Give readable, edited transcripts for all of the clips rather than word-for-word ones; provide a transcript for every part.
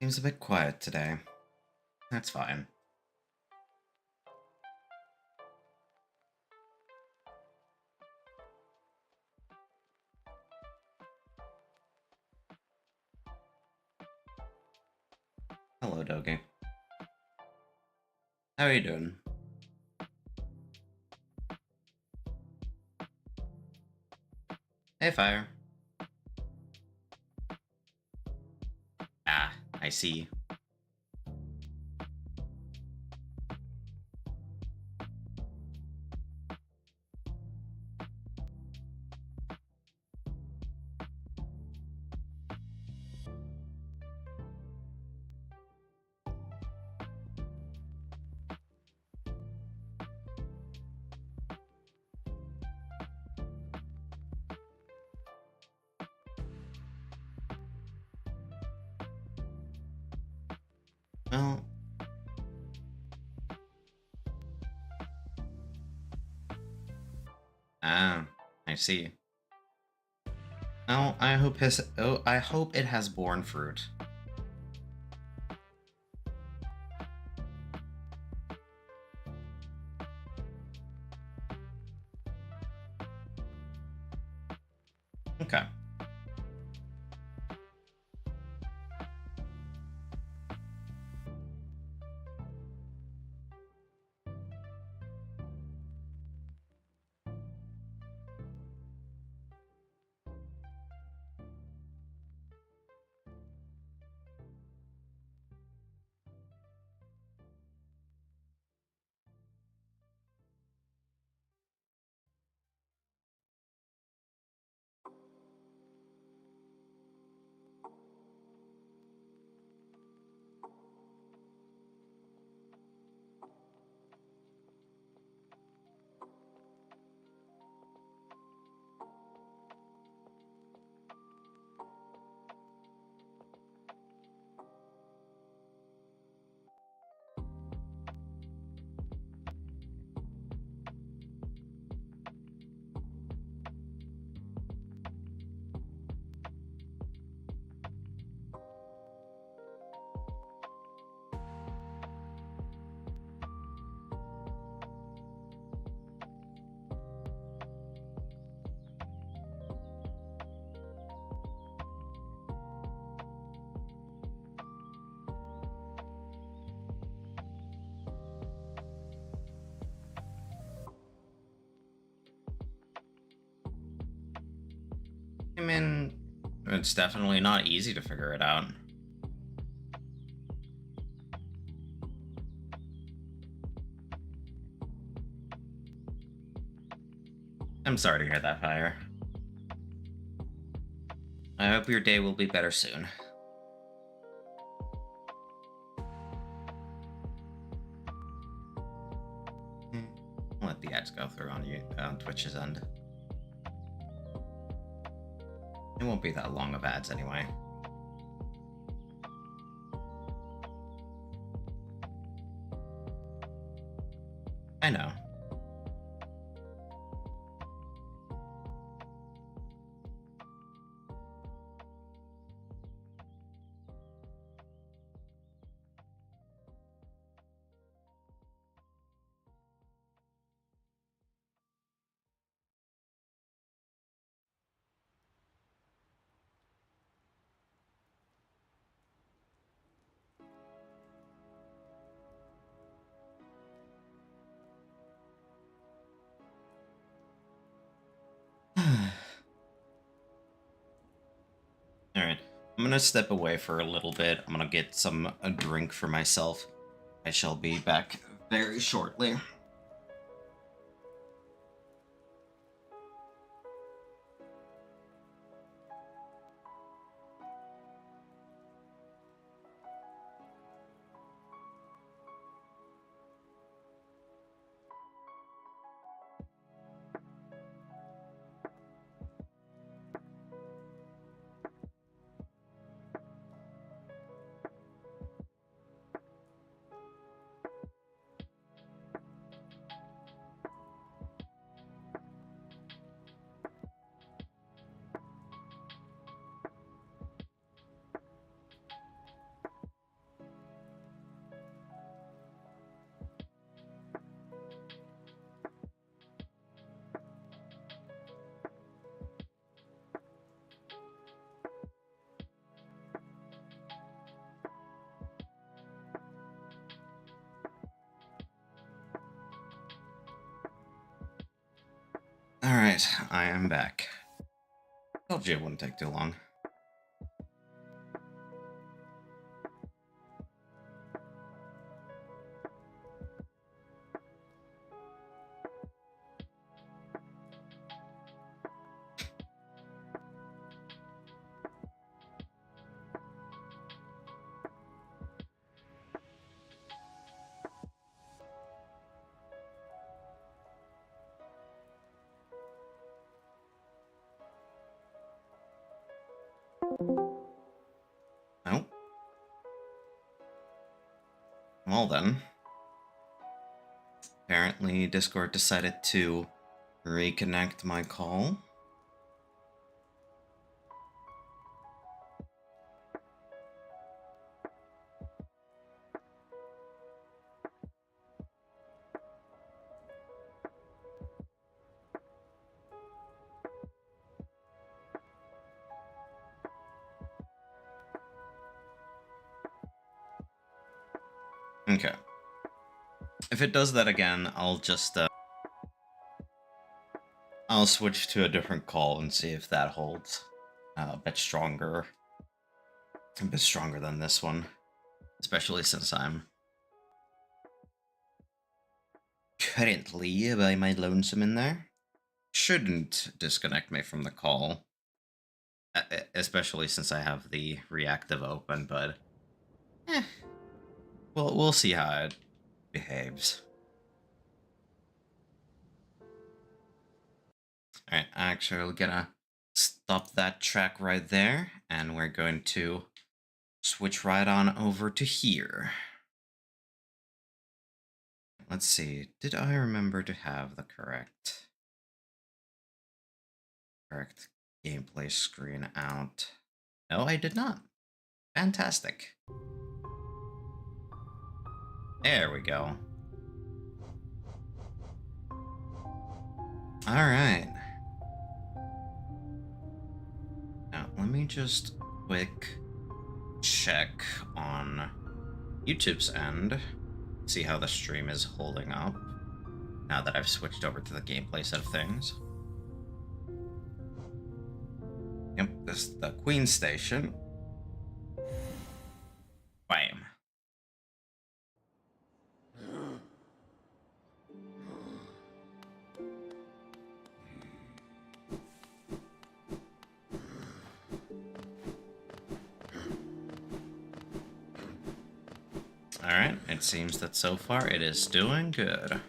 Seems a bit quiet today. That's fine. Hello, Dogi. How are you doing? Hey, Fire. Ah, I see. Well, ah, I see. Well, I hope it has borne fruit. Okay. I mean, it's definitely not easy to figure it out. I'm sorry to hear that, Fire. I hope your day will be better soon. I'll let the ads go through on Twitch's end. It won't be that long of ads anyway. I know. Alright, I'm gonna step away for a little bit. I'm gonna get a drink for myself. I shall be back very shortly. Alright, I am back. Told you it wouldn't take too long. Oh. Well then. Apparently Discord decided to reconnect my call. Okay. If it does that again, I'll just, I'll switch to a different call and see if that holds. A bit stronger. A bit stronger than this one. Especially since I'm currently by my lonesome in there. Shouldn't disconnect me from the call. Especially since I have the reactive open, but... We'll see how it behaves. Alright, actually, we're gonna stop that track right there, and we're going to switch right on over to here. Let's see, did I remember to have the correct gameplay screen out? No, I did not. Fantastic. There we go. Alright. Now, let me just quick check on YouTube's end, see how the stream is holding up, now that I've switched over to the gameplay side of things. Yep, this is the Queen Station. Bam. Alright, it seems that so far it is doing good.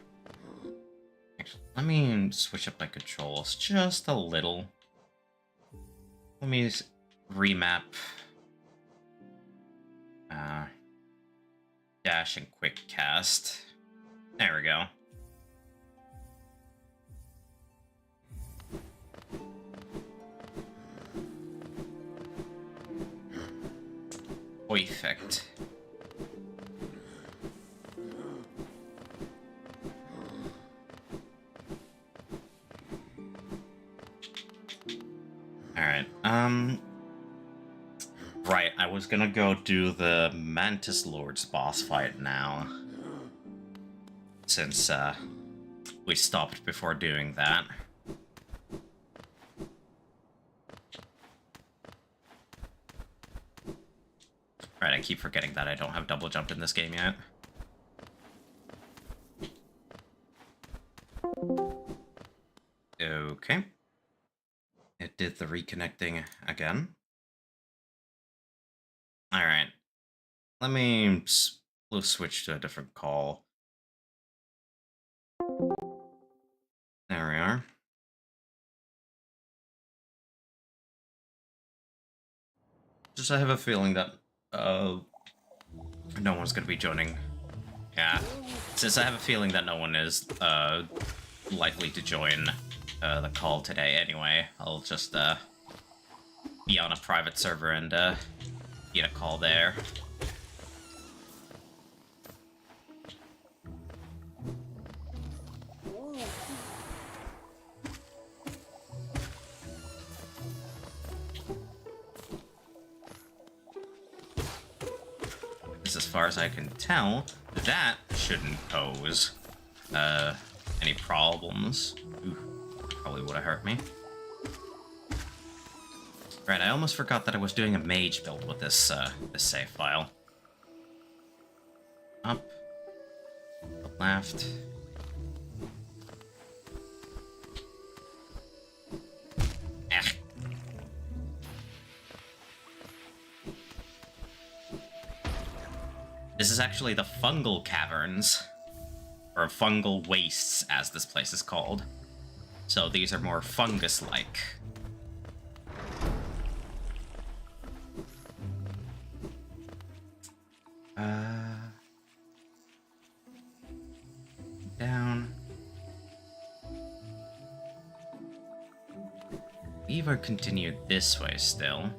Actually, let me switch up my controls just a little. Let me remap dash and quick cast. There we go. Perfect. Alright, right, I was gonna go do the Mantis Lord's boss fight now. Since, we stopped before doing that. Right, I keep forgetting that I don't have double jump in this game yet. Okay. It did the reconnecting again. Alright. We'll switch to a different call. There we are. Just I have a feeling that no one's gonna be joining. Yeah. Since I have a feeling that no one is likely to join the call today anyway, I'll just be on a private server and get a call there. As far as I can tell, that shouldn't pose any problems. Ooh. probably would have hurt me. Right, I almost forgot that I was doing a mage build with this save file. Up, left. This is actually the fungal caverns, or fungal wastes, as this place is called. So these are more fungus-like. Down. We've continued this way still.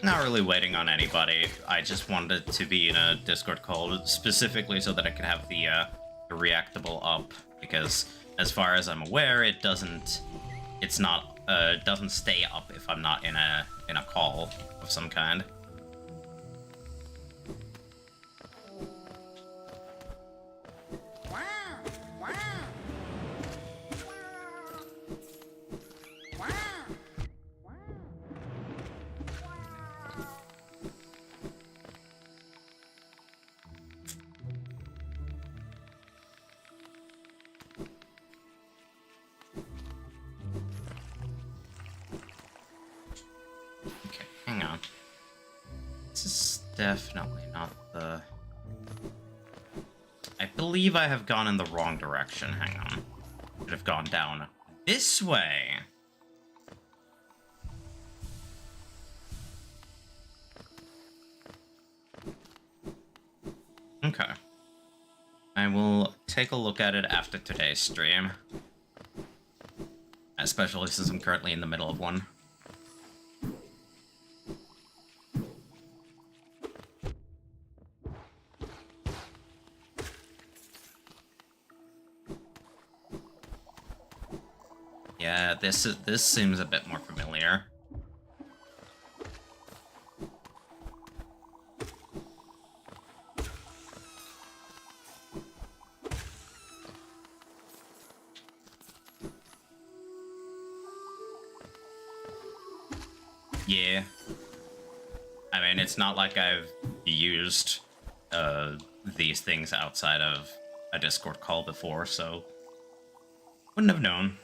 Not really waiting on anybody. I just wanted to be in a Discord call specifically so that I could have the reactable up, because as far as I'm aware, it doesn't stay up if I'm not in a call of some kind. Hang on. This is definitely not the... I believe I have gone in the wrong direction. Hang on. Should have gone down this way. Okay. I will take a look at it after today's stream. Especially since I'm currently in the middle of one. Yeah, this seems a bit more familiar. Yeah. I mean, it's not like I've used these things outside of a Discord call before, so wouldn't have known.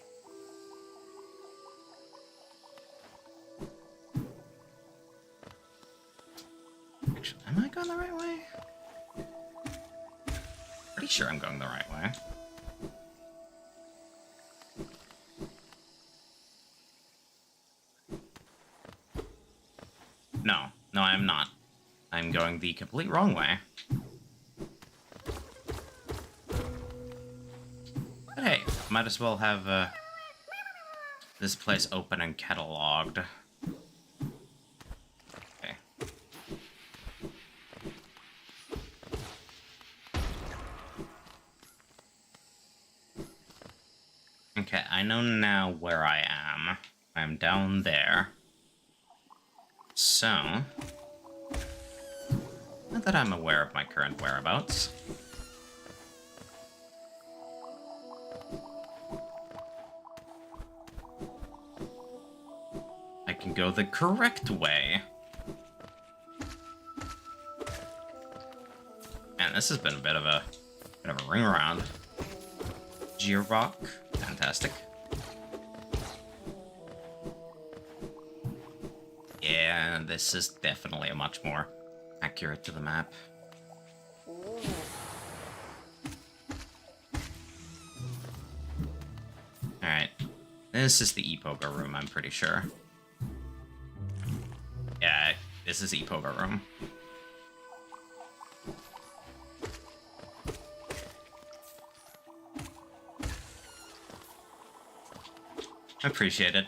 Actually, am I going the right way? Pretty sure I'm going the right way. No, I'm not. I'm going the complete wrong way. But hey, might as well have this place open and cataloged. Okay. Okay, I know now where I am. I'm down there. So, not that I'm aware of my current whereabouts. I can go the correct way. Man, this has been a bit of a ring around. Georock, fantastic. Yeah, this is definitely a much more accurate to the map. Alright. This is the Epoga room, I'm pretty sure. Yeah, this is Epoga room. Appreciate it.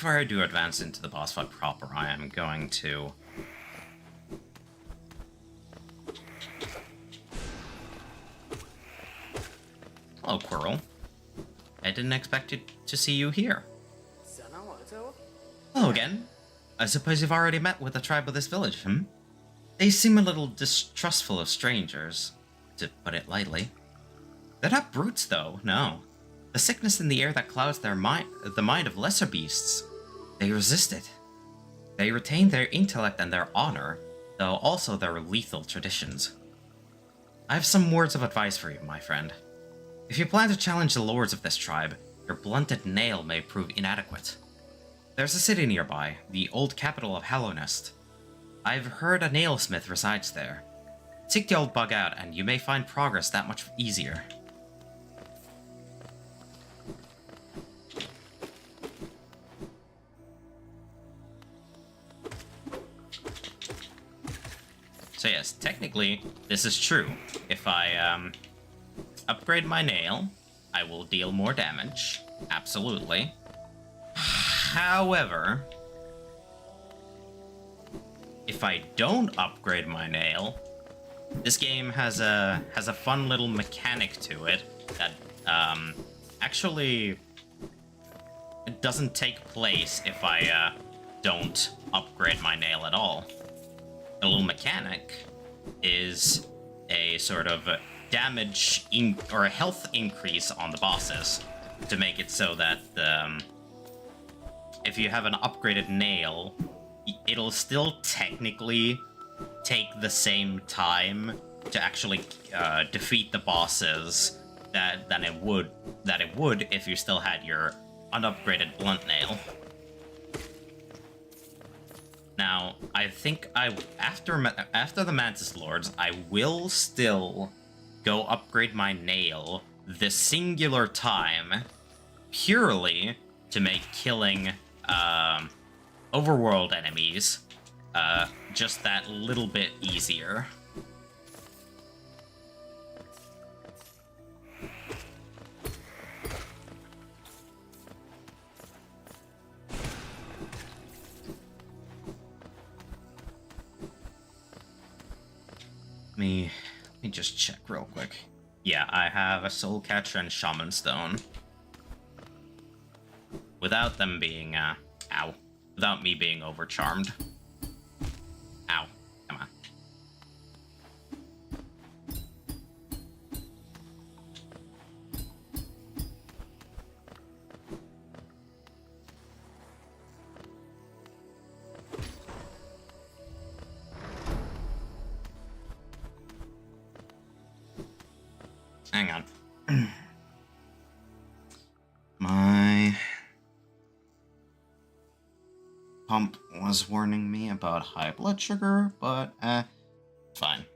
before I do advance into the boss fight proper, I am going to... Hello, Quirrell. I didn't expect to see you here. Hello again. I suppose you've already met with the tribe of this village, hmm? They seem a little distrustful of strangers, to put it lightly. They're not brutes, though, no. The sickness in the air that clouds the mind of lesser beasts. They resist it. They retain their intellect and their honor, though also their lethal traditions. I have some words of advice for you, my friend. If you plan to challenge the lords of this tribe, your blunted nail may prove inadequate. There's a city nearby, the old capital of Hallownest. I've heard a nailsmith resides there. Seek the old bug out, and you may find progress that much easier. So yes, technically, this is true. If I upgrade my nail, I will deal more damage. Absolutely. However, if I don't upgrade my nail, this game has a fun little mechanic to it that actually it doesn't take place if I don't upgrade my nail at all. The little mechanic is a sort of damage or a health increase on the bosses to make it so that if you have an upgraded nail, it'll still technically take the same time to actually defeat the bosses than it would if you still had your unupgraded blunt nail. Now, I think after the Mantis Lords, I will still go upgrade my nail this singular time, purely to make killing overworld enemies just that little bit easier. Let me just check real quick. Yeah, I have a Soul Catcher and Shaman Stone. Without them being, ow. Without me being overcharmed. Ow. Come on. Hang on. My pump was warning me about high blood sugar, but fine.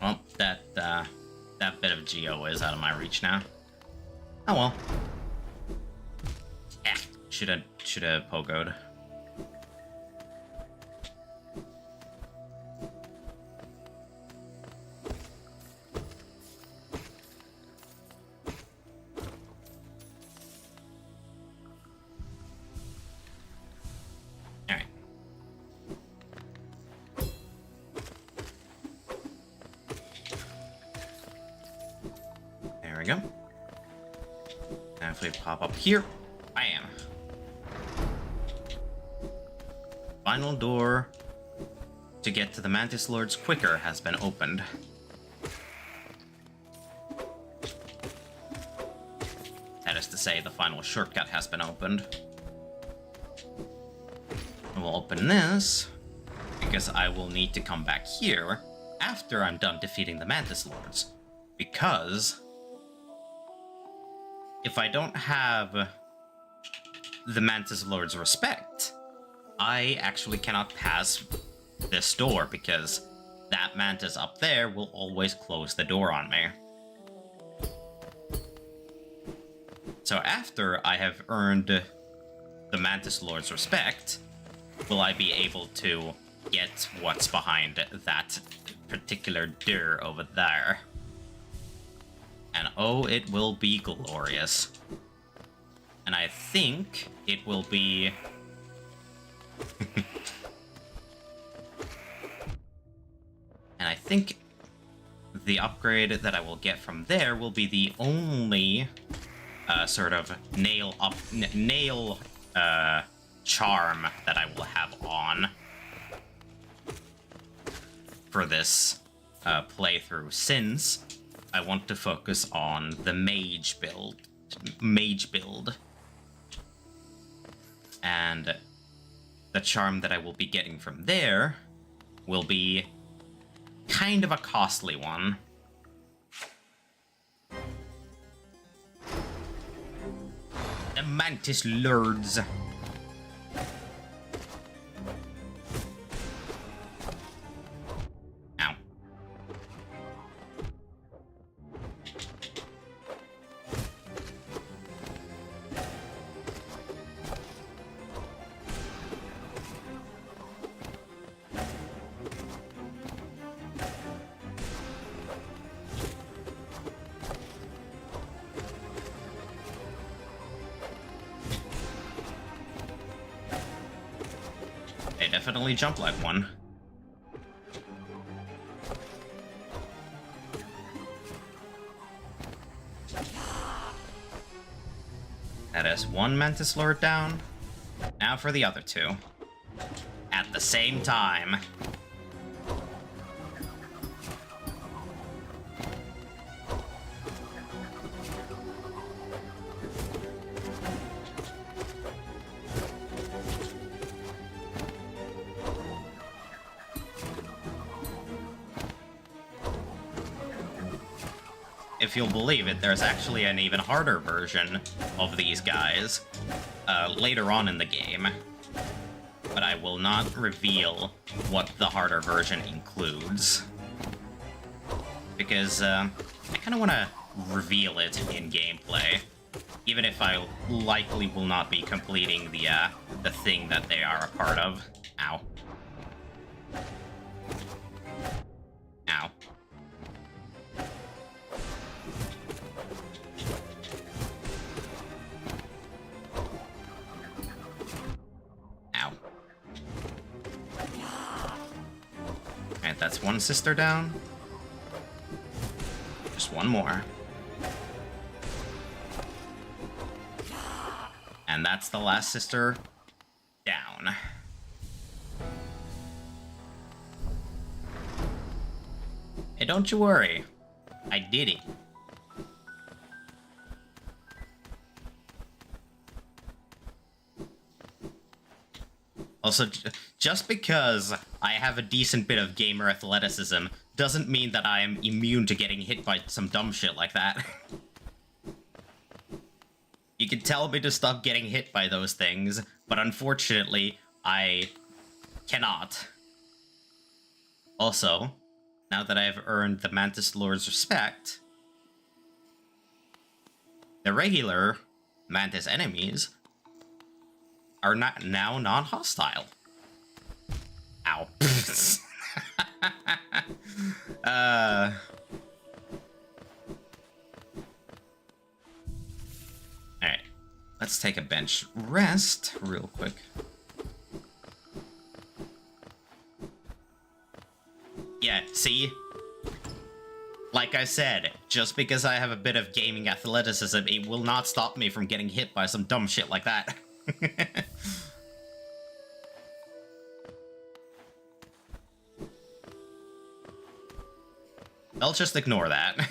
Well, that bit of Geo is out of my reach now. Oh well. Shoulda pogoed. There we go. And if we pop up here, bam. Final door to get to the Mantis Lords quicker has been opened. That is to say, the final shortcut has been opened. We'll open this, because I will need to come back here after I'm done defeating the Mantis Lords. Because if I don't have the Mantis Lord's respect, I actually cannot pass this door, because that Mantis up there will always close the door on me. So after I have earned the Mantis Lord's respect, will I be able to get what's behind that particular door over there. And oh, it will be glorious. And I think it will be... And I think the upgrade that I will get from there will be the only sort of nail charm that I will have on for this playthrough, since I want to focus on the mage build. And the charm that I will be getting from there will be kind of a costly one. The Mantis Lords. Ow. They definitely jump like one. That is one Mantis Lord down. Now for the other two. At the same time. If you'll believe it, there's actually an even harder version of these guys later on in the game. But I will not reveal what the harder version includes. Because I kind of want to reveal it in gameplay. Even if I likely will not be completing the thing that they are a part of. Ow. Ow. That's one sister down. Just one more. And that's the last sister down. Hey, don't you worry. I did it. Also, just because I have a decent bit of gamer athleticism doesn't mean that I am immune to getting hit by some dumb shit like that. You can tell me to stop getting hit by those things, but unfortunately, I cannot. Also, now that I have earned the Mantis Lord's respect, the regular Mantis enemies are not now non-hostile. Ow. Alright. Let's take a bench rest real quick. Yeah, see? Like I said, just because I have a bit of gaming athleticism, it will not stop me from getting hit by some dumb shit like that. I'll just ignore that.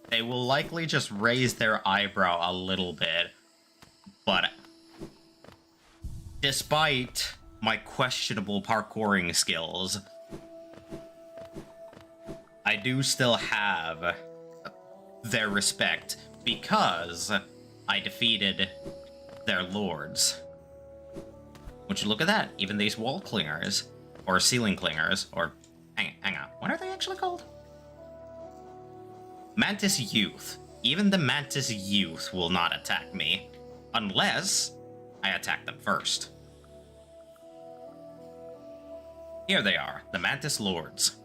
They will likely just raise their eyebrow a little bit, but despite my questionable parkouring skills, I do still have their respect because I defeated their lords. Would you look at that? Even these wall clingers, or ceiling clingers, or Hang on. What are they actually called? Mantis Youth. Even the Mantis Youth will not attack me. Unless I attack them first. Here they are, the Mantis Lords.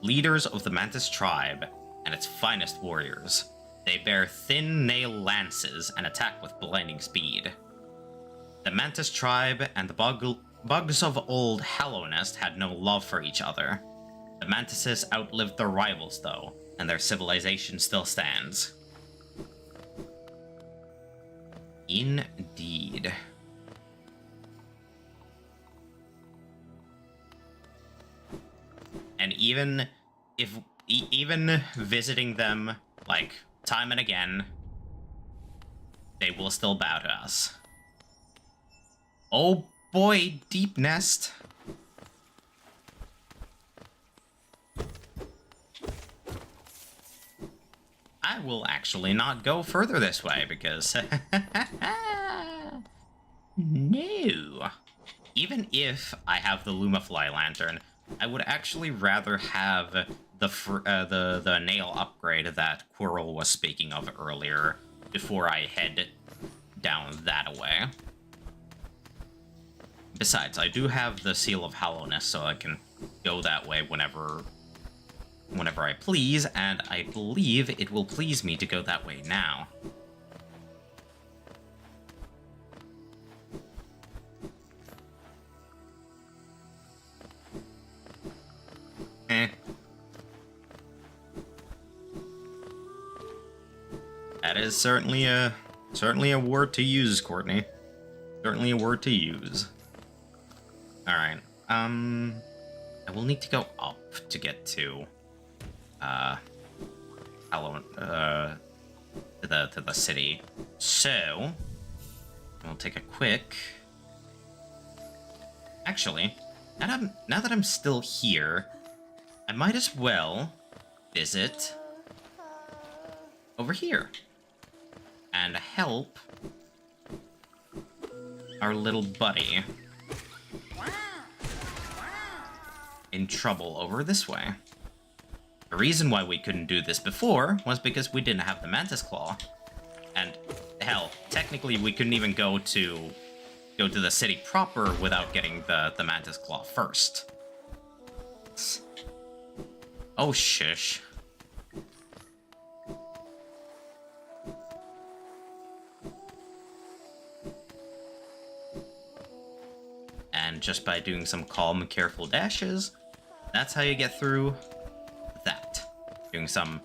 Leaders of the Mantis tribe and its finest warriors. They bear thin nail lances and attack with blinding speed. The Mantis tribe and the bugs of old Hallownest had no love for each other. The Mantises outlived their rivals, though, and their civilization still stands. Indeed. And even visiting them, like, time and again, they will still bow to us. Oh boy, Deep Nest. I will actually not go further this way because... No. Even if I have the Lumafly Lantern, I would actually rather have the nail upgrade that Quirrell was speaking of earlier before I head down that way. Besides, I do have the Seal of Hallowness, so I can go that way whenever I please, and I believe it will please me to go that way now. That is certainly a word to use, Courtney. Certainly a word to use. Alright, I will need to go up to get to, to the city. So, we'll take a quick... Actually, now that I'm still here, I might as well visit over here and help our little buddy in trouble over this way. The reason why we couldn't do this before was because we didn't have the Mantis Claw. And hell, technically we couldn't even go to the city proper without getting the Mantis Claw first. Oh shush. And just by doing some calm and careful dashes, that's how you get through that. Doing some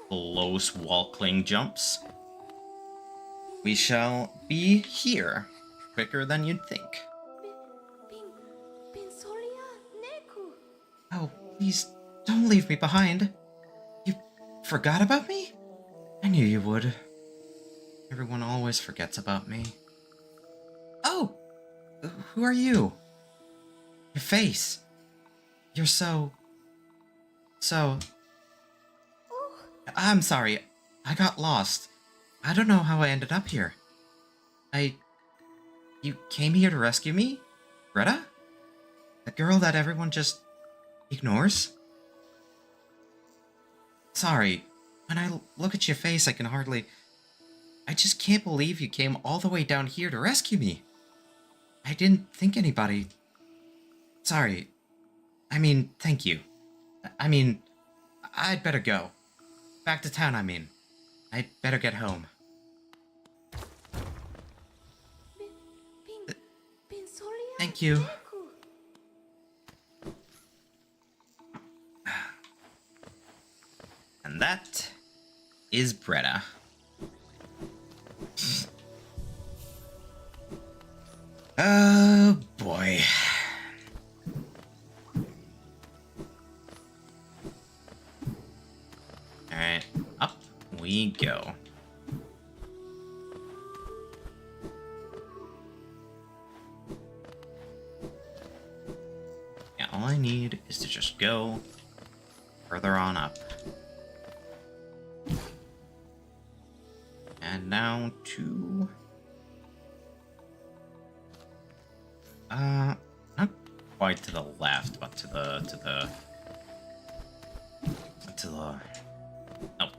close wall cling jumps. We shall be here quicker than you'd think. Oh, please don't leave me behind. You forgot about me? I knew you would. Everyone always forgets about me. Oh! Who are you? Your face. You're so... I'm sorry. I got lost. I don't know how I ended up here. You came here to rescue me? Greta? The girl that everyone just ignores? Sorry. When I look at your face, I can hardly... I just can't believe you came all the way down here to rescue me. I didn't think anybody... Sorry. I mean, thank you. I mean, I'd better go. Back to town, I mean. I'd better get home. Thank you. And that is Bretta. Oh boy. Alright, up we go. Yeah, all I need is to just go further on up. And now to... not quite to the left, but to the to the... Oh.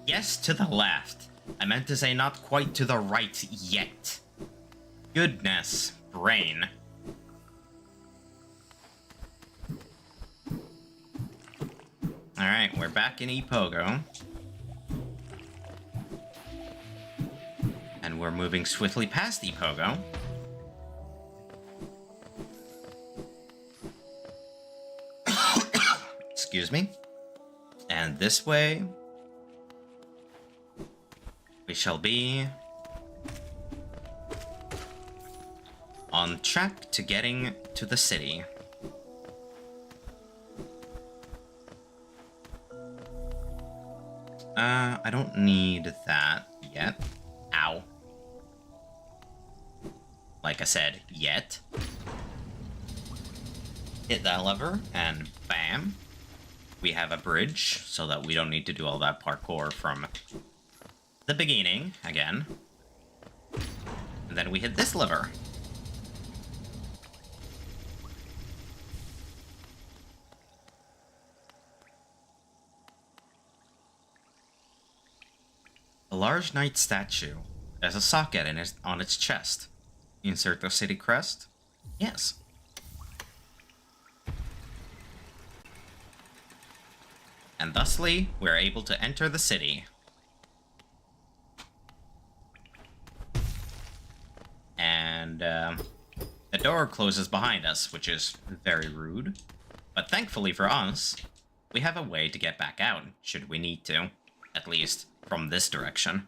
Yes, to the left. I meant to say not quite to the right yet. Goodness. Brain. Alright, we're back in Epogo. And we're moving swiftly past Epogo. Excuse me. And this way, we shall be on track to getting to the city. I don't need that yet. Ow. Like I said, yet. Hit that lever, and bam. We have a bridge, so that we don't need to do all that parkour from the beginning again. And then we hit this lever. A large knight statue. There's a socket on its chest. Insert the city crest? Yes. And thusly, we're able to enter the city. And the door closes behind us, which is very rude. But thankfully for us, we have a way to get back out, should we need to. At least from this direction.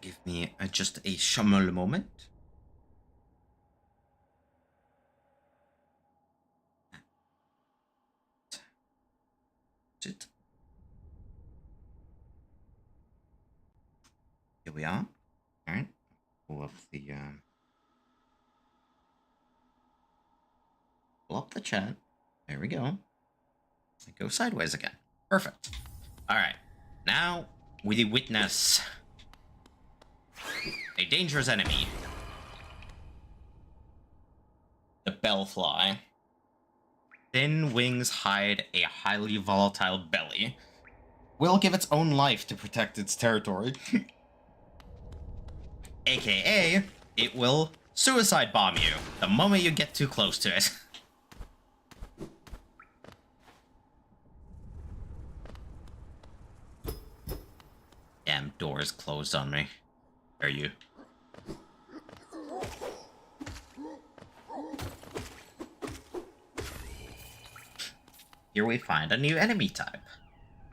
Give me just a small moment. Here we are. All right. Pull up the pull up the chat. There we go. Go sideways again. Perfect. All right. Now we witness a dangerous enemy. The bellfly. Thin wings hide a highly volatile belly. Will give its own life to protect its territory. AKA, it will suicide bomb you the moment you get too close to it. Damn doors closed on me. Are you? Here we find a new enemy type.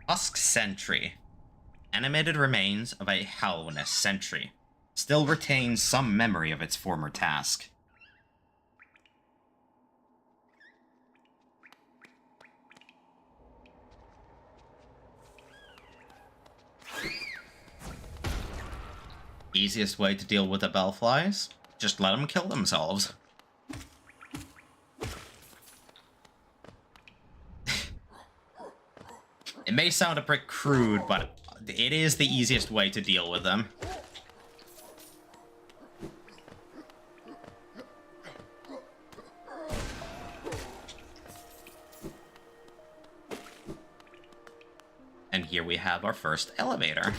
Husk Sentry. Animated remains of a Hallowness sentry. Still retains some memory of its former task. Easiest way to deal with the bellflies? Just let them kill themselves. It may sound a bit crude, but it is the easiest way to deal with them. And here we have our first elevator.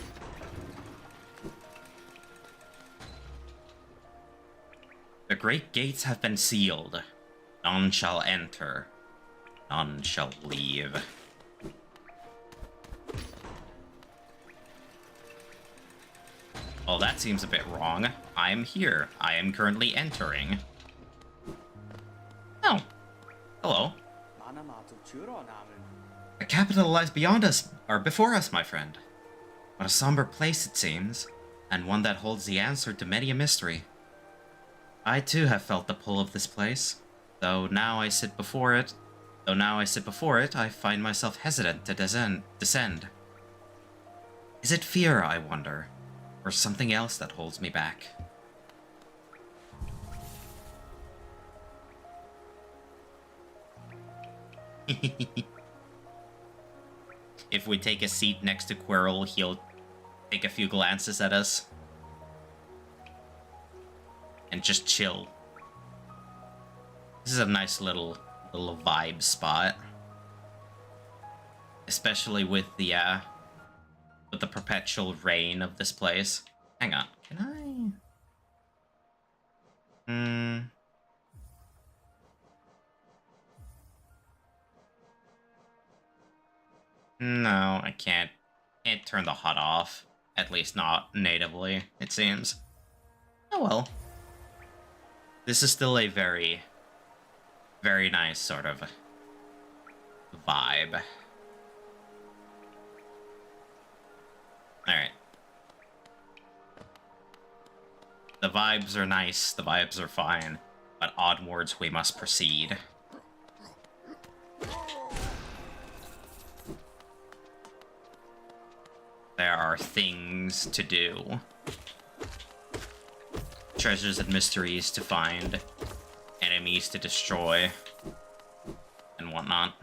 The great gates have been sealed. None shall enter. None shall leave. Well, that seems a bit wrong. I am here. I am currently entering. Oh. Hello. A capital lies beyond us, or before us, my friend. What a somber place it seems, and one that holds the answer to many a mystery. I too have felt the pull of this place, though now I sit before it, I find myself hesitant to descend. Is it fear, I wonder, or something else that holds me back? If we take a seat next to Quirrell, he'll take a few glances at us. And just chill. This is a nice little little vibe spot. Especially with the perpetual rain of this place. Hang on, can I? No, I can't. Can't turn the HUD off. At least not natively, it seems. Oh well. This is still a very, very nice sort of vibe. Alright. The vibes are nice, the vibes are fine, but onwards we must proceed. There are things to do. Treasures and mysteries to find. Enemies to destroy. And whatnot.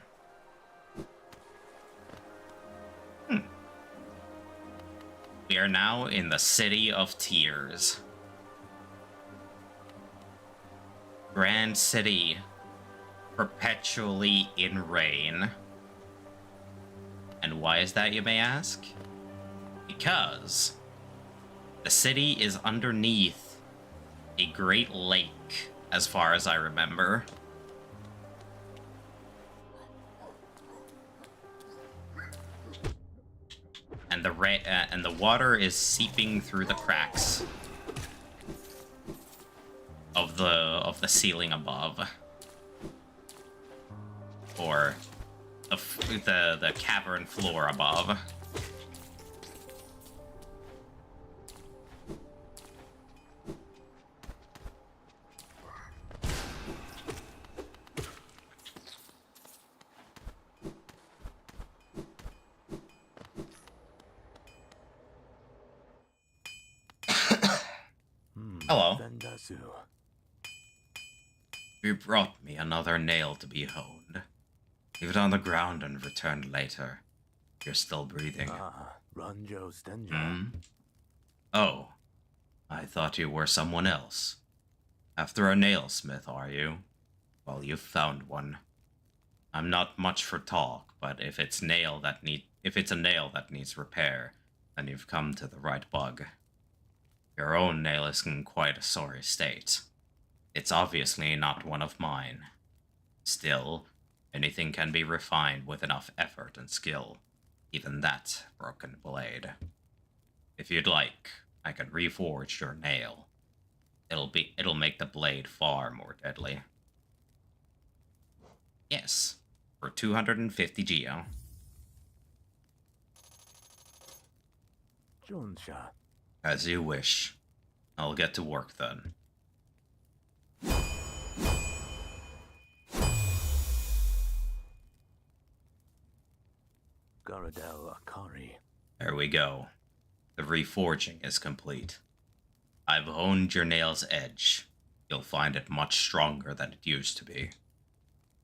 We are now in the City of Tears. Grand City. Perpetually in rain. And why is that, you may ask? Because the city is underneath a great lake, as far as I remember. And the water is seeping through the cracks of the ceiling above, or the cavern floor above. Hello. You brought me another nail to be honed. Leave it on the ground and return later. You're still breathing. Oh, I thought you were someone else. After a nailsmith, are you? Well, you've found one. I'm not much for talk, but if it's a nail that needs repair, then you've come to the right bug. Your own nail is in quite a sorry state. It's obviously not one of mine. Still, anything can be refined with enough effort and skill, even that broken blade. If you'd like, I can reforge your nail. It'll make the blade far more deadly. Yes, for 250 geo. As you wish. I'll get to work then. There we go. The reforging is complete. I've honed your nail's edge. You'll find it much stronger than it used to be.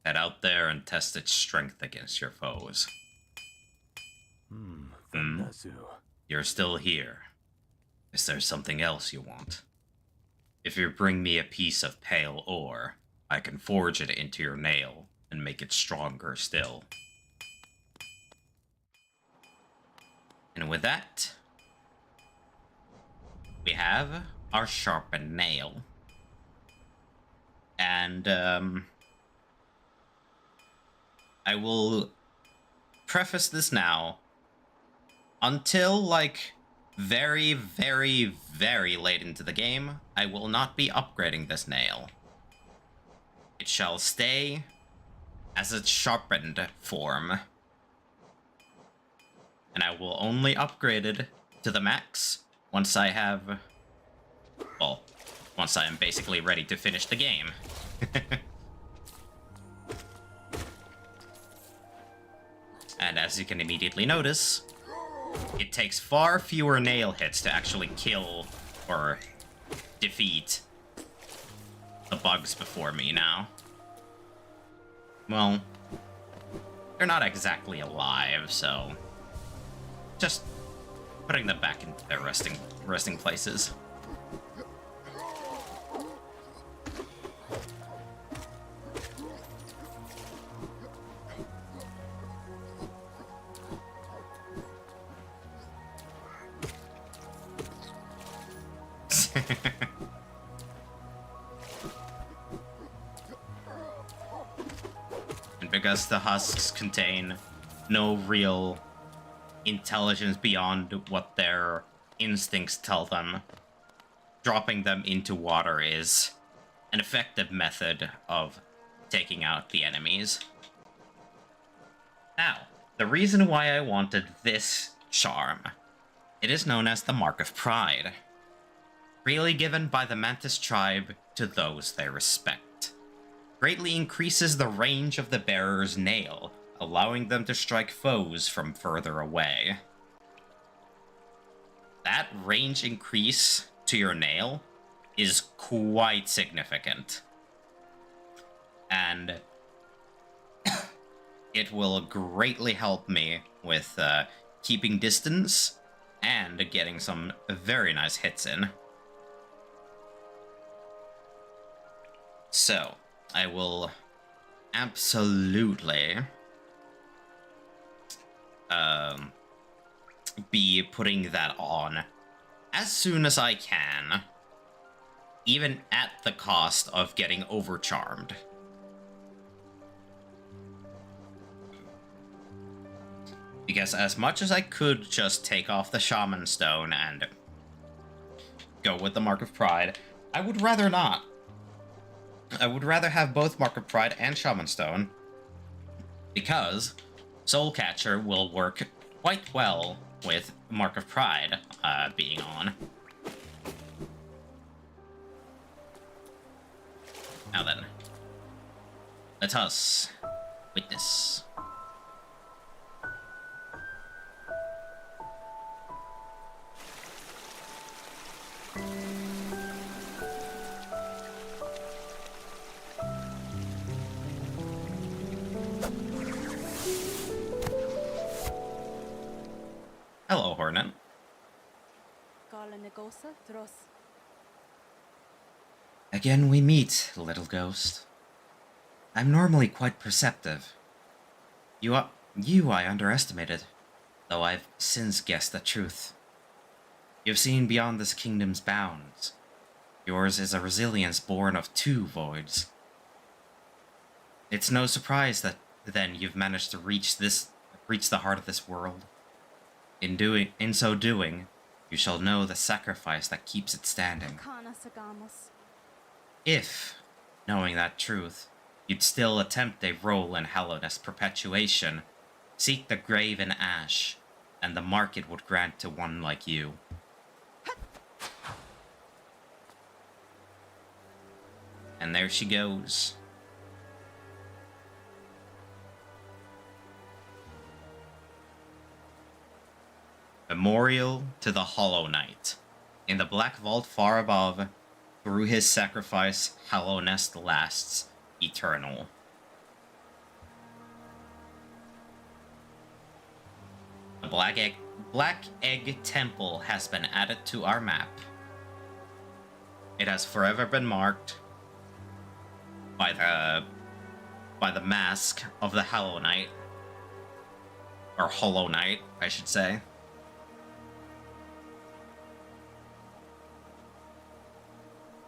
Head out there and test its strength against your foes. You're still here. Is there something else you want? If you bring me a piece of pale ore, I can forge it into your nail and make it stronger still. And with that, we have our sharpened nail. And, I will preface this now. Until, like, very, very, very late into the game, I will not be upgrading this nail. It shall stay as its sharpened form. And I will only upgrade it to the max once I have... well, once I am basically ready to finish the game. And as you can immediately notice, it takes far fewer nail hits to actually kill or defeat the bugs before me now. Well, they're not exactly alive, so just putting them back into their resting places. And because the husks contain no real intelligence beyond what their instincts tell them, dropping them into water is an effective method of taking out the enemies. Now, the reason why I wanted this charm, it is known as the Mark of Pride, freely given by the Mantis tribe to those they respect. Greatly increases the range of the bearer's nail, allowing them to strike foes from further away. That range increase to your nail is quite significant. And it will greatly help me with keeping distance and getting some very nice hits in. So, I will absolutely be putting that on as soon as I can, even at the cost of getting overcharmed. Because as much as I could just take off the Shaman Stone and go with the Mark of Pride, I would rather not. I would rather have both Mark of Pride and Shaman Stone, because Soul Catcher will work quite well with Mark of Pride being on. Now then, let us witness. Hello, Hornet. Again we meet, little ghost. I'm normally quite perceptive. You I underestimated, though I've since guessed the truth. You've seen beyond this kingdom's bounds. Yours is a resilience born of two voids. It's no surprise that then you've managed to reach the heart of this world. In so doing, you shall know the sacrifice that keeps it standing. If, knowing that truth, you'd still attempt a role in Hallowness perpetuation, seek the grave in ash, and the market would grant to one like you. And there she goes. Memorial to the Hollow Knight. In the black vault far above, through his sacrifice, Hallowness lasts eternal. The Black Egg Temple has been added to our map. It has forever been marked by the mask of the Hollow Knight. Or Hollow Knight, I should say.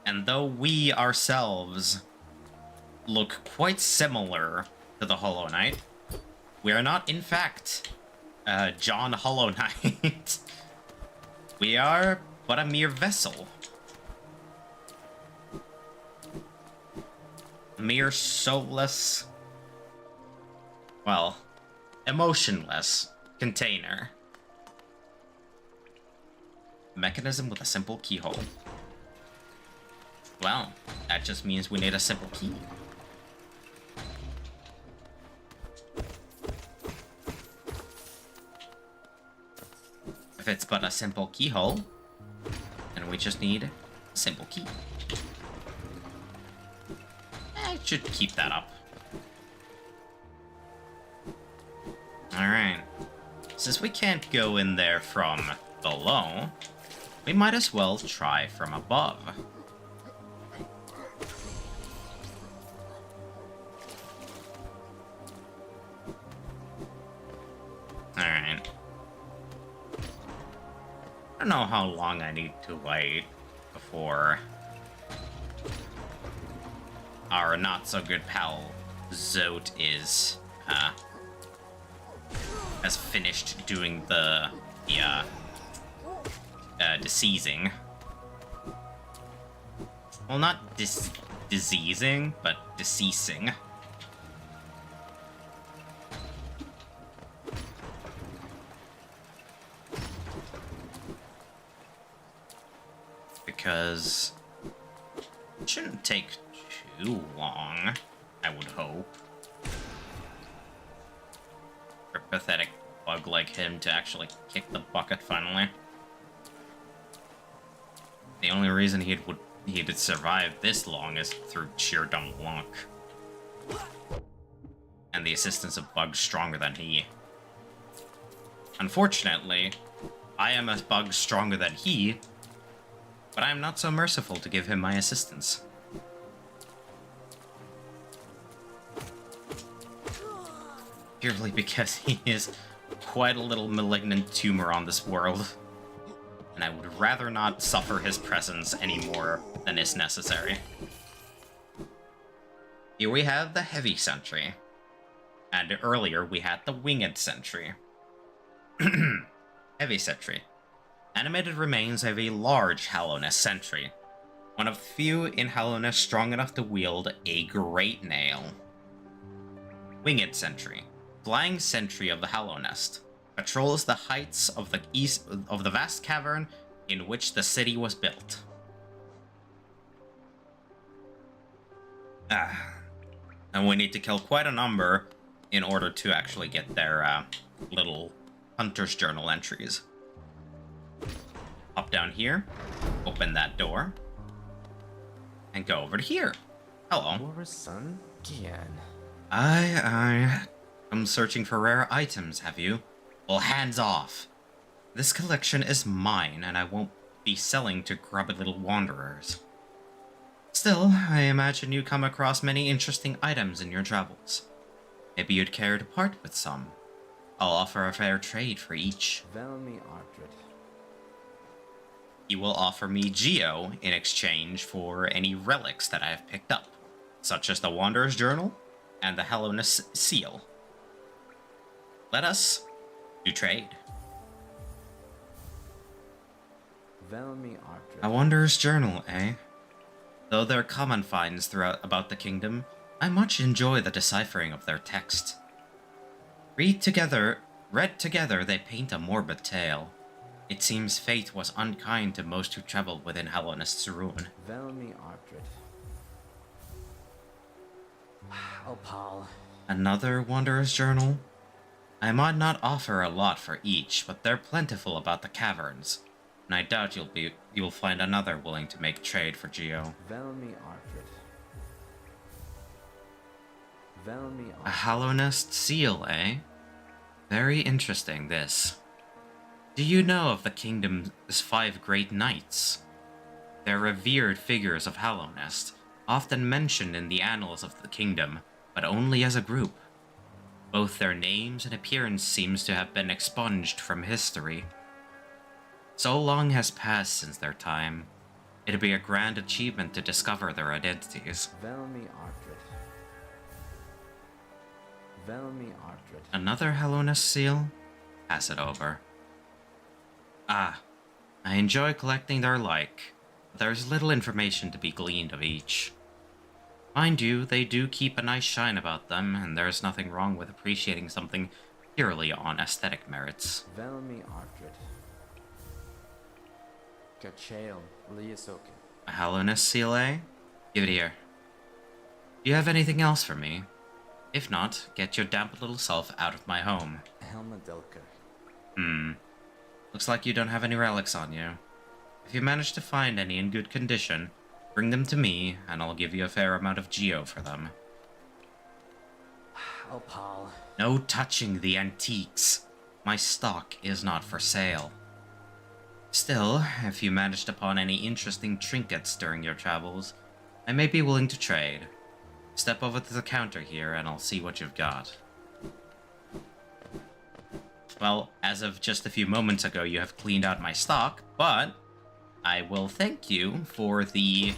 And though we ourselves look quite similar to the Hollow Knight, we are not, in fact, John Hollow Knight. We are but a mere vessel. A mere soulless, well, emotionless container. Mechanism with a simple keyhole. Well, that just means we need a simple key. If it's but a simple keyhole, then we just need a simple key. I should keep that up. Alright. Since we can't go in there from below, we might as well try from above. Alright. I don't know how long I need to wait before our not-so-good pal Zote has finished doing the diseasing. Well, not diseasing, but deceasing. Because it shouldn't take too long, I would hope, for a pathetic bug like him to actually kick the bucket finally. The only reason he'd survive this long is through sheer dumb luck. And the assistance of bugs stronger than he. Unfortunately, I am a bug stronger than he, but I am not so merciful to give him my assistance. Purely because he is quite a little malignant tumor on this world, and I would rather not suffer his presence any more than is necessary. Here we have the heavy sentry, and earlier we had the winged sentry. Heavy sentry. Animated remains of a large Hallownest sentry, one of the few in Hallownest strong enough to wield a great nail. Winged sentry. Flying sentry of the Hallownest. Patrols the heights of the vast cavern in which the city was built. And we need to kill quite a number in order to actually get their little hunter's journal entries. Hop down here, open that door, and go over to here. Hello. Son? I'm searching for rare items, have you? Well, hands off. This collection is mine, and I won't be selling to grubby little wanderers. Still, I imagine you come across many interesting items in your travels. Maybe you'd care to part with some. I'll offer a fair trade for each. He will offer me Geo in exchange for any relics that I have picked up, such as the Wanderer's Journal and the Hallownest Seal. Let us do trade. A Wanderer's Journal, eh? Though there are common finds throughout about the kingdom, I much enjoy the deciphering of their text. Read together, they paint a morbid tale. It seems fate was unkind to most who traveled within Hallownest's ruin. Another Wanderer's Journal? I might not offer a lot for each, but they're plentiful about the caverns, and I doubt you'll find another willing to make trade for Geo. A Hallownest seal, eh? Very interesting, this. Do you know of the kingdom's 5 great knights? They're revered figures of Hallownest, often mentioned in the annals of the kingdom, but only as a group. Both their names and appearance seems to have been expunged from history. So long has passed since their time. It'd be a grand achievement to discover their identities. Another Hallownest seal? Pass it over. I enjoy collecting their like, but there's little information to be gleaned of each. Mind you, they do keep a nice shine about them, and there's nothing wrong with appreciating something purely on aesthetic merits. A Hallownest seal, eh? Give it here. Do you have anything else for me? If not, get your damp little self out of my home. Looks like you don't have any relics on you. If you manage to find any in good condition, bring them to me, and I'll give you a fair amount of Geo for them. No touching the antiques. My stock is not for sale. Still, if you managed upon any interesting trinkets during your travels, I may be willing to trade. Step over to the counter here, and I'll see what you've got. Well, as of just a few moments ago, you have cleaned out my stock, but I will thank you for the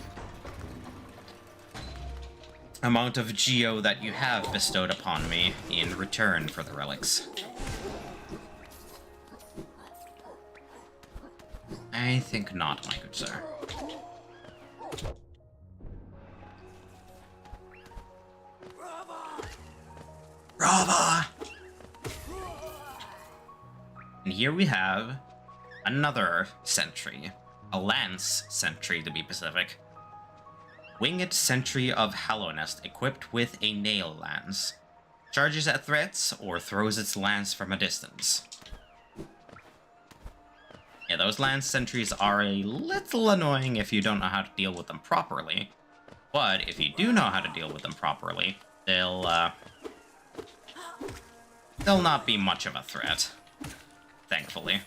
amount of geo that you have bestowed upon me in return for the relics. I think not, my good sir. Brava! And here we have another sentry. A lance sentry, to be specific. Winged Sentry of Hallownest, equipped with a nail lance. Charges at threats or throws its lance from a distance. Yeah, those lance sentries are a little annoying if you don't know how to deal with them properly. But if you do know how to deal with them properly, they'll not be much of a threat. Thankfully.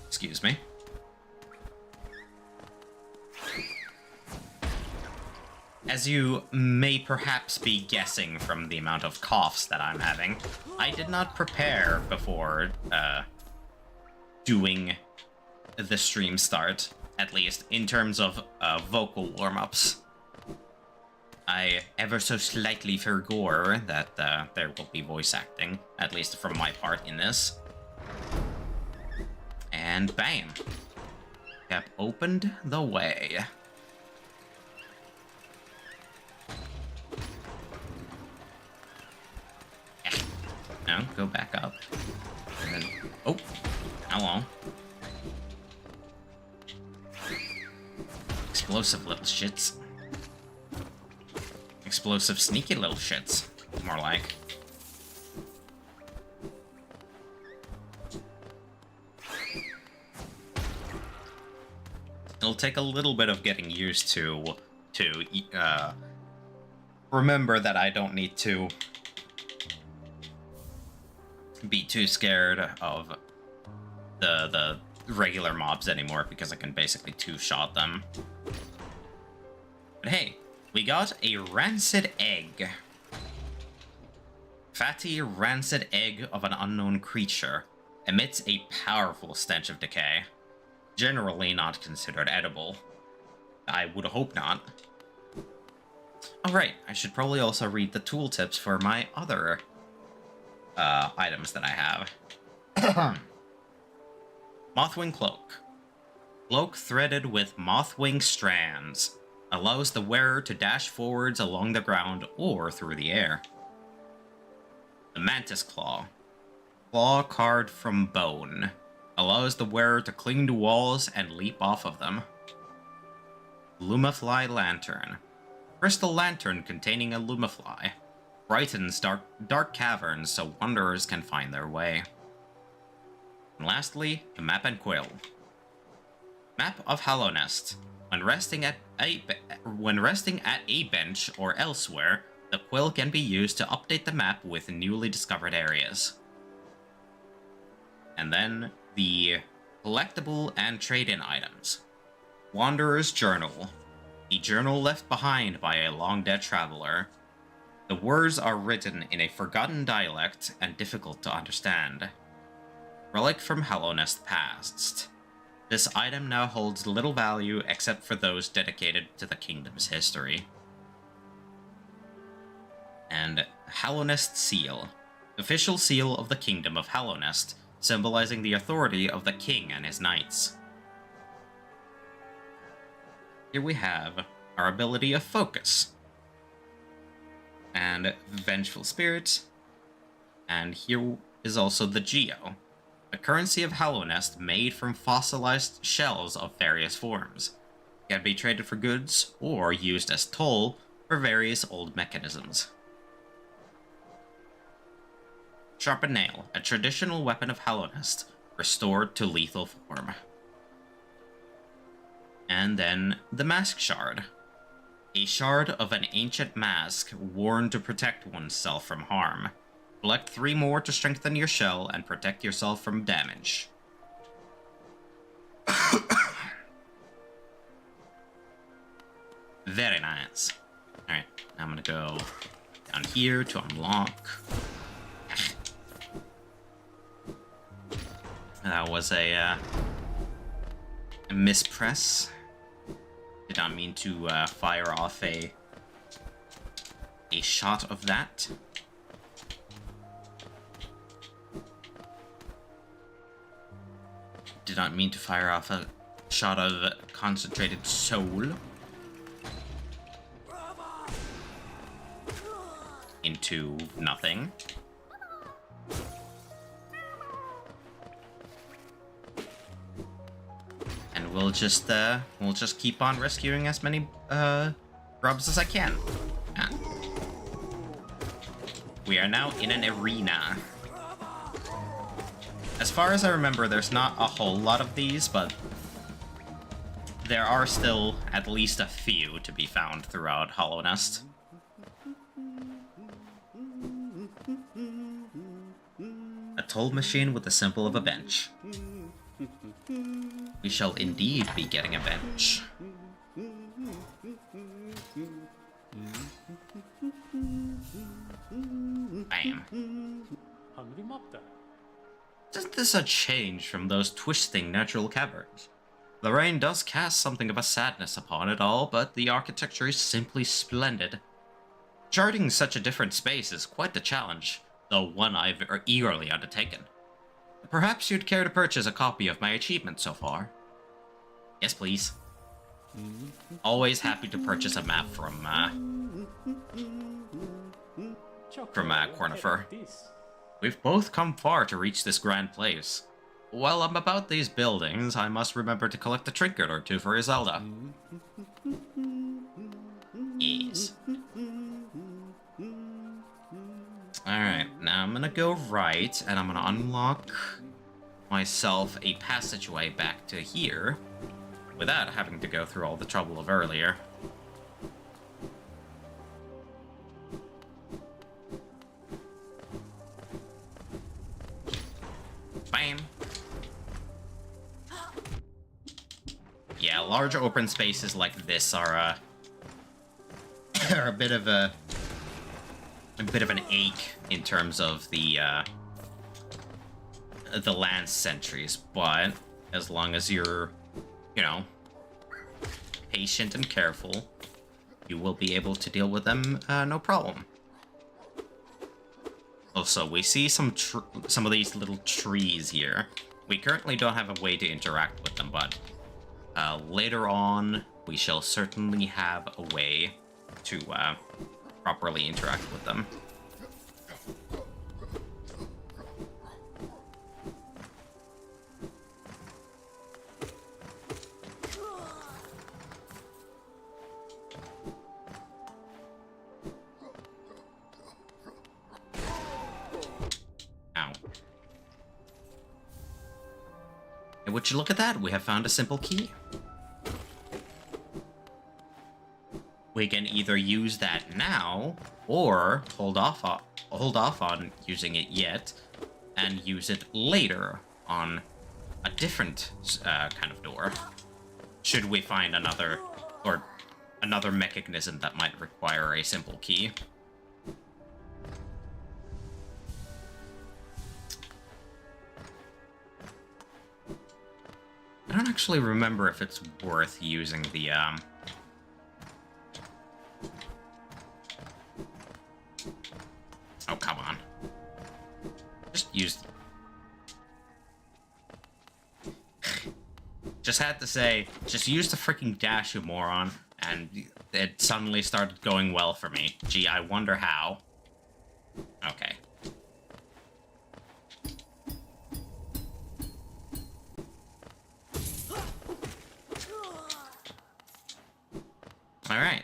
Excuse me. As you may perhaps be guessing from the amount of coughs that I'm having, I did not prepare before doing the stream start, at least in terms of vocal warm-ups. I ever so slightly forgot that there will be voice acting, at least from my part in this. And bam. Cap opened the way. No, go back up. And then, oh, hello. Explosive little shits. Explosive, sneaky little shits, more like. It'll take a little bit of getting used to remember that I don't need to be too scared of the regular mobs anymore, because I can basically two-shot them. But hey, we got a rancid egg. Fatty rancid egg of an unknown creature. Emits a powerful stench of decay. Generally not considered edible. I would hope not. Alright, I should probably also read the tooltips for my other items that I have. Mothwing Cloak. Cloak threaded with mothwing strands. Allows the wearer to dash forwards along the ground or through the air. The Mantis Claw. Claw carved from bone. Allows the wearer to cling to walls and leap off of them. Lumafly Lantern. Crystal lantern containing a lumafly. Brightens dark caverns so wanderers can find their way. And lastly, the Map and Quill. Map of Hallownest. When resting at a bench or elsewhere, the quill can be used to update the map with newly discovered areas. And then the collectible and trade-in items. Wanderer's Journal. A journal left behind by a long-dead traveler. The words are written in a forgotten dialect and difficult to understand. Relic from Hallownest past. This item now holds little value except for those dedicated to the kingdom's history. And Hallownest Seal. Official seal of the Kingdom of Hallownest, symbolizing the authority of the king and his knights. Here we have our ability of Focus. And Vengeful Spirit. And here is also the Geo. A currency of Hallownest made from fossilized shells of various forms. It can be traded for goods or used as toll for various old mechanisms. Sharpened Nail, a traditional weapon of Hallownest, restored to lethal form. And then the Mask Shard. A shard of an ancient mask worn to protect oneself from harm. Collect 3 more to strengthen your shell and protect yourself from damage. Very nice. Alright, I'm gonna go down here to unlock. That was a mispress. Did not mean to fire off a shot of that. Did not mean to fire off a shot of concentrated soul into nothing. And we'll just keep on rescuing as many grubs as I can. Yeah. We are now in an arena. As far as I remember, there's not a whole lot of these, but there are still at least a few to be found throughout Hollow Nest. A toll machine with the symbol of a bench. We shall indeed be getting a bench. Bam. Isn't this a change from those twisting natural caverns? The rain does cast something of a sadness upon it all, but the architecture is simply splendid. Charting such a different space is quite the challenge, though one I've eagerly undertaken. Perhaps you'd care to purchase a copy of my achievement so far? Yes, please. Always happy to purchase a map from Cornifer. We've both come far to reach this grand place. While I'm about these buildings, I must remember to collect a trinket or two for Iselda. Yes. Alright, now I'm gonna go right, and I'm gonna unlock myself a passageway back to here, without having to go through all the trouble of earlier. Bam! Yeah, large open spaces like this are a bit of an ache in terms of the land sentries, but as long as you're, you know, patient and careful, you will be able to deal with them no problem. Also, we see some of these little trees here. We currently don't have a way to interact with them, but later on, we shall certainly have a way to properly interact with them. Ow. And would you look at that? We have found a simple key. We can either use that now, or hold off on using it yet, and use it later on a different kind of door. Should we find another mechanism that might require a simple key. I don't actually remember if it's worth using the oh, come on. Just use... Just had to say, just use the freaking dash, you moron, and it suddenly started going well for me. Gee, I wonder how. Okay. Alright,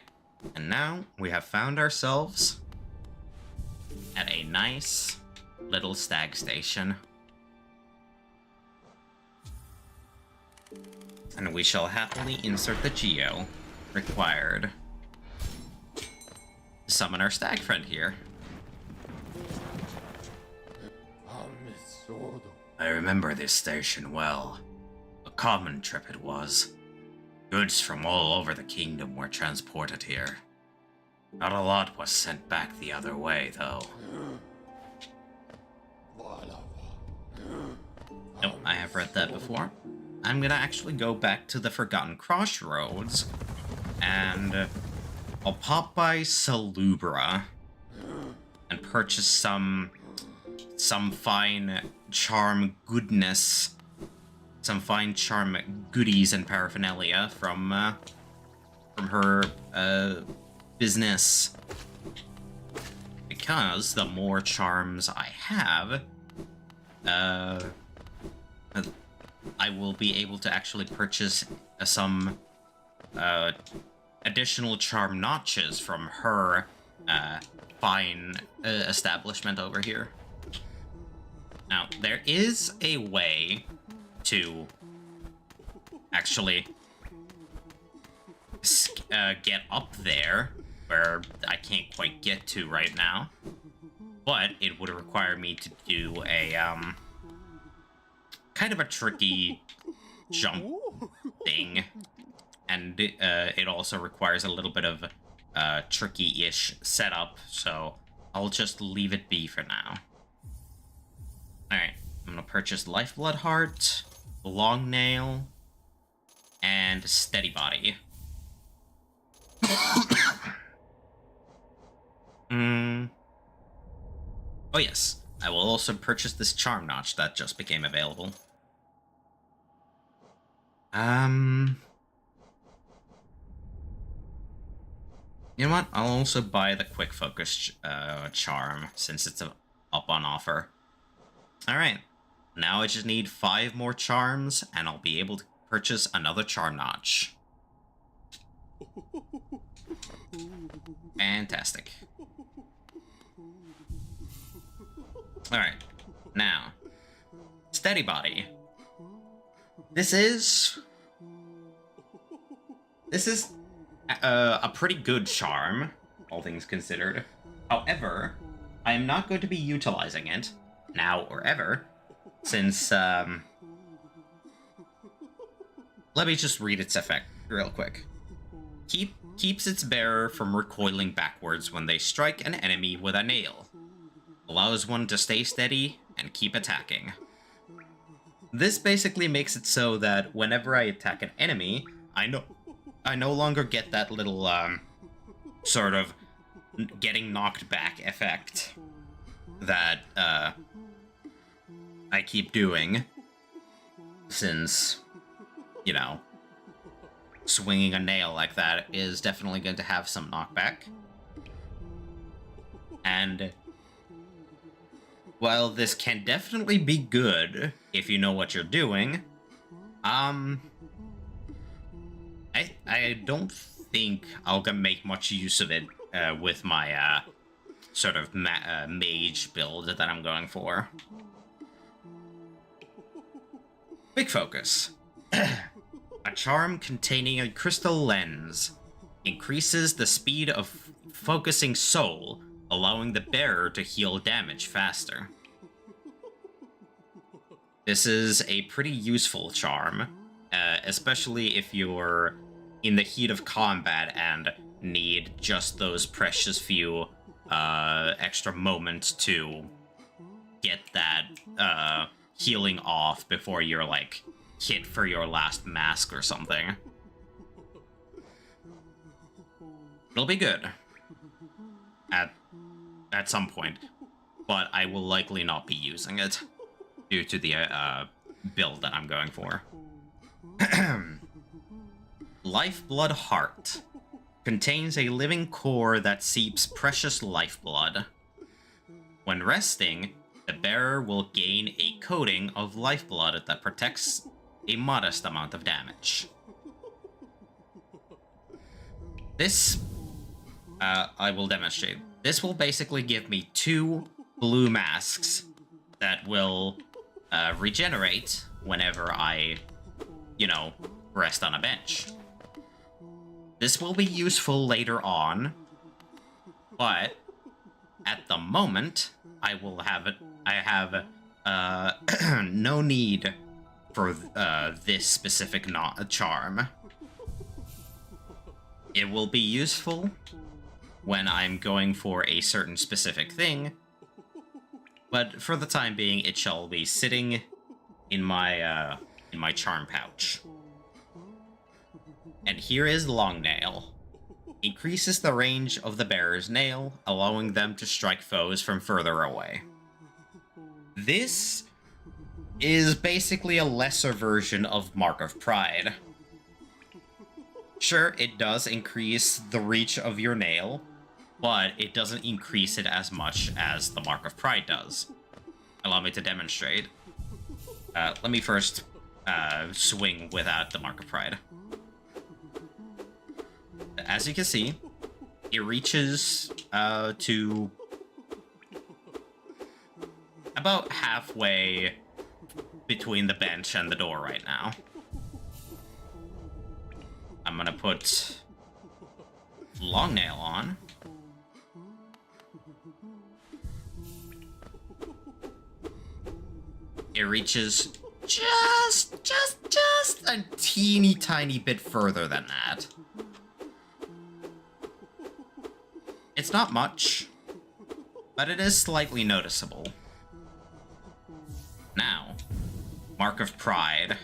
and now we have found ourselves at a nice little stag station. And we shall happily insert the geo required to summon our stag friend here. I remember this station well. A common trip it was. Goods from all over the kingdom were transported here. Not a lot was sent back the other way, though. Nope, I have read that before. I'm gonna actually go back to the Forgotten Crossroads, and I'll pop by Salubra and purchase some fine charm goodness, some fine charm goodies and paraphernalia from her business. Because the more charms I have, I will be able to actually purchase some additional charm notches from her fine establishment over here. Now, there is a way to actually get up there, where I can't quite get to right now, but it would require me to do a kind of a tricky jump thing, and it also requires a little bit of tricky-ish setup, so I'll just leave it be for now. Alright, I'm gonna purchase Lifeblood Heart, Long Nail, and Steady Body. Oh yes, I will also purchase this Charm Notch that just became available. You know what? I'll also buy the Quick Focus Charm, since it's up on offer. Alright, now I just need 5 more charms, and I'll be able to purchase another Charm Notch. Fantastic. Alright, now, Steady Body. This is a pretty good charm, all things considered. However, I am not going to be utilizing it, now or ever, since, let me just read its effect real quick. Keeps its bearer from recoiling backwards when they strike an enemy with a nail. Allows one to stay steady and keep attacking. This basically makes it so that whenever I attack an enemy, I no longer get that little, sort of getting knocked back effect that, I keep doing, since, you know, swinging a nail like that is definitely going to have some knockback. And while this can definitely be good if you know what you're doing, I don't think I'll make much use of it with my sort of mage build that I'm going for. Quick Focus. A charm containing a crystal lens. Increases the speed of focusing soul, allowing the bearer to heal damage faster. This is a pretty useful charm, especially if you're in the heat of combat and need just those precious few extra moments to get that healing off before you're, like, hit for your last mask or something. It'll be good at some point, but I will likely not be using it due to the build that I'm going for. Lifeblood Heart. Contains a living core that seeps precious lifeblood. When resting, the bearer will gain a coating of lifeblood that protects a modest amount of damage. This, I will demonstrate. This will basically give me 2 blue masks that will regenerate whenever I, you know, rest on a bench. This will be useful later on, but at the moment, I have no need for this specific charm. It will be useful when I'm going for a certain specific thing, but for the time being, it shall be sitting in my charm pouch. And here is Long Nail. Increases the range of the bearer's nail, allowing them to strike foes from further away. This is basically a lesser version of Mark of Pride. Sure, it does increase the reach of your nail, but it doesn't increase it as much as the Mark of Pride does. Allow me to demonstrate. Let me first swing without the Mark of Pride. As you can see, it reaches to about halfway between the bench and the door right now. I'm gonna put Long Nail on. It reaches just a teeny tiny bit further than that. It's not much, but it is slightly noticeable. Now, Mark of Pride.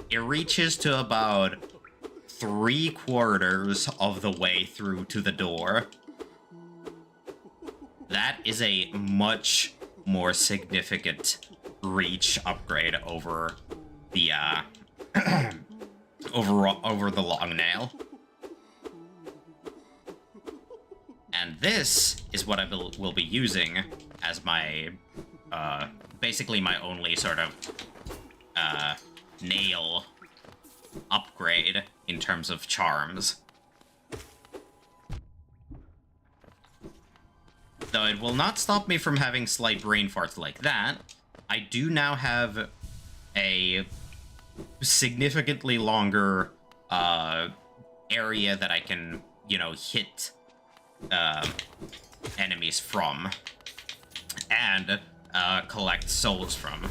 It reaches to about 3/4 of the way through to the door. That is a much more significant reach upgrade over the over the Long Nail. And this is what I will be using as my basically my only sort of nail upgrade in terms of charms. Though it will not stop me from having slight brain farts like that, I do now have a significantly longer area that I can, you know, hit enemies from and collect souls from.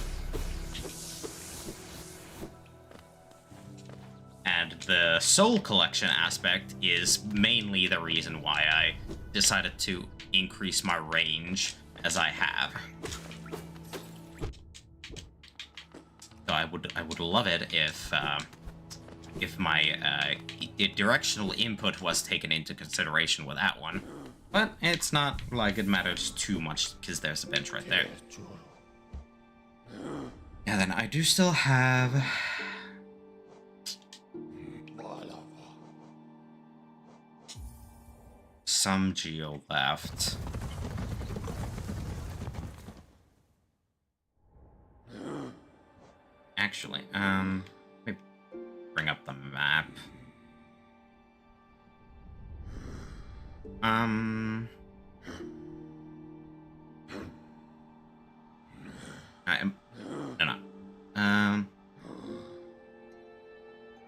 And the soul collection aspect is mainly the reason why I decided to increase my range as I have. So I would love it if my directional input was taken into consideration with that one, but it's not like it matters too much because there's a bench right there. Yeah, then I do still have some geo left. Actually, let me bring up the map.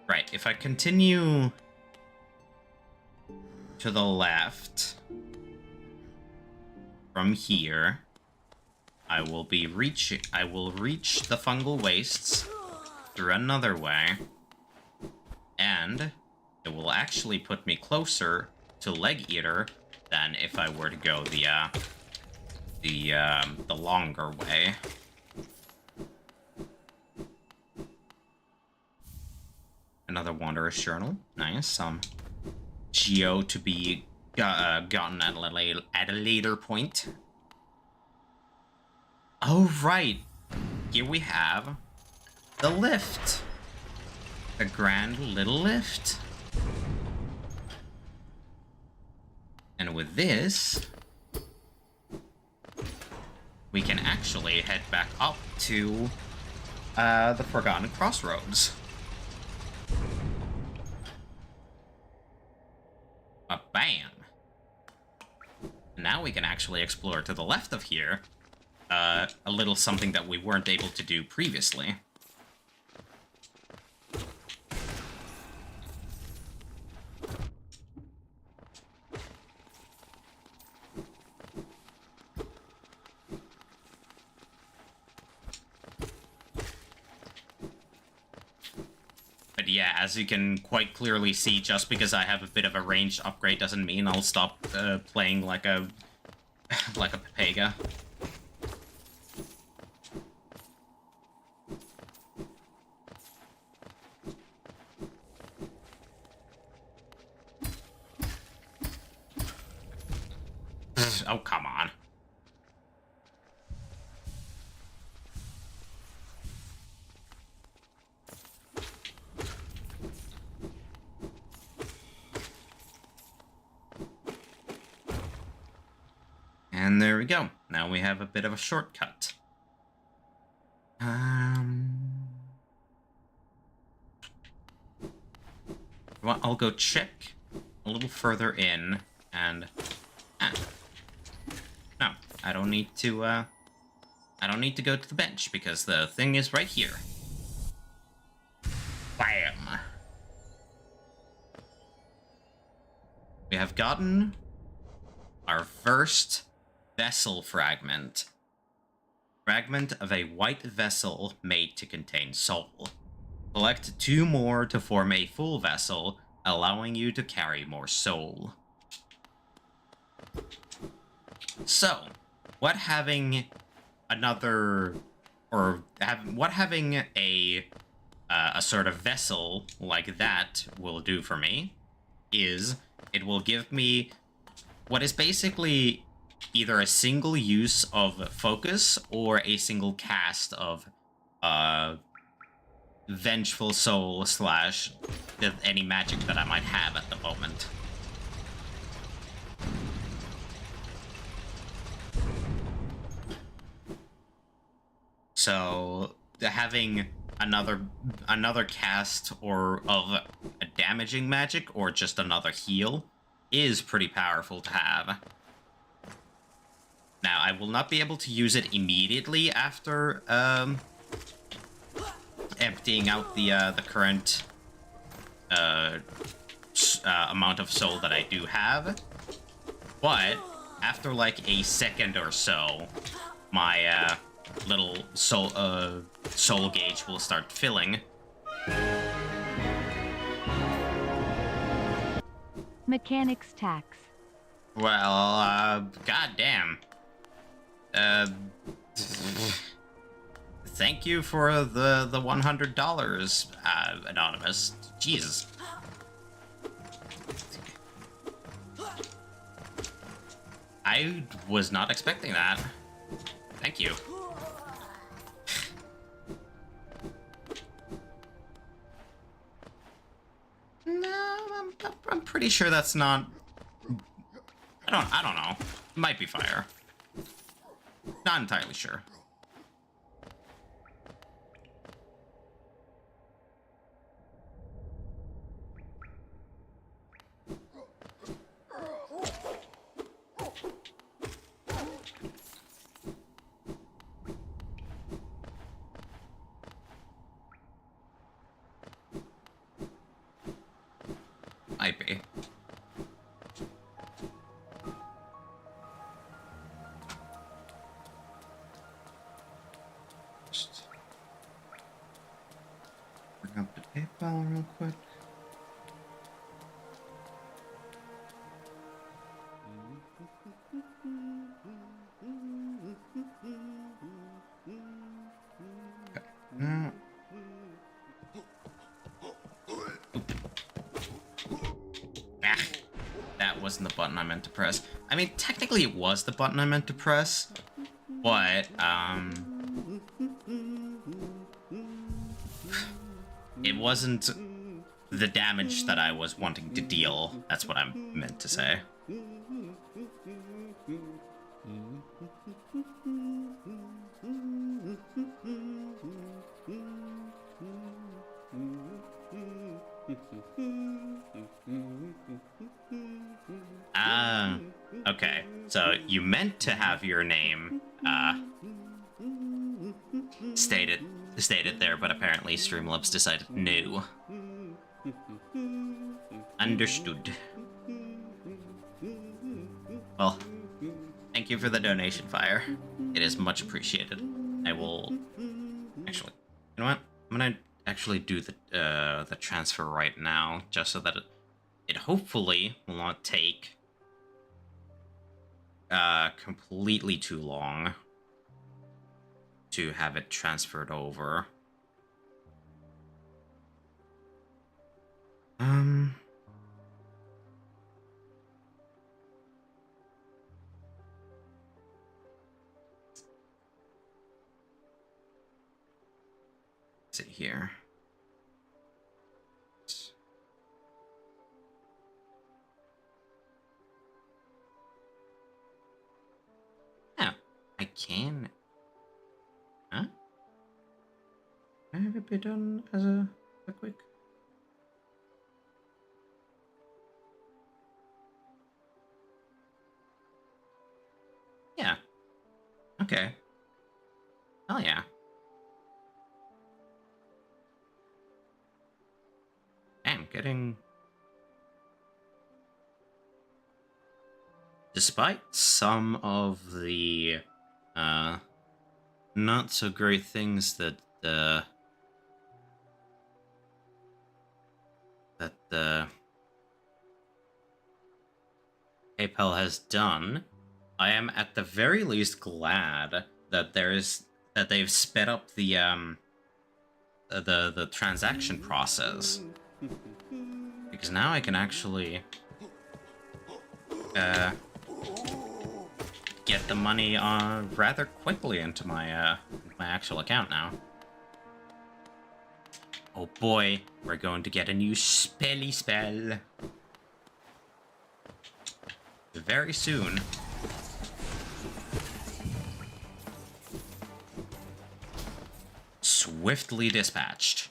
Right, if I continue to the left from here, I will reach the fungal wastes through another way, and it will actually put me closer to Leg Eater than if I were to go the longer way. Another Wanderer's Journal, nice. Geo to be gotten at a later point. Oh, right. Here we have the lift. The grand little lift. And with this, we can actually head back up to the Forgotten Crossroads. Bam! Now we can actually explore to the left of here a little something that we weren't able to do previously. But yeah, as you can quite clearly see, just because I have a bit of a ranged upgrade doesn't mean I'll stop playing like a Pepega. Oh, come on. And there we go. Now we have a bit of a shortcut. Well, I'll go check a little further in, and no, I don't need to. I don't need to go to the bench because the thing is right here. Bam! We have gotten our first vessel fragment. Fragment of a white vessel made to contain soul. Collect 2 more to form a full vessel, allowing you to carry more soul. So, what having another, or what having a sort of vessel like that will do for me is it will give me what is basically either a single use of focus or a single cast of vengeful soul slash any magic that I might have at the moment. So having another cast or of a damaging magic or just another heal is pretty powerful to have. Now, I will not be able to use it immediately after emptying out the current amount of soul that I do have, but after like a second or so, my little soul gauge will start filling. Mechanics tax. Well, goddamn. Thank you for the $100, Anonymous. Jesus. I was not expecting that. Thank you. No, I'm pretty sure that's not. I don't know. Might be fire. Not entirely sure. Might be. Just bring up the PayPal real quick. Okay. That wasn't the button I meant to press. I mean, technically it was the button I meant to press, but, it wasn't the damage that I was wanting to deal. That's what I meant to say. Ah, okay. So you meant to have your name stated there, but apparently Streamlabs decided no. Understood. Well, thank you for the donation, Fire. It is much appreciated. I will actually, you know what? I'm gonna actually do the transfer right now, just so that it hopefully will not take completely too long to have it transferred over. see here. Yeah, I can. Huh? Can I have it be done as a quick? Yeah. Okay. Oh yeah. Damn, getting. Despite some of the not so great things that the PayPal has done, I am at the very least glad that they've sped up the transaction process, because now I can actually get the money rather quickly into my my actual account now. Oh boy, we're going to get a new spelly spell very soon. Swiftly dispatched.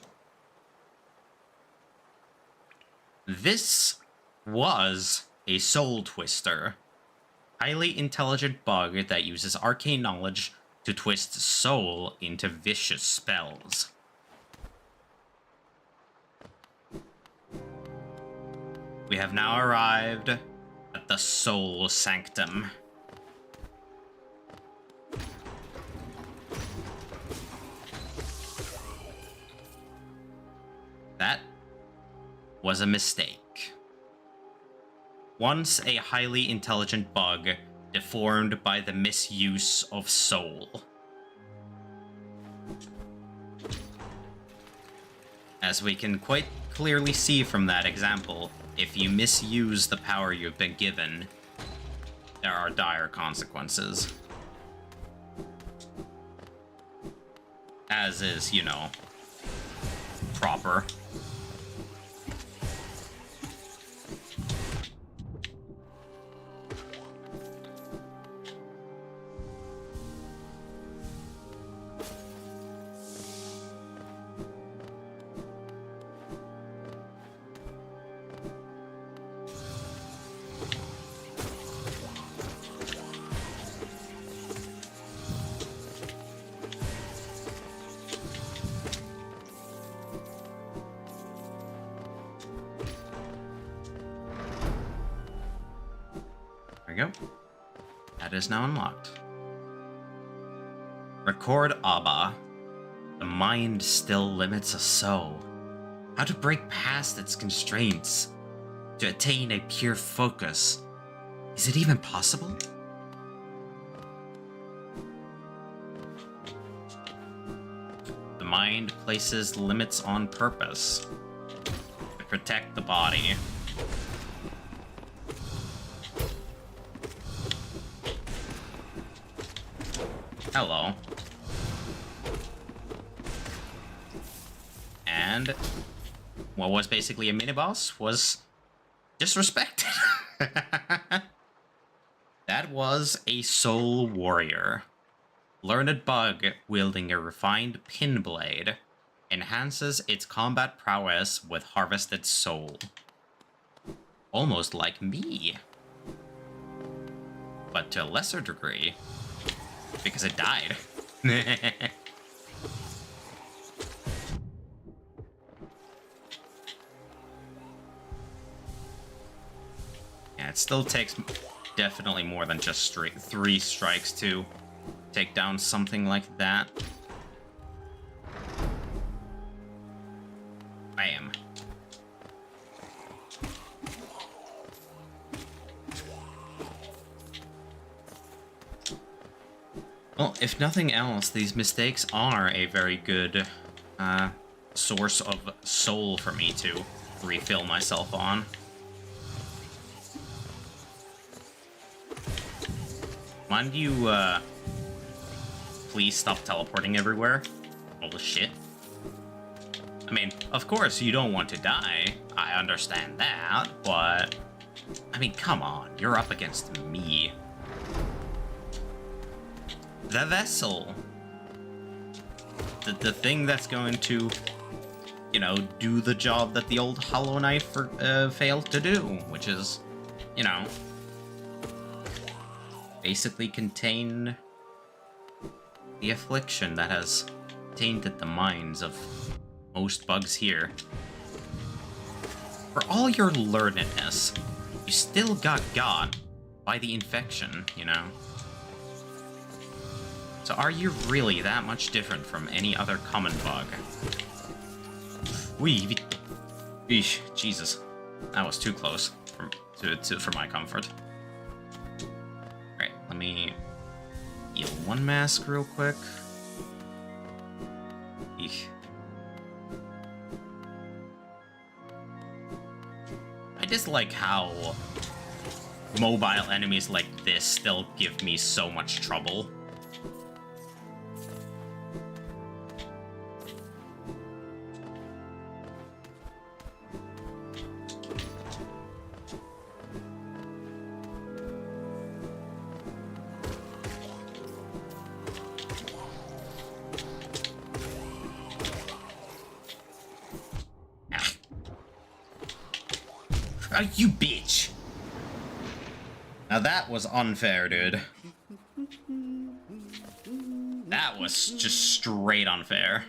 This was a Soul Twister. Highly intelligent bug that uses arcane knowledge to twist soul into vicious spells. We have now arrived at the Soul Sanctum. That was a mistake. Once a highly intelligent bug deformed by the misuse of soul. As we can quite clearly see from that example, if you misuse the power you've been given, there are dire consequences. As is, you know, proper. Go. That is now unlocked. Record Abba. The mind still limits us so. How to break past its constraints to attain a pure focus. Is it even possible? The mind places limits on purpose to protect the body. Hello. And what was basically a mini-boss was disrespected. That was a soul warrior. Learned bug wielding a refined pin blade enhances its combat prowess with harvested soul. Almost like me. But to a lesser degree. Because it died. Yeah, it still takes definitely more than just 3 strikes to take down something like that. Bam. Well, if nothing else, these mistakes are a very good source of soul for me to refill myself on. Mind you, please stop teleporting everywhere. All the shit. I mean, of course you don't want to die. I understand that, but... I mean, come on. You're up against me. The vessel. The thing that's going to, you know, do the job that the old Hollow Knight failed to do, which is, you know, basically contain the affliction that has tainted the minds of most bugs here. For all your learnedness, you still got by the infection, you know? So are you really that much different from any other common bug? Eesh, Jesus. That was too close for my comfort. Alright, let me heal one mask real quick. Eesh. I just like how mobile enemies like this still give me so much trouble. Oh, you bitch! Now that was unfair, dude. That was just straight unfair.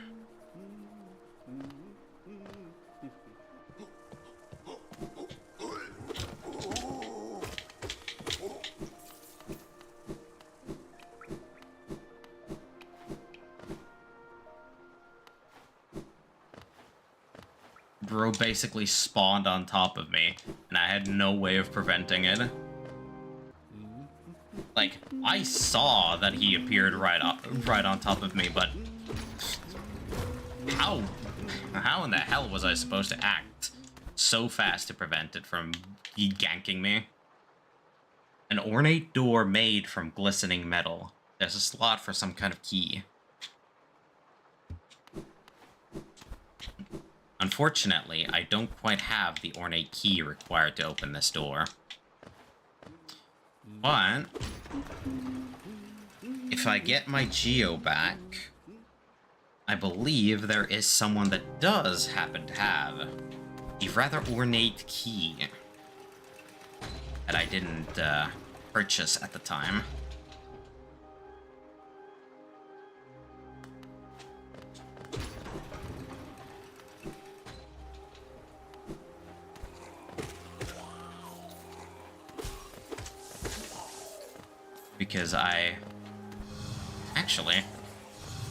Bro basically spawned on top of me, and I had no way of preventing it. Like, I saw that he appeared right on top of me, but how in the hell was I supposed to act so fast to prevent it from ganking me? An ornate door made from glistening metal. There's a slot for some kind of key. Unfortunately, I don't quite have the ornate key required to open this door. But if I get my Geo back, I believe there is someone that does happen to have a rather ornate key that I didn't purchase at the time. Because I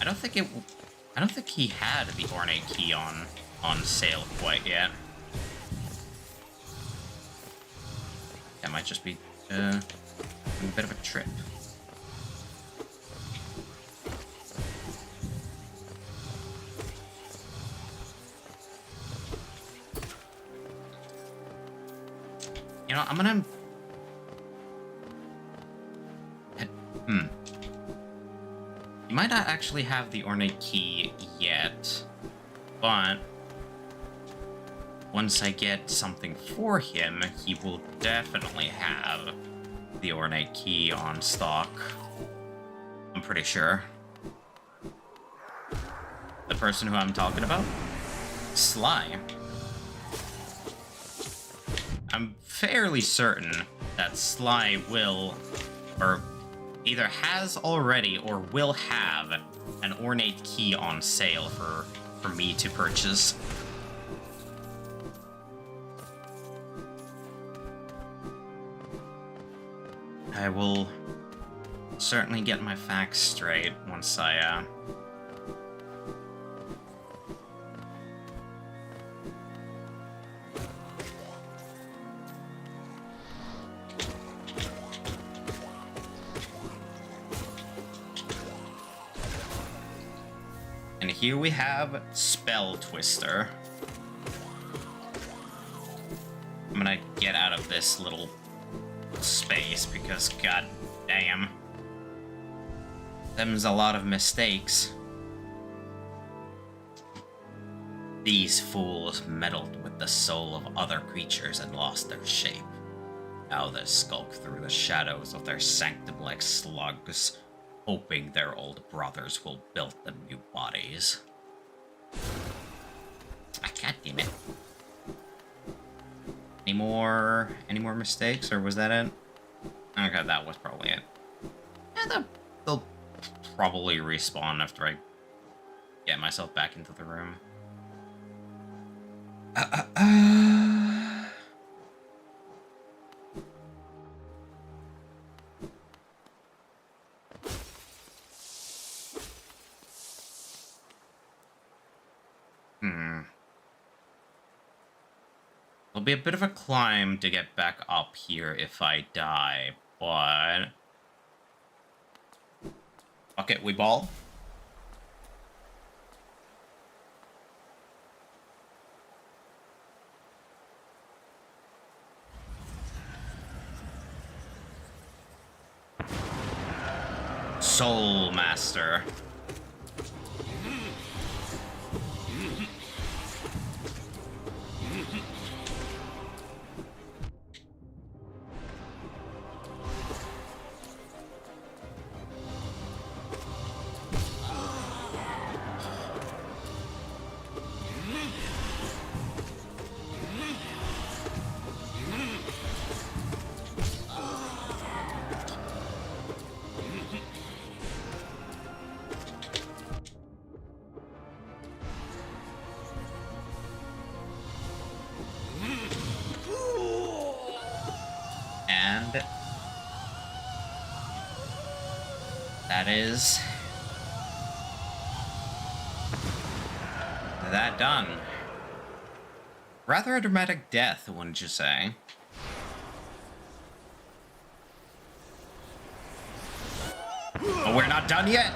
don't think he had the ornate key on sale quite yet. That might just be a bit of a trip. You know, I'm gonna... He might not actually have the ornate key yet, but once I get something for him, he will definitely have the ornate key on stock. I'm pretty sure. The person who I'm talking about? Sly. I'm fairly certain that Sly will, or either has already or will have an ornate key on sale for me to purchase. I will certainly get my facts straight once I And here we have Spell Twister. I'm gonna get out of this little space because god damn. Them's a lot of mistakes. These fools meddled with the soul of other creatures and lost their shape. Now they skulk through the shadows of their sanctum like slugs, hoping their old brothers will build them new bodies. Ah, God damn it. Any more mistakes, or was that it? Okay, that was probably it. Yeah, they'll probably respawn after I get myself back into the room. It'll be a bit of a climb to get back up here if I die, but... Fuck it, we ball. Soul Master. And that is that done. Rather a dramatic death, wouldn't you say? But we're not done yet.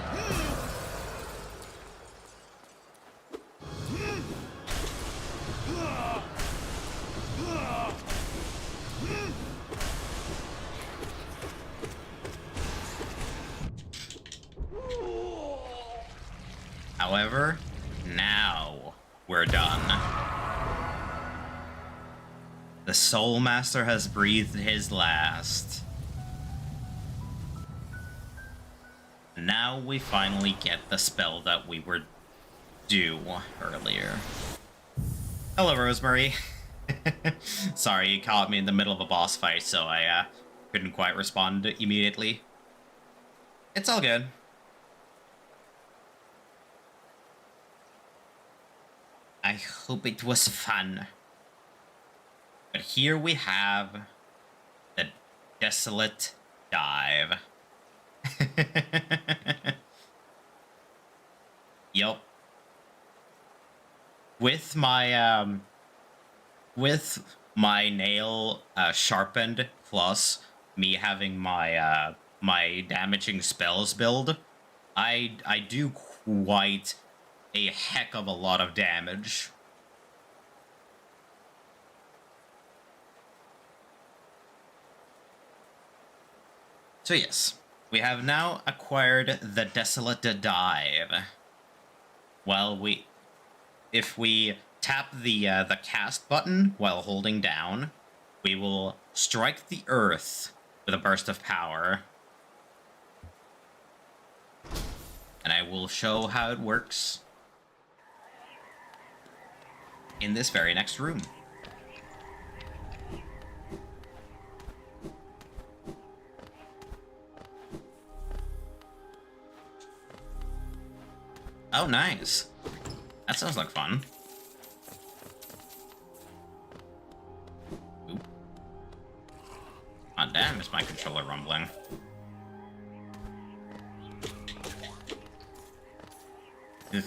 However, now we're done. The Soul Master has breathed his last. Now we finally get the spell that we were due earlier. Hello, Rosemary. Sorry, you caught me in the middle of a boss fight, so I couldn't quite respond immediately. It's all good. I hope it was fun. But here we have the Desolate Dive. Yup. With my nail sharpened, plus me having my my damaging spells build, I do quite a heck of a lot of damage. So yes, we have now acquired the Desolate Dive. Well, if we tap the cast button while holding down, we will strike the earth with a burst of power. And I will show how it works in this very next room. Oh, nice. That sounds like fun. Ooh. Oh, damn, is my controller rumbling. Ugh.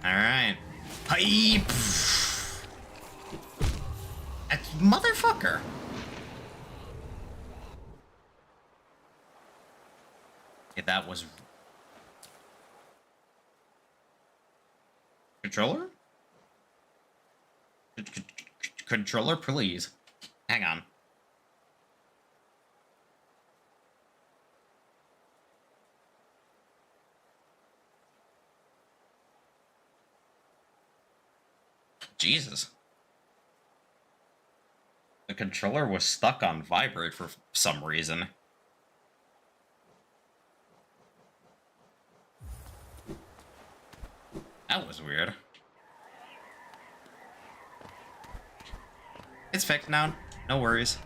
Alright. Pipe! Motherfucker! Okay, that was... Controller? Controller, please. Hang on. Jesus. The controller was stuck on vibrate for some reason. That was weird. It's fixed now. No worries.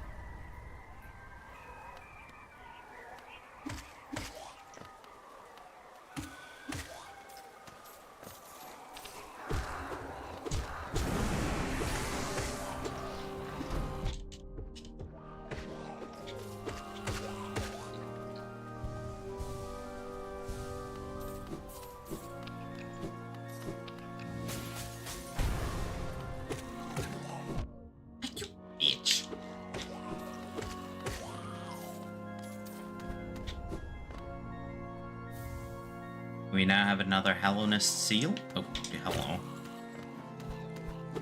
We now have another Hallownest seal. Oh, hello.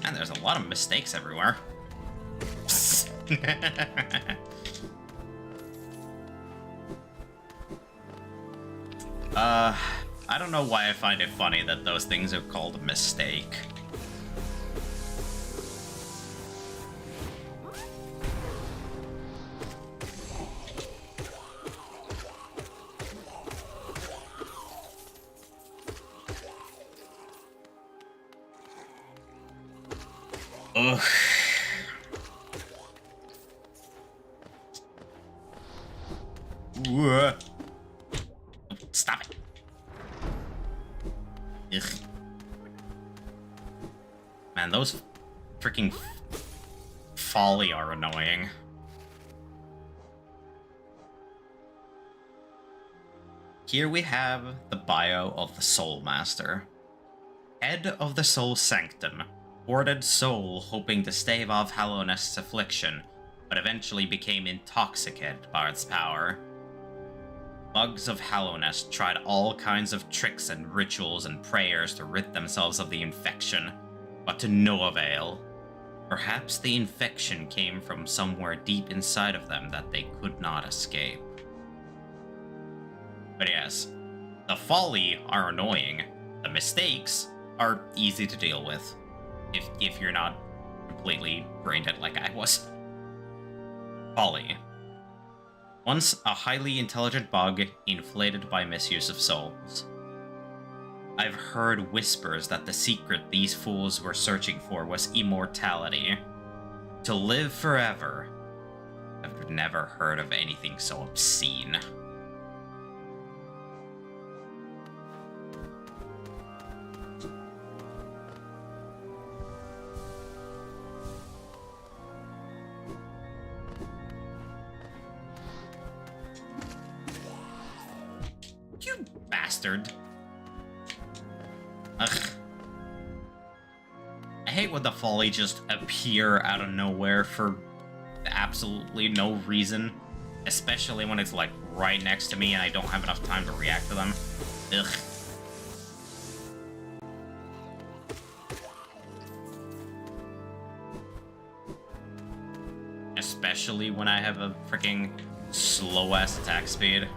And there's a lot of mistakes everywhere. I don't know why I find it funny that those things are called a mistake. Ugh. Stop it. Ugh. Man, those freaking folly are annoying. Here we have the bio of the Soul Master. Head of the Soul Sanctum. Warded soul hoping to stave off Hallownest's affliction, but eventually became intoxicated by its power. Bugs of Hallownest tried all kinds of tricks and rituals and prayers to rid themselves of the infection, but to no avail. Perhaps the infection came from somewhere deep inside of them that they could not escape. But yes, the folly are annoying. The mistakes are easy to deal with. If you're not completely brain dead like I was. Folly. Once a highly intelligent bug inflated by misuse of souls. I've heard whispers that the secret these fools were searching for was immortality. To live forever. I've never heard of anything so obscene. You bastard. Ugh. I hate when the folly just appear out of nowhere for absolutely no reason. Especially when it's like right next to me and I don't have enough time to react to them. Ugh. Especially when I have a freaking slow-ass attack speed.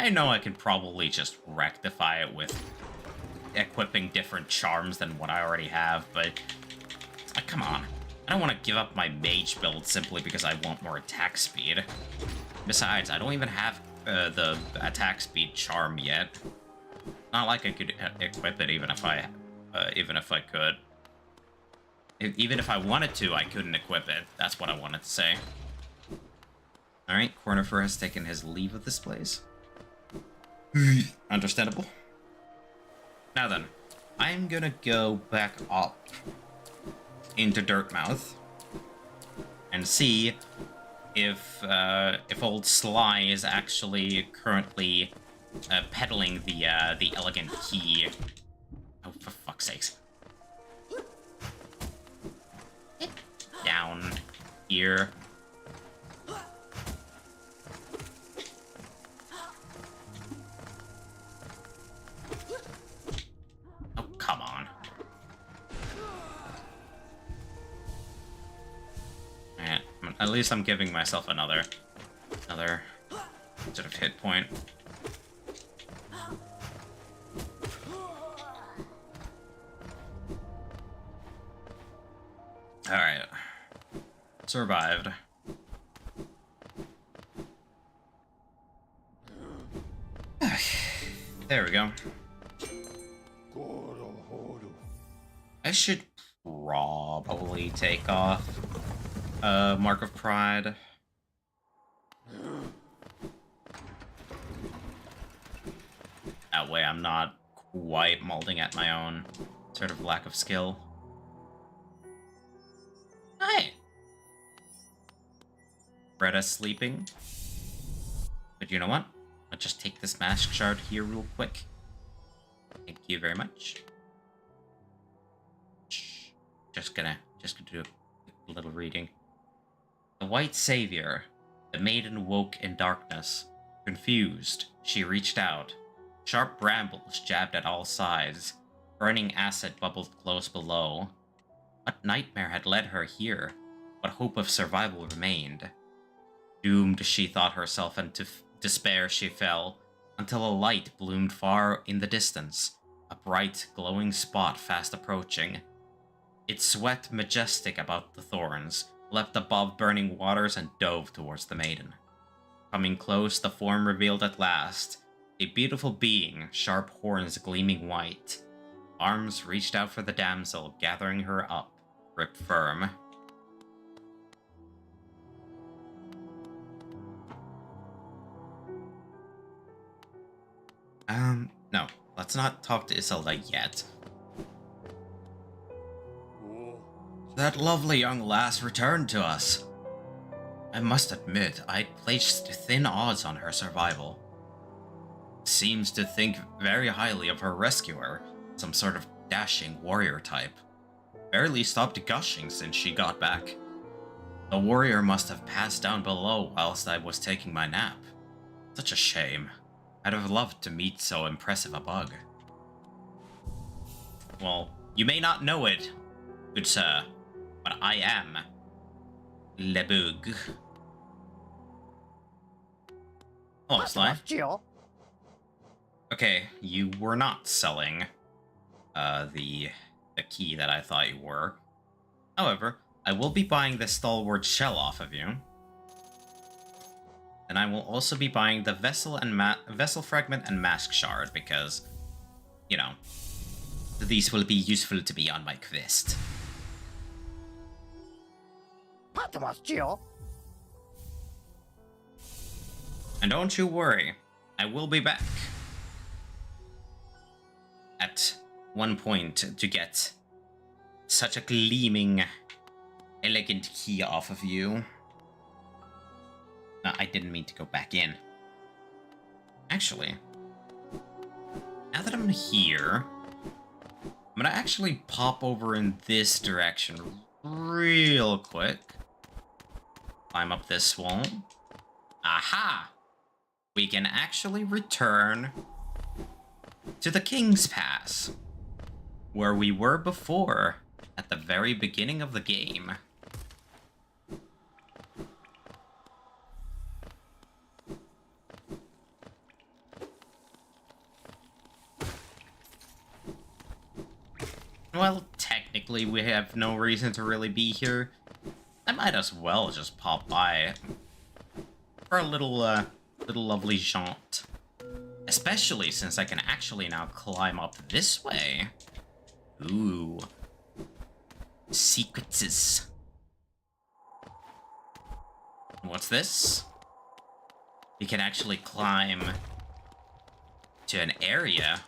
I know I can probably just rectify it with equipping different charms than what I already have, but come on. I don't want to give up my mage build simply because I want more attack speed. Besides, I don't even have the attack speed charm yet. Not like I could equip it even if I could. Even if I wanted to, I couldn't equip it. That's what I wanted to say. Alright, Cornifer has taken his leave of this place. Understandable. Now then, I'm gonna go back up into Dirtmouth and see if old Sly is actually currently peddling the elegant key. Oh, for fuck's sakes! Down here. Come on. Man, at least I'm giving myself another sort of hit point. Survived. There we go. I should probably take off Mark of Pride. That way I'm not quite molding at my own sort of lack of skill. Hi! Bretta's sleeping. But you know what? I'll just take this mask shard here real quick. Thank you very much. Just gonna do a little reading. The White Savior. The maiden woke in darkness. Confused, she reached out. Sharp brambles jabbed at all sides. Burning acid bubbled close below. What nightmare had led her here? What hope of survival remained? Doomed she thought herself, and to despair she fell, until a light bloomed far in the distance, a bright, glowing spot fast approaching. It swept majestic about the thorns, leapt above burning waters, and dove towards the maiden. Coming close, the form revealed at last, a beautiful being, sharp horns gleaming white. Arms reached out for the damsel, gathering her up, gripped firm. No, let's not talk to Isolde yet. That lovely young lass returned to us. I must admit, I'd placed thin odds on her survival. Seems to think very highly of her rescuer, some sort of dashing warrior type. Barely stopped gushing since she got back. The warrior must have passed down below whilst I was taking my nap. Such a shame. I'd have loved to meet so impressive a bug. Well, you may not know it, good sir, but I am Le Bug. Hello, Sly. Okay, you were not selling the key that I thought you were. However, I will be buying the stalwart shell off of you. And I will also be buying the vessel fragment and mask shard because, you know, these will be useful to me on my quest. And don't you worry, I will be back at one point to get such a gleaming, elegant key off of you. I didn't mean to go back in. Actually, now that I'm here, I'm gonna actually pop over in this direction real quick. Climb up this wall. Aha! We can actually return to the King's Pass, where we were before, at the very beginning of the game. Well, technically we have no reason to really be here. I might as well just pop by for a little lovely jaunt. Especially since I can actually now climb up this way. Ooh. Secrets. What's this? We can actually climb to an area.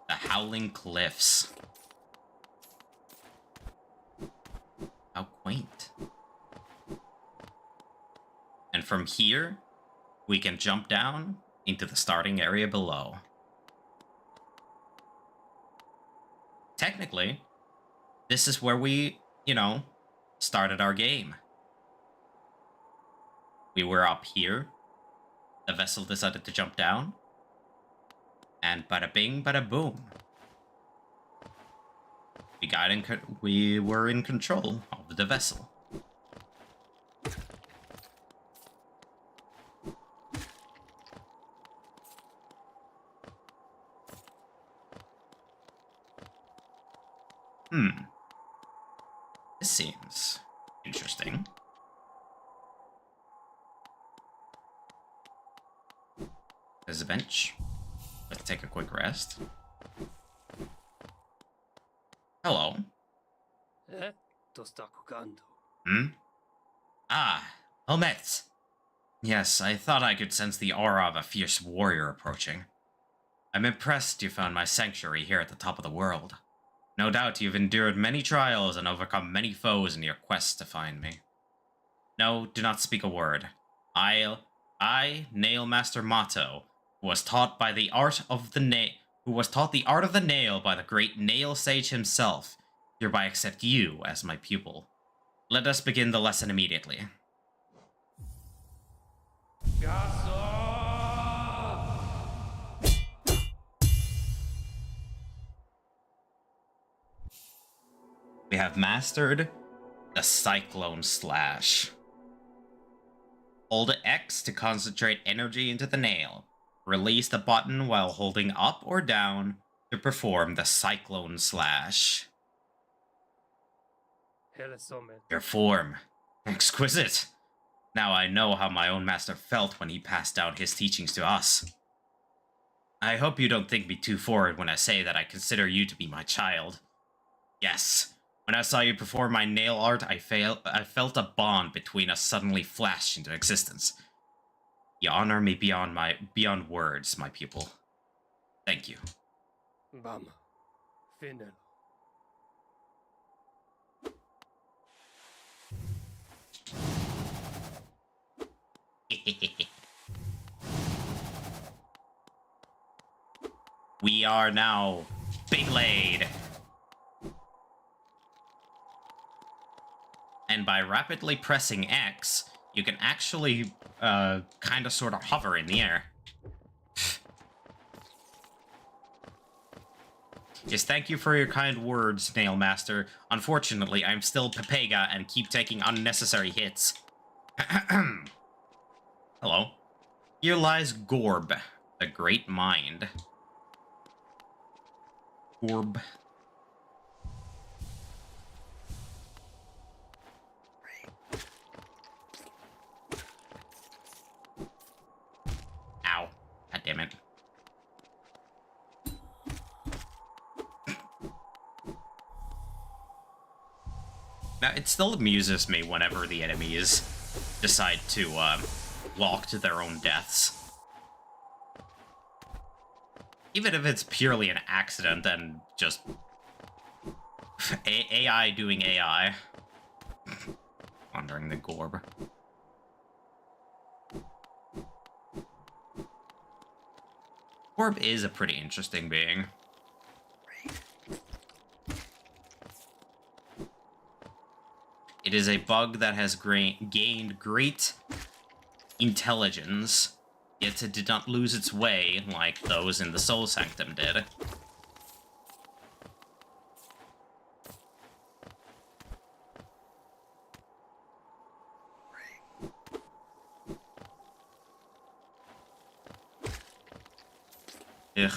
The Howling Cliffs. How quaint. And from here, we can jump down into the starting area below. Technically, this is where we, you know, started our game. We were up here. The vessel decided to jump down. And bada bing, bada boom. We were in control of the vessel. This seems interesting. There's a bench. Let's take a quick rest. Hello. Hmm? Ah, Helmet. Yes, I thought I could sense the aura of a fierce warrior approaching. I'm impressed you found my sanctuary here at the top of the world. No doubt you've endured many trials and overcome many foes in your quest to find me. No, do not speak a word. I, Nailmaster Mato, who was taught the art of the nail by the great nail sage himself, hereby accept you as my pupil. Let us begin the lesson immediately. We have mastered the Cyclone Slash. Hold X to concentrate energy into the nail. Release the button while holding up or down to perform the Cyclone Slash. Your form. Exquisite. Now I know how my own master felt when he passed down his teachings to us. I hope you don't think me too forward when I say that I consider you to be my child. Yes, when I saw you perform my nail art, I felt a bond between us suddenly flash into existence. You honor me beyond words, my pupil. Thank you. We are now Big Blade. And by rapidly pressing X, you can actually kind of sort of hover in the air. Yes, thank you for your kind words, Nailmaster. Unfortunately, I'm still Pepega and keep taking unnecessary hits. Hello. Here lies Gorb, the Great Mind. Gorb. Ow. God damn it. Now, it still amuses me whenever the enemies decide to walk to their own deaths. Even if it's purely an accident and just AI doing AI. Wandering the Gorb. Gorb is a pretty interesting being. It is a bug that has gained great intelligence, yet it did not lose its way like those in the Soul Sanctum did. Ugh.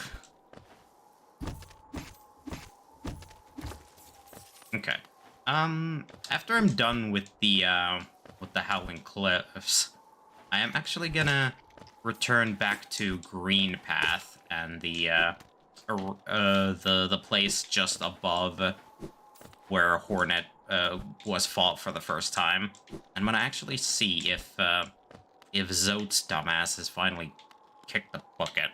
Okay. After I'm done with the Howling Cliffs, I am actually gonna return back to Green Path and the place just above where Hornet was fought for the first time. I'm gonna actually see if Zote's dumbass has finally kicked the bucket.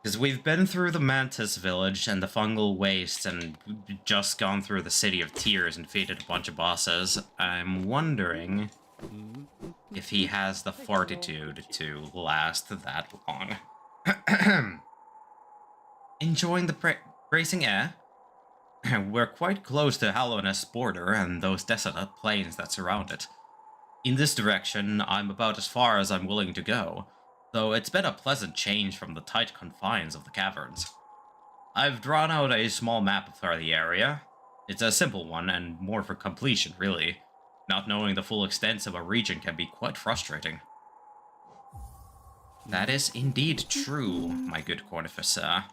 Because we've been through the Mantis Village and the Fungal Waste and just gone through the City of Tears and defeated a bunch of bosses. I'm wondering if he has the fortitude to last that long. Enjoying the bracing air? We're quite close to Hallowness border and those desolate plains that surround it. In this direction, I'm about as far as I'm willing to go, though it's been a pleasant change from the tight confines of the caverns. I've drawn out a small map of the area. It's a simple one, and more for completion, really. Not knowing the full extent of a region can be quite frustrating. That is indeed true, my good Cornifer.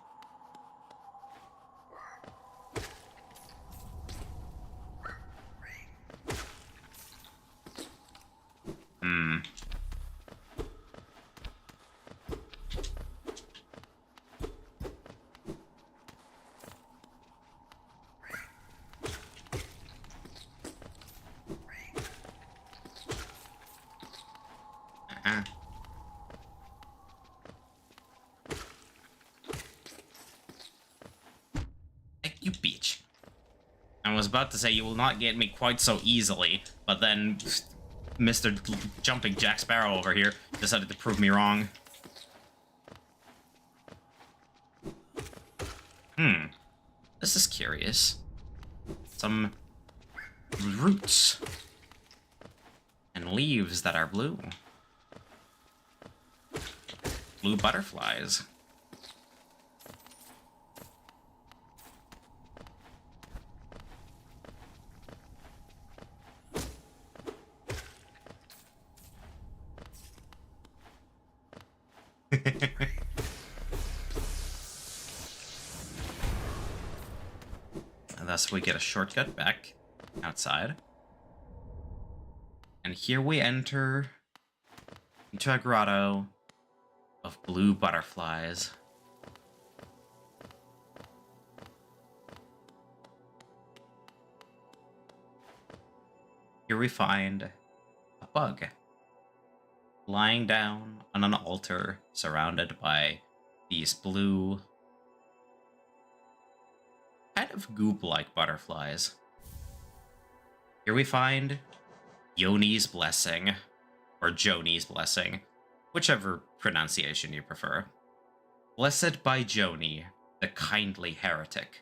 about to say you will not get me quite so easily, but then Mr. Jumping Jack Sparrow over here decided to prove me wrong. This is curious. Some roots and leaves that are blue. Blue butterflies. And thus we get a shortcut back outside. And here we enter into a grotto of blue butterflies. Here we find a bug lying down on an altar surrounded by these blue, kind of goop-like butterflies. Here we find Yoni's Blessing, or Joni's Blessing, whichever pronunciation you prefer. Blessed by Joni, the kindly heretic,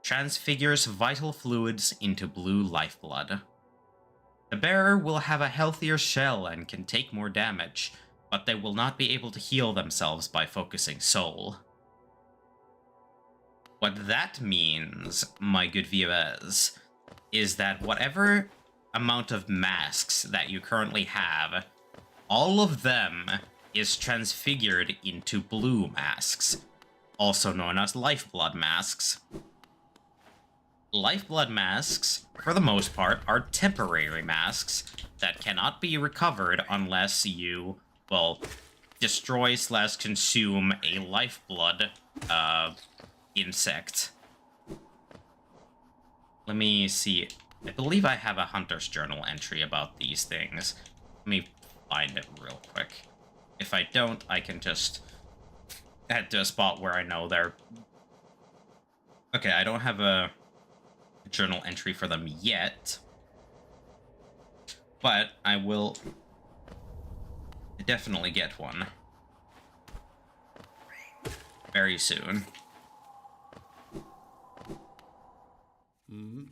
transfigures vital fluids into blue lifeblood. The bearer will have a healthier shell and can take more damage, but they will not be able to heal themselves by focusing soul. What that means, my good viewers, is that whatever amount of masks that you currently have, all of them is transfigured into blue masks, also known as lifeblood masks. Lifeblood masks, for the most part, are temporary masks that cannot be recovered unless you, well, destroy/consume a lifeblood insect. Let me see. I believe I have a Hunter's Journal entry about these things. Let me find it real quick. If I don't, I can just head to a spot where I know they're... Okay, I don't have a journal entry for them yet, but I will definitely get one very soon. And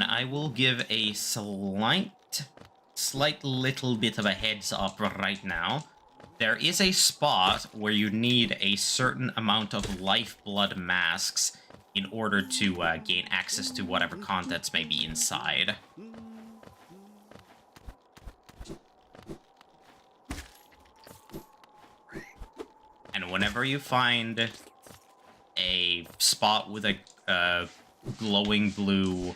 I will give a slight little bit of a heads up right now. There is a spot where you need a certain amount of lifeblood masks in order to gain access to whatever contents may be inside. And whenever you find a spot with a glowing blue,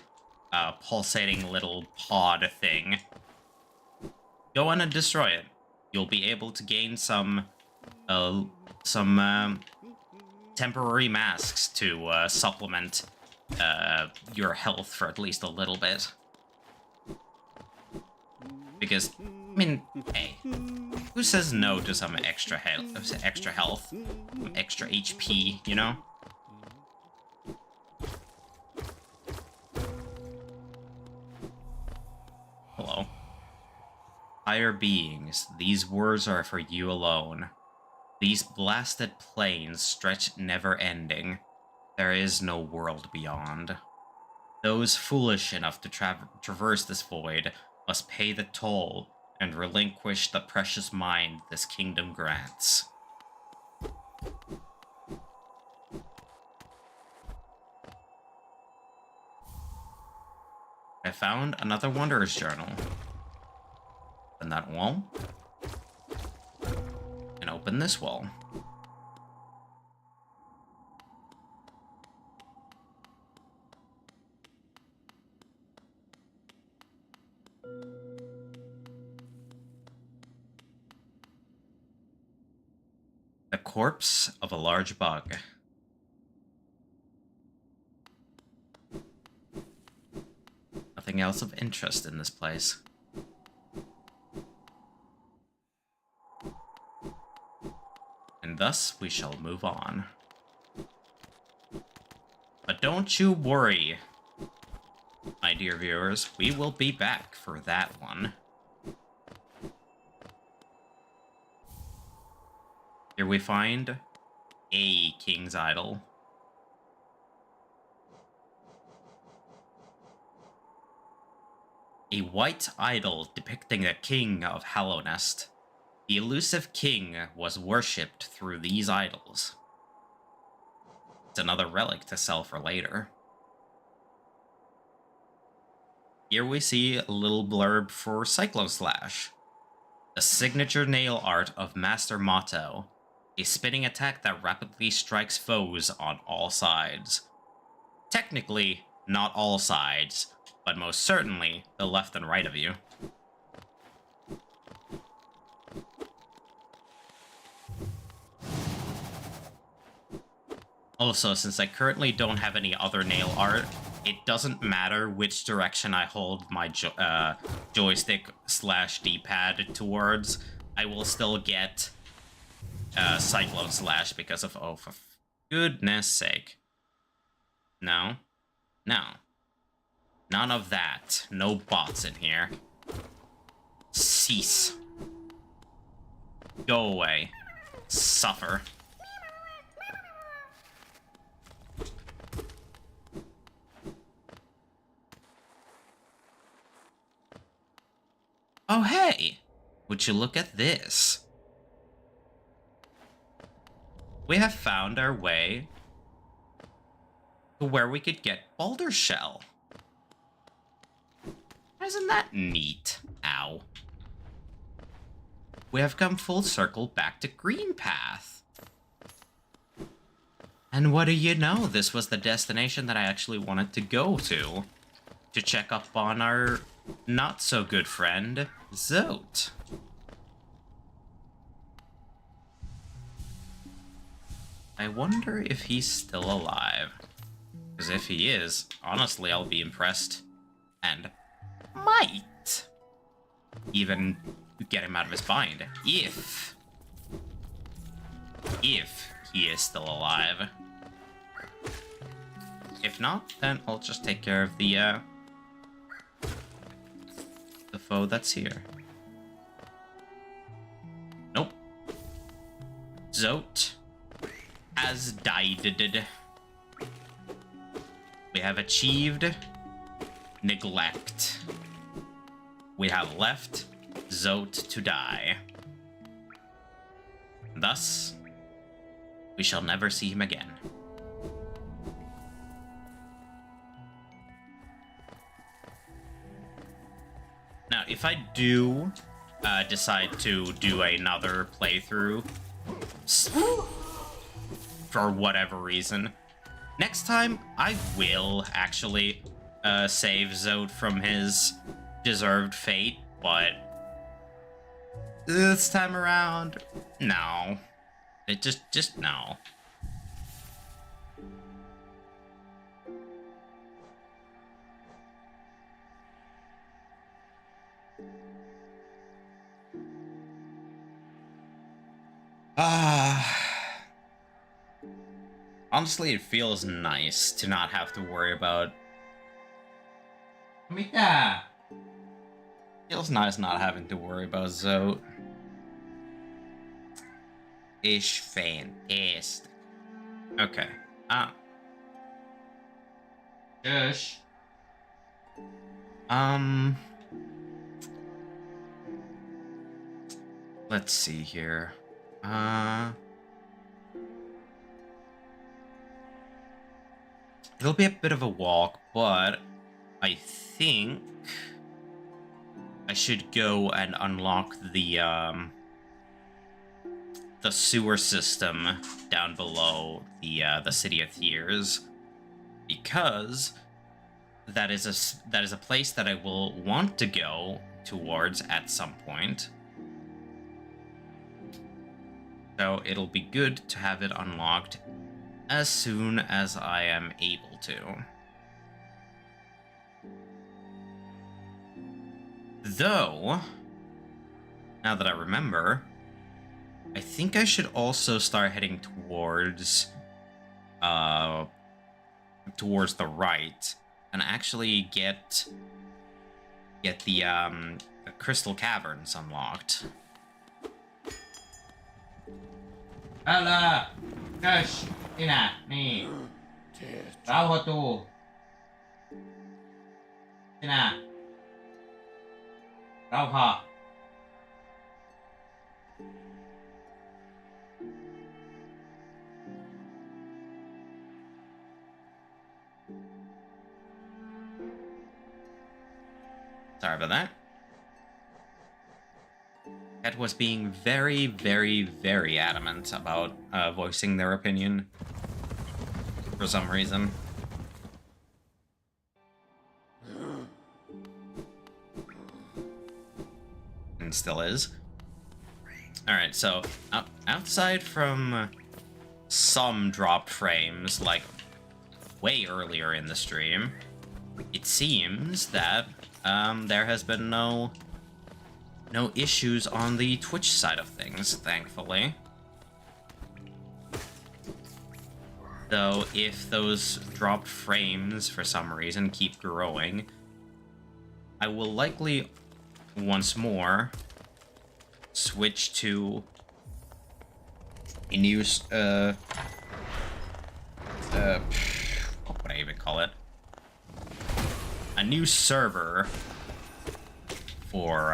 pulsating little pod thing, go on and destroy it. You'll be able to gain some temporary masks to supplement your health for at least a little bit. Because, I mean, hey, who says no to some extra health, some extra HP, you know? Hello. Higher beings, these words are for you alone. These blasted plains stretch never-ending. There is no world beyond. Those foolish enough to traverse this void must pay the toll and relinquish the precious mind this kingdom grants. I found another Wanderer's Journal. Open that wall. And open this wall. The corpse of a large bug. Nothing else of interest in this place. And thus we shall move on. don't you worry, my dear viewers. We will be back for that one. Here we find a king's idol. A white idol depicting a king of Hallownest. The elusive king was worshipped through these idols. It's another relic to sell for later. Here we see a little blurb for Cycloslash. The signature nail art of Master Motto. A spinning attack that rapidly strikes foes on all sides. Technically, not all sides, but most certainly the left and right of you. Also, since I currently don't have any other nail art, it doesn't matter which direction I hold my joystick / D-pad towards, I will still get Cyclone Slash because of, oh, for goodness sake. No. No. None of that. No bots in here. Cease. Go away. Suffer. Oh, hey! Would you look at this? We have found our way to where we could get Boulder Shell. Isn't that neat? Ow. We have come full circle back to Green Path. And what do you know? This was the destination that I actually wanted to go to check up on our not-so-good friend, Zote. I wonder if he's still alive. Because if he is, honestly, I'll be impressed. And might even get him out of his bind. If he is still alive. If not, then I'll just take care of the foe that's here. Nope. Zote has died. We have achieved neglect. We have left Zote to die. Thus, we shall never see him again. Now, if I do decide to do another playthrough for whatever reason, next time I will actually save Zote from his deserved fate, but this time around, no. It just no. Honestly, it feels nice to not have to worry about... Yeah. Feels nice not having to worry about Zote. Ish fantastic. Okay. Shush. Let's see here. It'll be a bit of a walk, but I think I should go and unlock the sewer system down below the City of Tears, because that is a place that I will want to go towards at some point. So it'll be good to have it unlocked as soon as I am able to. Though, now that I remember, I think I should also start heading towards towards the right and actually get the crystal caverns unlocked. Älä! Kösh! Sinä! Niin! Rauhoituu! Sinä! Rauhaa! Sorry about that. Cat was being very, very, very adamant about voicing their opinion for some reason. And still is. Alright, so outside from some dropped frames, like way earlier in the stream, it seems that there has been no issues on the Twitch side of things, thankfully. Though, if those dropped frames, for some reason, keep growing, I will likely, once more, switch to a new, what would I even call it? A new server for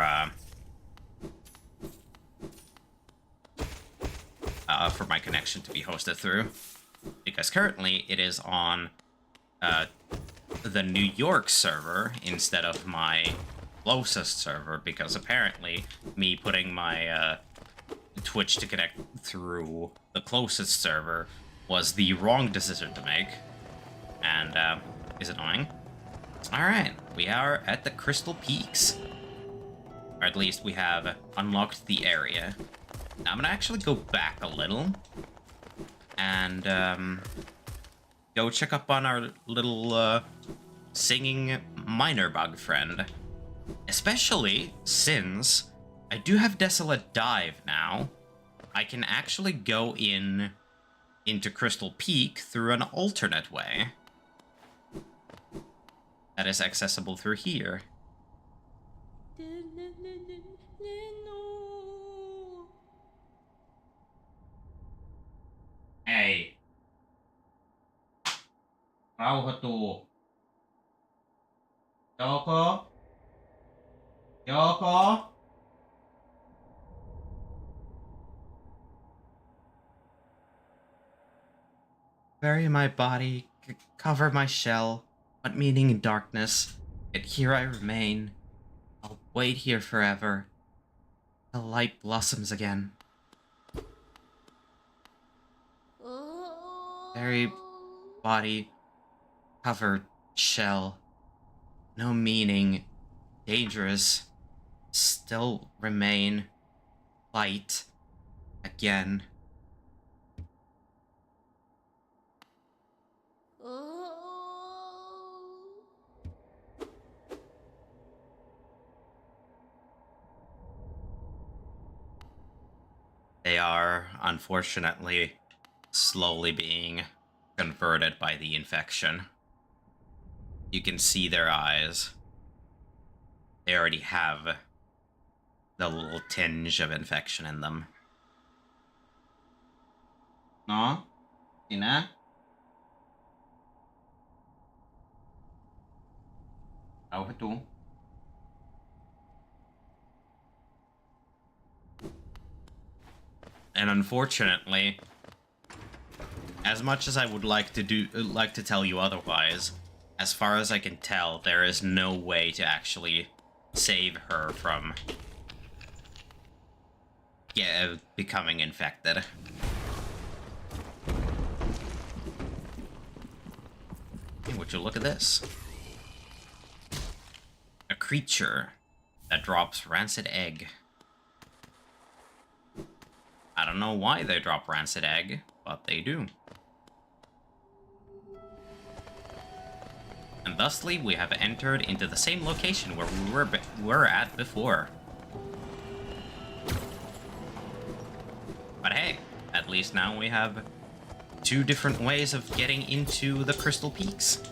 my connection to be hosted through, because currently it is on the New York server instead of my closest server, because apparently me putting my Twitch to connect through the closest server was the wrong decision to make, and is annoying. Alright, we are at the Crystal Peaks. Or at least we have unlocked the area. Now I'm gonna actually go back a little and go check up on our little singing miner bug friend. Especially since I do have Desolate Dive now. I can actually go into Crystal Peak through an alternate way that is accessible through here. Hey. Rauhoituu. Joko? Joko? Bury my body, cover my shell. What meaning in darkness? Yet here I remain. I'll wait here forever. The light blossoms again. Bury body, covered shell. No meaning. Dangerous. Still remain. Light. Again. They are, unfortunately, slowly being converted by the infection. You can see their eyes. They already have the little tinge of infection in them. No? Ina? Apa tu? And unfortunately, as much as I would like to tell you otherwise, as far as I can tell, there is no way to actually save her from becoming infected. Hey, would you look at this? A creature that drops rancid egg. I don't know why they drop rancid egg, but they do. And thusly, we have entered into the same location where we were at before. But hey, at least now we have two different ways of getting into the Crystal Peaks.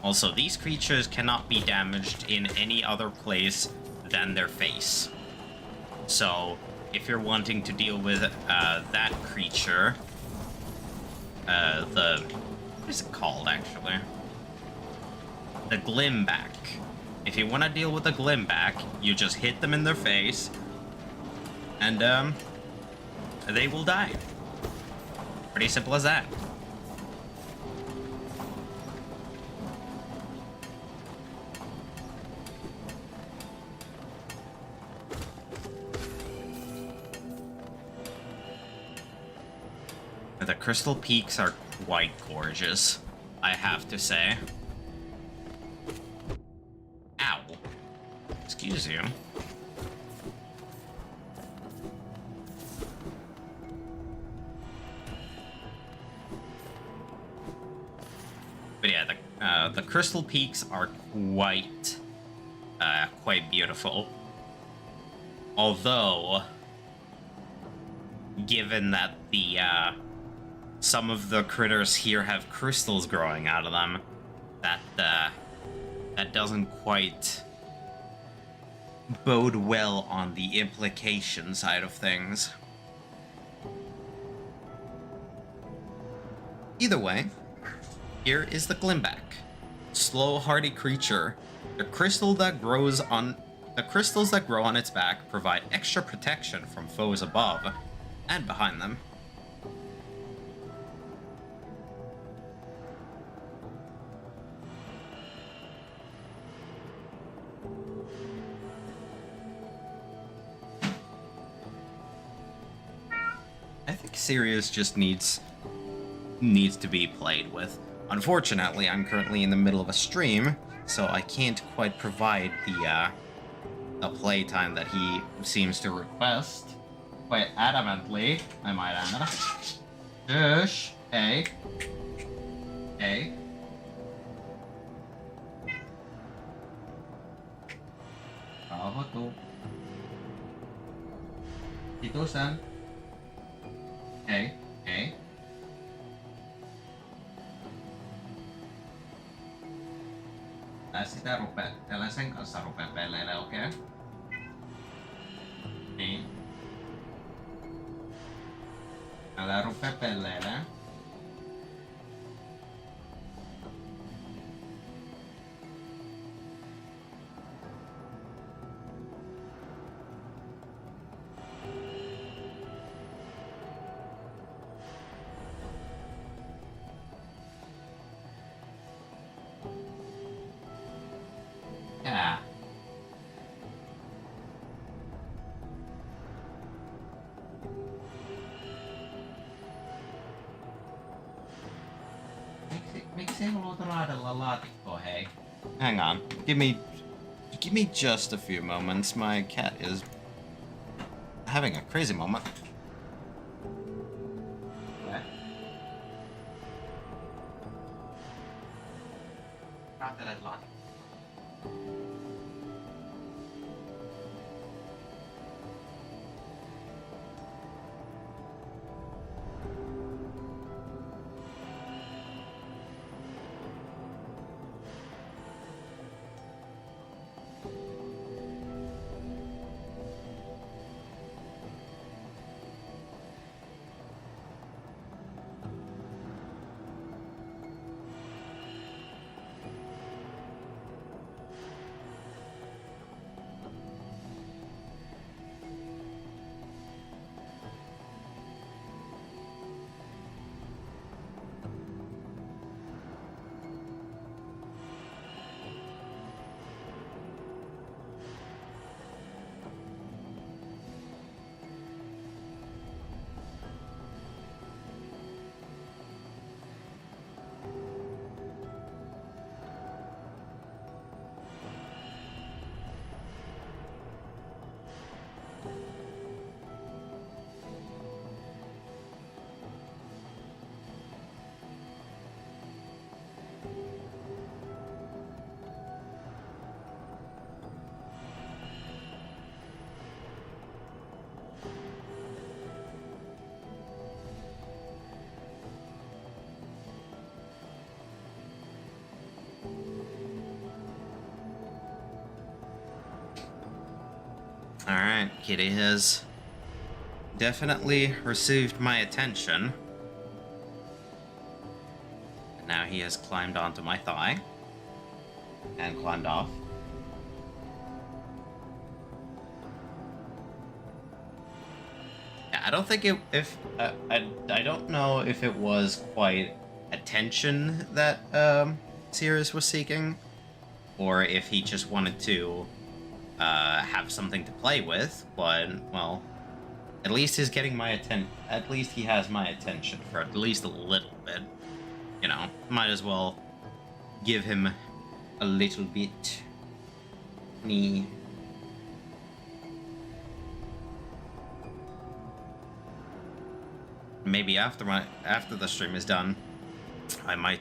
Also, these creatures cannot be damaged in any other place than their face. So, if you're wanting to deal with that creature, what is it called, actually? The Glimback. If you want to deal with the Glimback, you just hit them in their face, and, they will die. Pretty simple as that. The Crystal Peaks are quite gorgeous, I have to say. Ow. Excuse you. But yeah, the Crystal Peaks are quite beautiful. Although, given that the some of the critters here have crystals growing out of them, that doesn't quite bode well on the implication side of things. Either way, here is the Glimback. Slow, hardy creature. The crystals that grow on its back provide extra protection from foes above and behind them. I think Sirius just needs to be played with. Unfortunately, I'm currently in the middle of a stream, so I can't quite provide the playtime that he seems to request. Quite adamantly, I might add. Shush. Hey. Hey. Rauhoitu. Hitusen. Hey. Hey. Älä sen kanssa rupea pelleille, okei? Okay? Niin. Älä rupea pelleille. Yeah. Miksi haluat raadella laatikkoa, hei? Hang on. Give me just a few moments. My cat is having a crazy moment. What? Raatelet laatikkoa. Alright, Kitty has definitely received my attention. Now he has climbed onto my thigh and climbed off. Yeah, I don't think I don't know if it was quite attention that Sirius was seeking, or if he just wanted to have something to play with. But well, at least he's getting my attention. At least he has my attention for at least a little bit. You know, might as well give him a little bit. Maybe after the stream is done, I might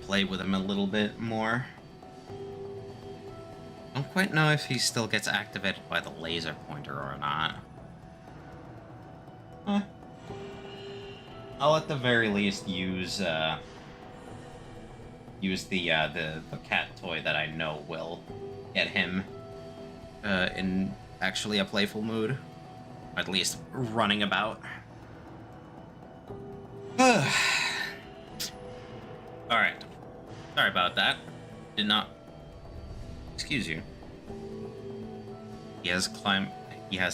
play with him a little bit more. I don't quite know if he still gets activated by the laser pointer or not. I'll at the very least use the cat toy that I know will get him in actually a playful mood, or at least running about. All right, sorry about that. Did not. Excuse you. He has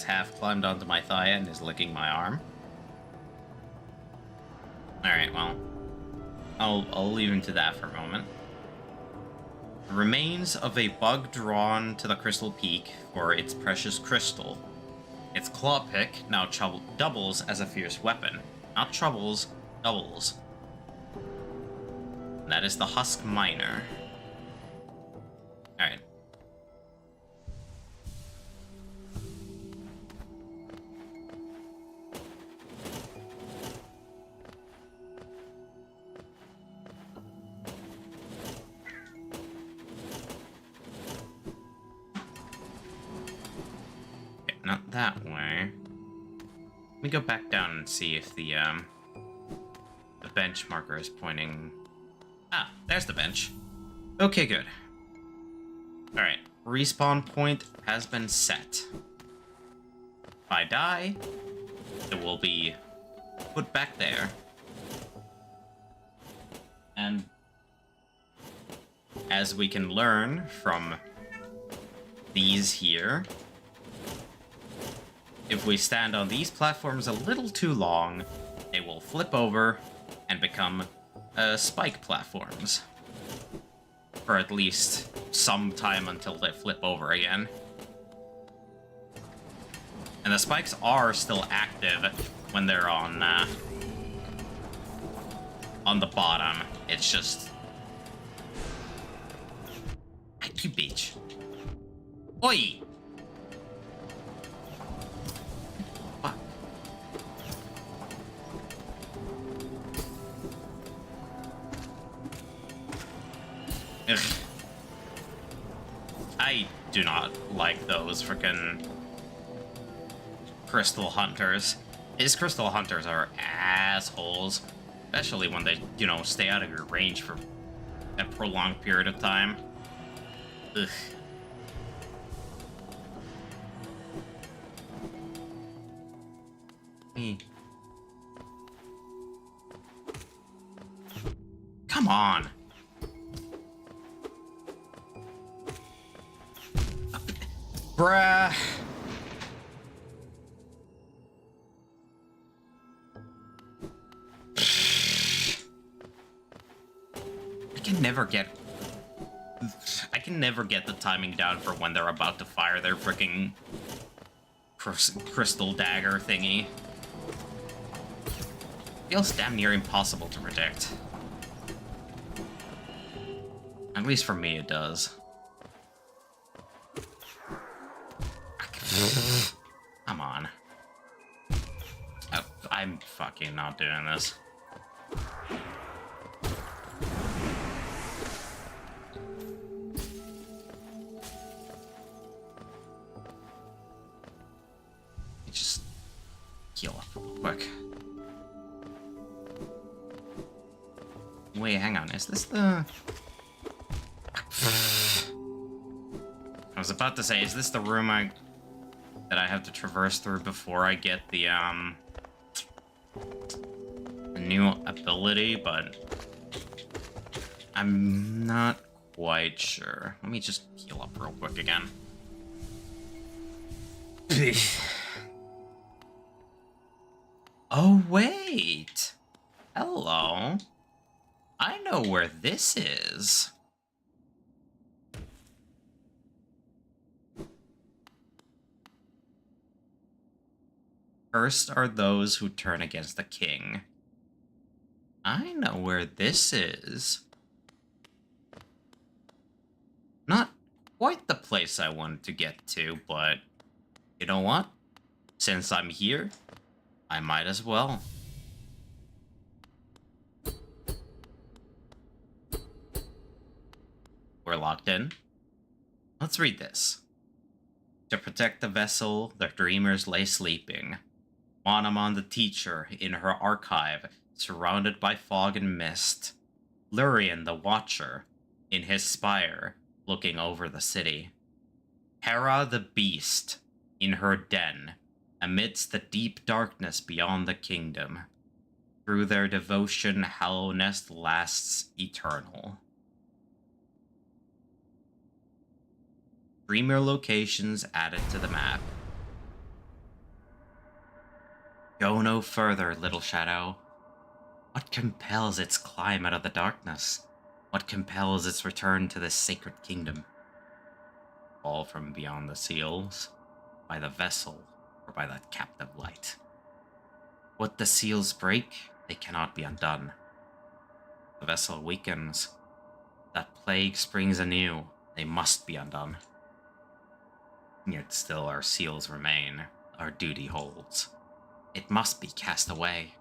half climbed onto my thigh and is licking my arm. Alright, well, I'll leave him to that for a moment. The remains of a bug drawn to the crystal peak for its precious crystal. Its claw pick now doubles as a fierce weapon. Not troubles, doubles. And that is the Husk Miner. Alright. Not that way. Let me go back down and see if the bench marker is pointing. Ah, there's the bench. Okay, good. Alright, respawn point has been set. If I die, it will be put back there. And as we can learn from these here, if we stand on these platforms a little too long, they will flip over and become spike platforms. For at least some time until they flip over again. And the spikes are still active when they're on the bottom. It's just... You bitch. Oi! Ugh. I do not like those frickin' crystal hunters. These crystal hunters are assholes. Especially when they, you know, stay out of your range for a prolonged period of time. Ugh. Come on. Bruh. I can never get the timing down for when they're about to fire their freaking crystal dagger thingy. Feels damn near impossible to predict. At least for me, it does. Come on. Oh, I'm fucking not doing this. Just heal up real quick. Wait, hang on. Is this the... I was about to say, is this the room that I have to traverse through before I get the new ability, but I'm not quite sure. Let me just heal up real quick again. Oh, wait. Hello. I know where this is. Cursed are those who turn against the king. I know where this is. Not quite the place I wanted to get to, but you know what? Since I'm here, I might as well. We're locked in. Let's read this. To protect the vessel, the dreamers lay sleeping. Wanamon the teacher in her archive, surrounded by fog and mist. Lurian the watcher in his spire, looking over the city. Hera the beast in her den, amidst the deep darkness beyond the kingdom. Through their devotion, hollowness lasts eternal. Dreamer locations added to the map. Go no further, little shadow. What compels its climb out of the darkness? What compels its return to this sacred kingdom? Fall from beyond the seals, by the vessel, or by that captive light. What the seals break, they cannot be undone. The vessel weakens. That plague springs anew. They must be undone. Yet still our seals remain. Our duty holds. It must be cast away.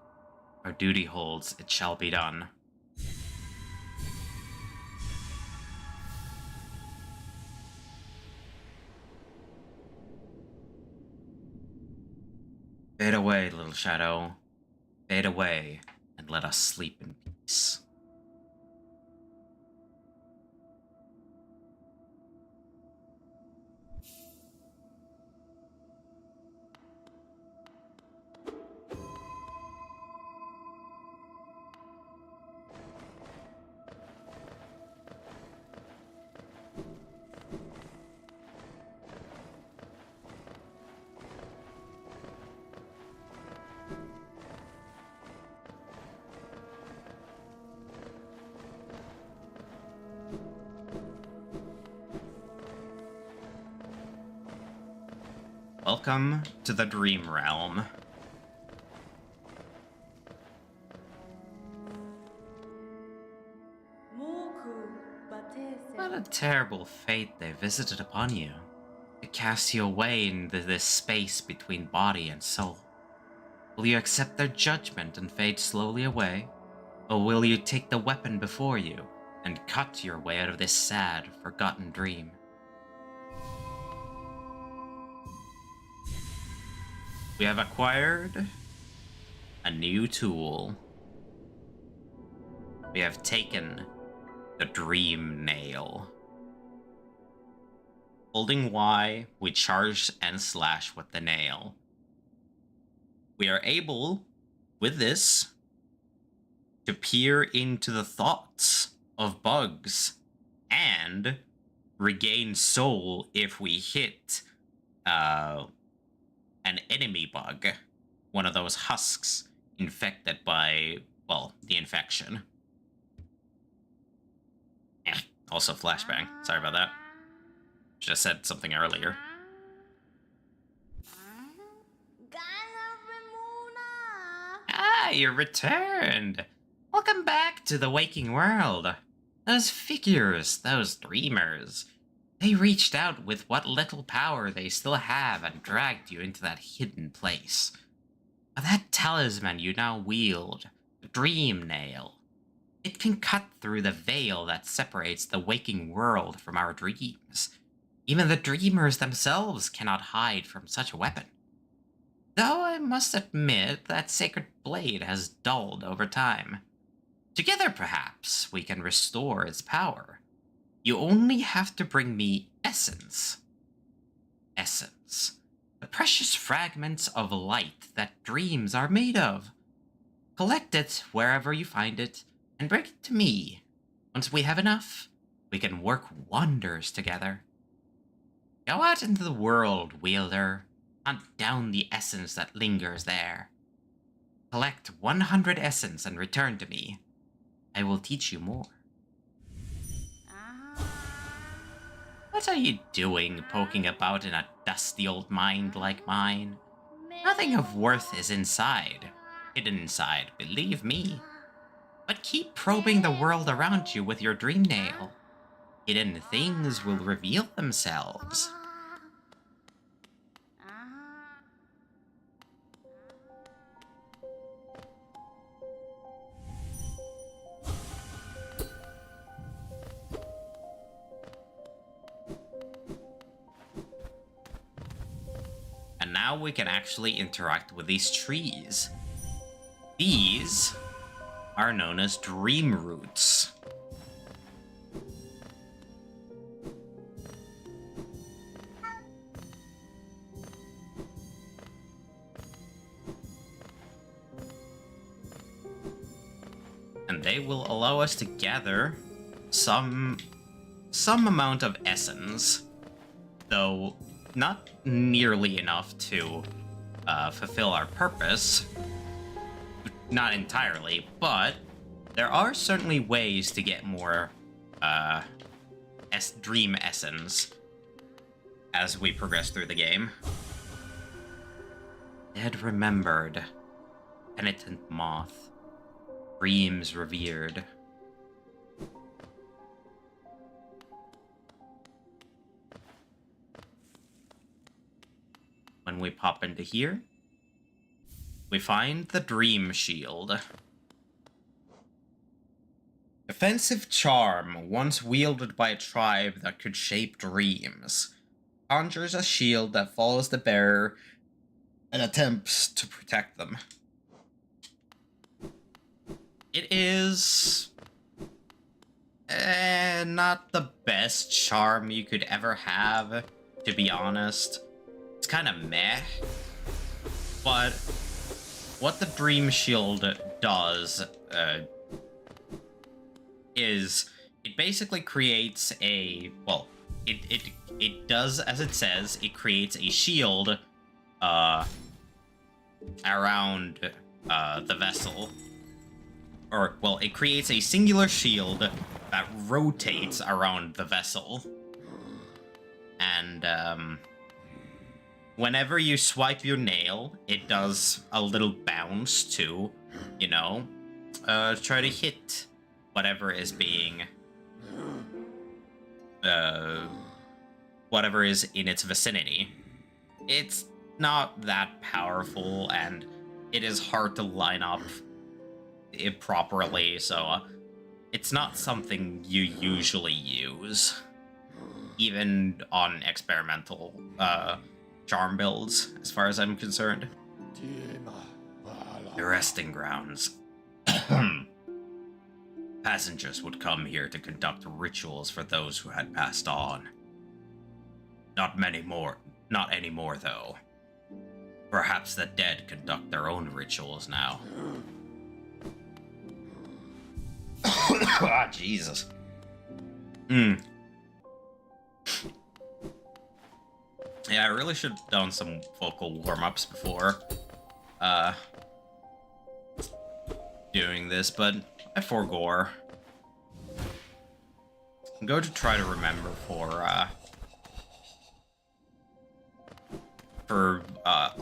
Our duty holds, it shall be done. Fade away, little shadow. Fade away, and let us sleep in peace. Welcome to the Dream Realm. What a terrible fate they visited upon you, to cast you away into this space between body and soul. Will you accept their judgment and fade slowly away? Or will you take the weapon before you and cut your way out of this sad, forgotten dream? We have acquired a new tool. We have taken the Dream Nail. Holding Y, we charge and slash with the nail. We are able, with this, to peer into the thoughts of bugs and regain soul if we hit an enemy bug, one of those husks infected by, well, the infection. Also flashbang. Sorry about that. Should have said something earlier. Ah, you returned. Welcome back to the waking world. Those figures, those dreamers, they reached out with what little power they still have and dragged you into that hidden place. But that talisman you now wield, the Dream Nail, it can cut through the veil that separates the waking world from our dreams. Even the dreamers themselves cannot hide from such a weapon. Though I must admit that sacred blade has dulled over time. Together, perhaps, we can restore its power. You only have to bring me essence. Essence. The precious fragments of light that dreams are made of. Collect it wherever you find it, and bring it to me. Once we have enough, we can work wonders together. Go out into the world, wielder. Hunt down the essence that lingers there. Collect 100 essence and return to me. I will teach you more. What are you doing poking about in a dusty old mind like mine? Nothing of worth is inside. Hidden inside, believe me. But keep probing the world around you with your dream nail. Hidden things will reveal themselves. And now we can actually interact with these trees. These are known as dream roots. And they will allow us to gather some amount of essence, though not nearly enough to fulfill our purpose. Not entirely, but there are certainly ways to get more dream essence as we progress through the game. Dead remembered, penitent moth, dreams revered. When we pop into here, we find the Dream Shield. Defensive charm, once wielded by a tribe that could shape dreams. Conjures a shield that follows the bearer and attempts to protect them. It is not the best charm you could ever have, to be honest. It's kind of meh. But what the Dream Shield does is it basically creates a, well, it does as it says, it creates a shield around the vessel. Or, well, it creates a singular shield that rotates around the vessel. And whenever you swipe your nail, it does a little bounce to, you know, try to hit whatever is being, whatever is in its vicinity. It's not that powerful, and it is hard to line up it properly, so it's not something you usually use, even on experimental charm builds, as far as I'm concerned. The resting grounds. Passengers would come here to conduct rituals for those who had passed on. Not anymore, though. Perhaps the dead conduct their own rituals now. Ah, Jesus. Yeah, I really should have done some vocal warm-ups before doing this, but I forgore. I'm going to try to remember for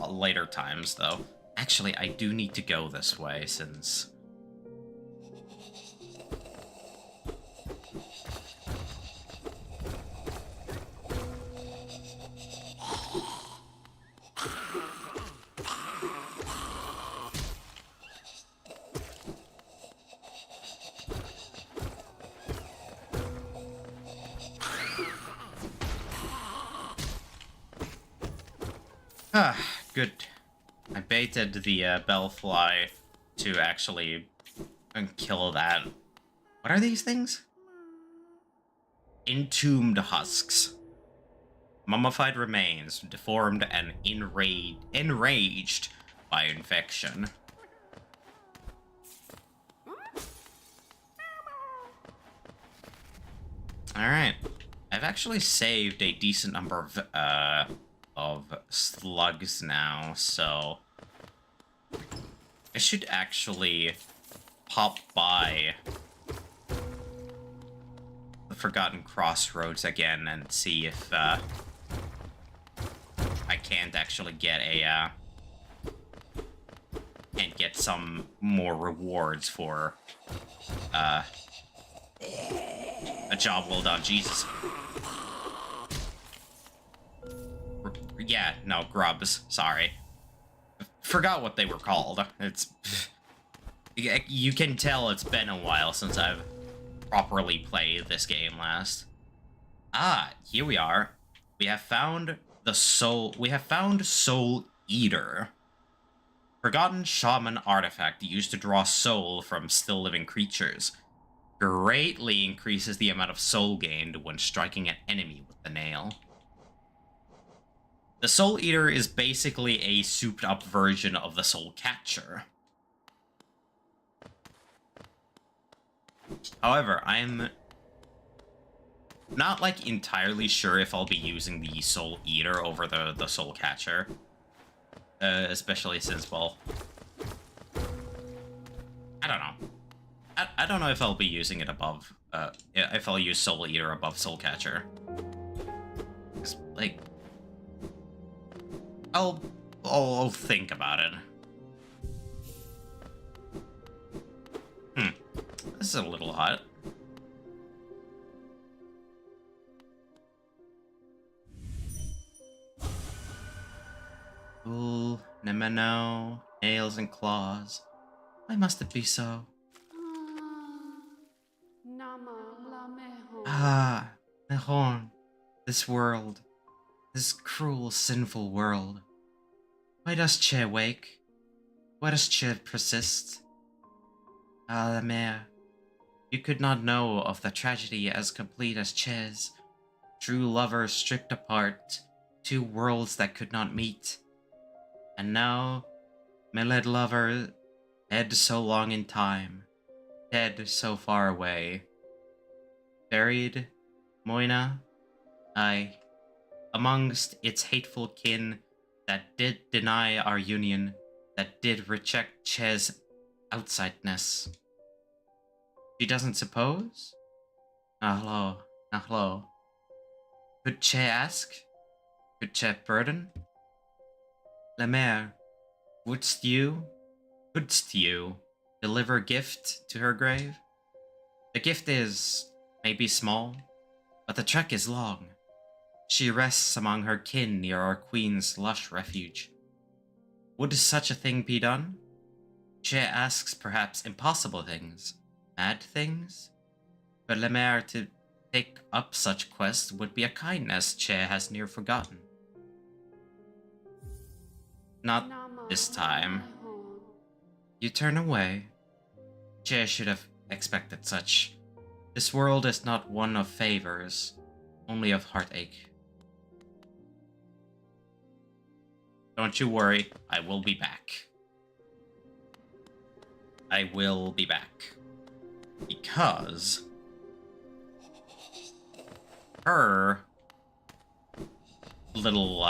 later times, though. Actually, I do need to go this way, since good. I baited the bellfly to actually And kill that. What are these things? Entombed husks. Mummified remains, deformed and enraged by infection. Alright. I've actually saved a decent number of slugs now, so I should actually pop by the Forgotten Crossroads again and see if I can't actually get some more rewards for a job well done. Jesus. Yeah, no, grubs. Sorry. Forgot what they were called. It's... You can tell it's been a while since I've properly played this game last. Ah, here we are. We have found the soul... We have found Soul Eater. Forgotten shaman artifact used to draw soul from still living creatures. Greatly increases the amount of soul gained when striking an enemy with the nail. The Soul Eater is basically a souped-up version of the Soul Catcher. However, I'm not, like, entirely sure if I'll be using the Soul Eater over the Soul Catcher. Especially since, well... I don't know. I don't know if I'll be using it above... if I'll use Soul Eater above Soul Catcher. It's, like... I'll think about it. This is a little hot. Ooh, Nemeno, nails and claws. Why must it be so? Ah, Mehorn, this world, this cruel, sinful world. Why does Che wake? Why does Che persist? Ah, la mère, you could not know of the tragedy as complete as Che's. True lovers stripped apart, two worlds that could not meet. And now, Miled lover, dead so long in time, dead so far away. Buried, Moina, aye, amongst its hateful kin that did deny our union, that did reject Che's outsideness. She doesn't suppose? Nahlo, Nahlo. Could Che ask? Could Che burden? La mère, couldst you deliver a gift to her grave? The gift is, maybe small, but the trek is long. She rests among her kin near our queen's lush refuge. Would such a thing be done? Che asks perhaps impossible things, mad things? But La Mère to take up such quest would be a kindness Che has near forgotten. Not this time. You turn away. Che should have expected such. This world is not one of favors, only of heartache. Don't you worry, I will be back. I will be back. Because her little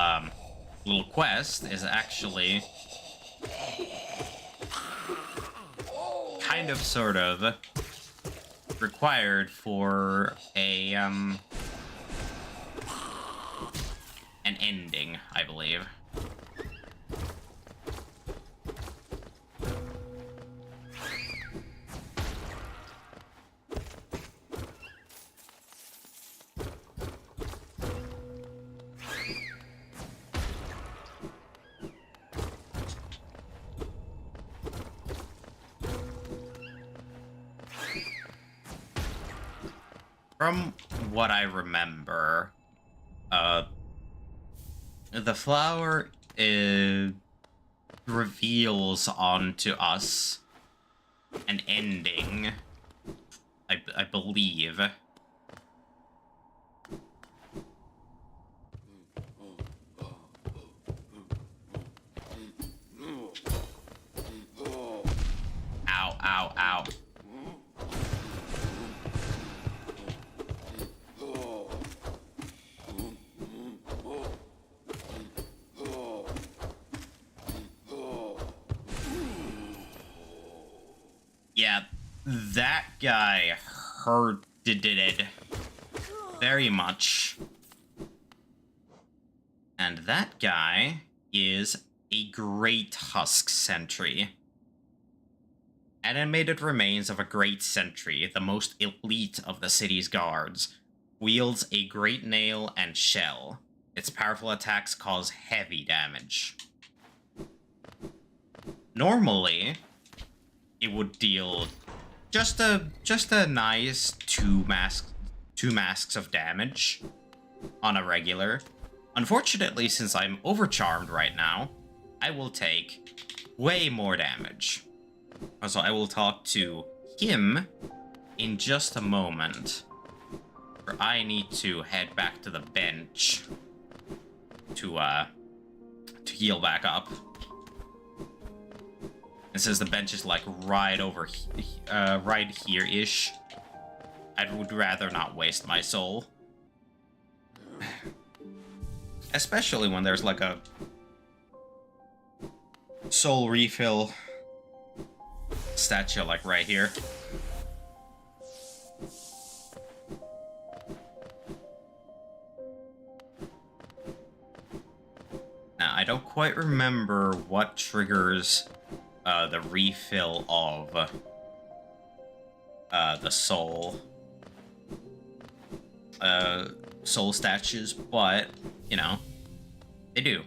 quest is actually kind of sort of required for a an ending, I believe. From what I remember, the flower reveals onto us an ending. I believe. Ow, ow, ow. Yeah, that guy hurted it very much. And that guy is a great husk sentry. Animated remains of a great sentry, the most elite of the city's guards, wields a great nail and shell. Its powerful attacks cause heavy damage. Normally, it would deal just a nice two masks of damage on a regular. Unfortunately, since I'm overcharmed right now, I will take way more damage. So I will talk to him in just a moment. For I need to head back to the bench to heal back up. And since the bench is like right over, right here-ish, I would rather not waste my soul. Especially when there's like a soul refill statue like right here. Now, I don't quite remember what triggers the refill of the soul statues, but, you know, they do.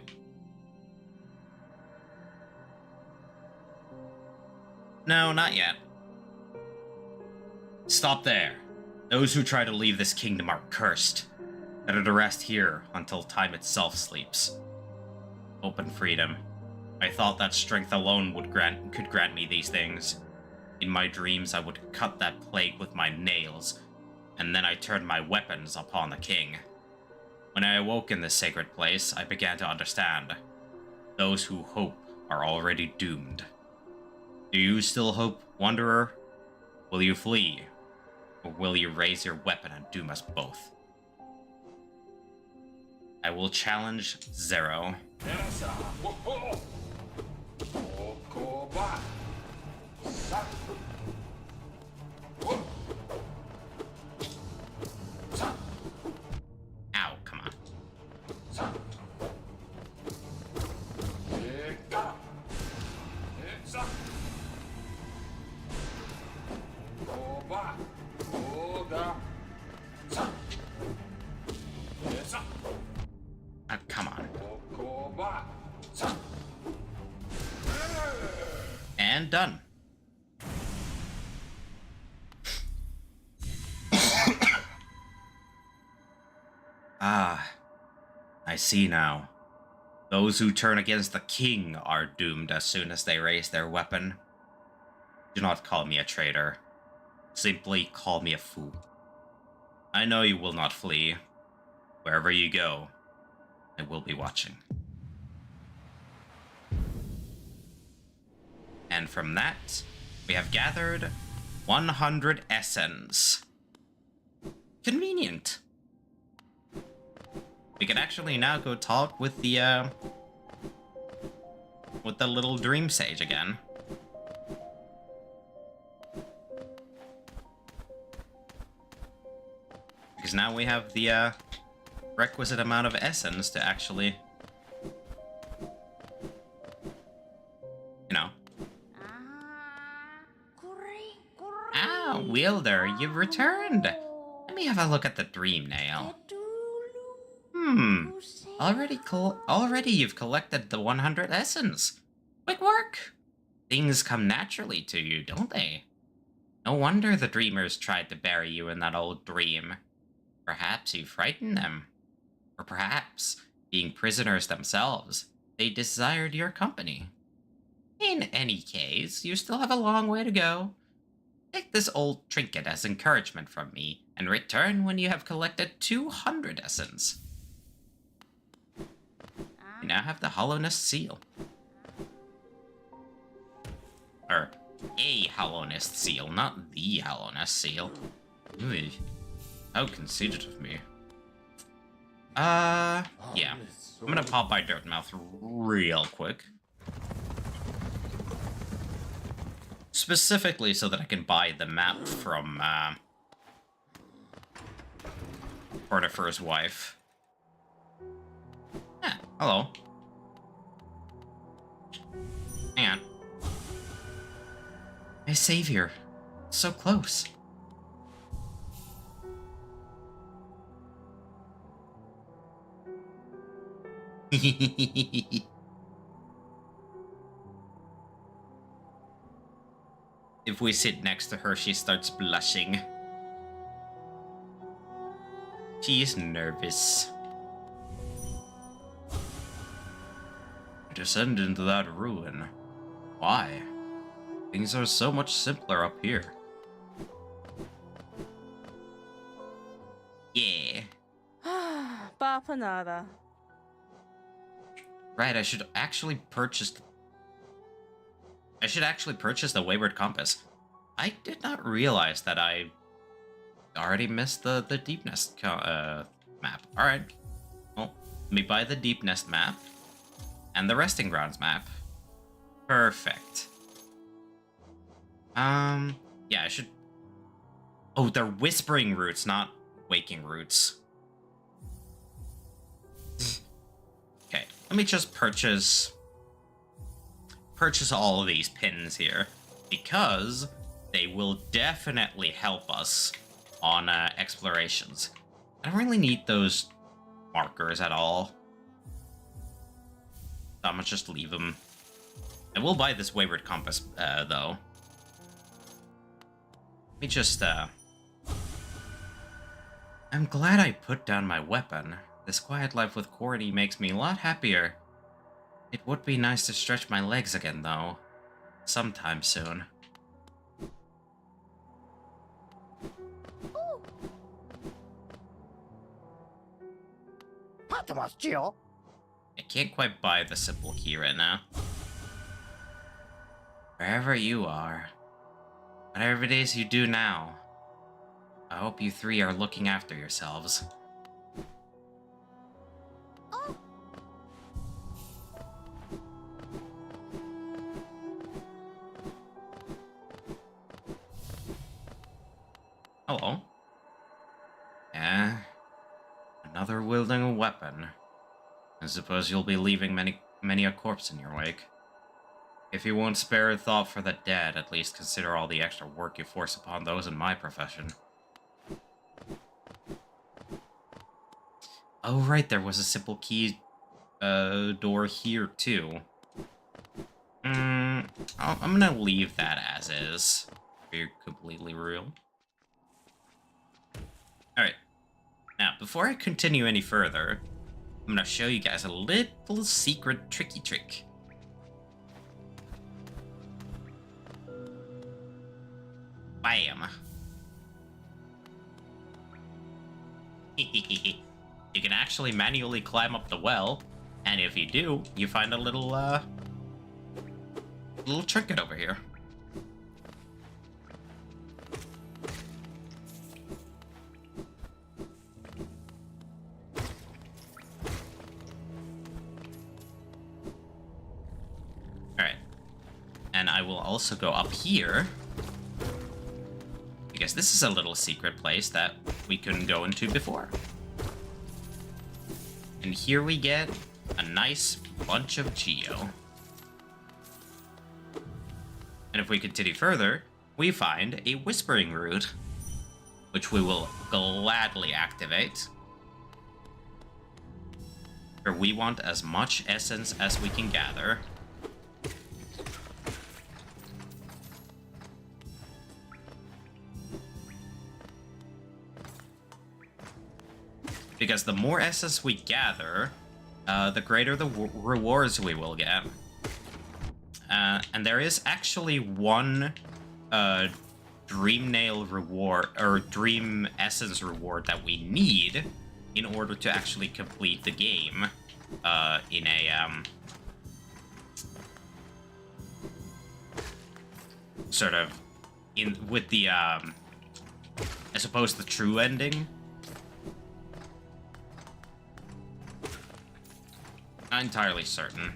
No, not yet. Stop there. Those who try to leave this kingdom are cursed. Better to rest here until time itself sleeps. Open freedom. I thought that strength alone could grant me these things. In my dreams, I would cut that plague with my nails, and then I turned my weapons upon the king. When I awoke in this sacred place, I began to understand. Those who hope are already doomed. Do you still hope, Wanderer? Will you flee? Or will you raise your weapon and doom us both? I will challenge Zero. Ow, come on. Come on. And done. Ah, I see now. Those who turn against the king are doomed as soon as they raise their weapon. Do not call me a traitor. Simply call me a fool. I know you will not flee. Wherever you go, I will be watching. And from that, we have gathered 100 essence. Convenient. We can actually now go talk with the little dream sage again. Because now we have the requisite amount of essence to actually, you know. Ah, Wielder, you've returned. Let me have a look at the dream nail. Already you've collected the 100 essence. Quick work. Things come naturally to you, don't they? No wonder the dreamers tried to bury you in that old dream. Perhaps you frightened them. Or perhaps, being prisoners themselves, they desired your company. In any case, you still have a long way to go. Take this old trinket as encouragement from me, and return when you have collected 200 essence. You now have the Hollowness Seal. Or, a Hollowness Seal, not the Hollowness Seal. Ooh, how conceited of me. Yeah. I'm gonna pop by Dirtmouth real quick. Specifically so that I can buy the map from, Portifer's wife. Yeah, hello. Hang on. My savior. So close. If we sit next to her, she starts blushing. She is nervous. Descend into that ruin. Why? Things are so much simpler up here. Yeah. Papa nada. Right, I should actually purchase the Wayward Compass. I did not realize that I already missed the Deep Nest map. Alright. Well, let me buy the Deep Nest map and the Resting Grounds map. Perfect. Yeah, I should... Oh, they're whispering roots, not waking roots. Okay, let me just purchase all of these pins here, because they will definitely help us on explorations. I don't really need those markers at all. So I'm gonna just leave them. I will buy this Wayward Compass, though. Let me just, I'm glad I put down my weapon. This quiet life with Cordy makes me a lot happier. It would be nice to stretch my legs again, though. Sometime soon. I can't quite buy the simple key right now. Wherever you are, whatever it is you do now, I hope you three are looking after yourselves. Hello. Yeah. Another wielding a weapon. I suppose you'll be leaving many a corpse in your wake. If you won't spare a thought for the dead, at least consider all the extra work you force upon those in my profession. Oh, right, there was a simple key door here, too. I'm gonna leave that as is. To be completely real. Alright. Now, before I continue any further, I'm gonna show you guys a little secret tricky trick. Bam. You can actually manually climb up the well, and if you do, you find a little trinket over here. Alright. And I will also go up here, because this is a little secret place that we couldn't go into before. And here we get a nice bunch of geo. And if we continue further, we find a whispering root, which we will gladly activate. For we want as much essence as we can gather. Because the more essence we gather, the greater the rewards we will get. And there is actually one Dream Nail reward, or Dream Essence reward that we need in order to actually complete the game in a sort of with the I suppose the true ending. Not entirely certain.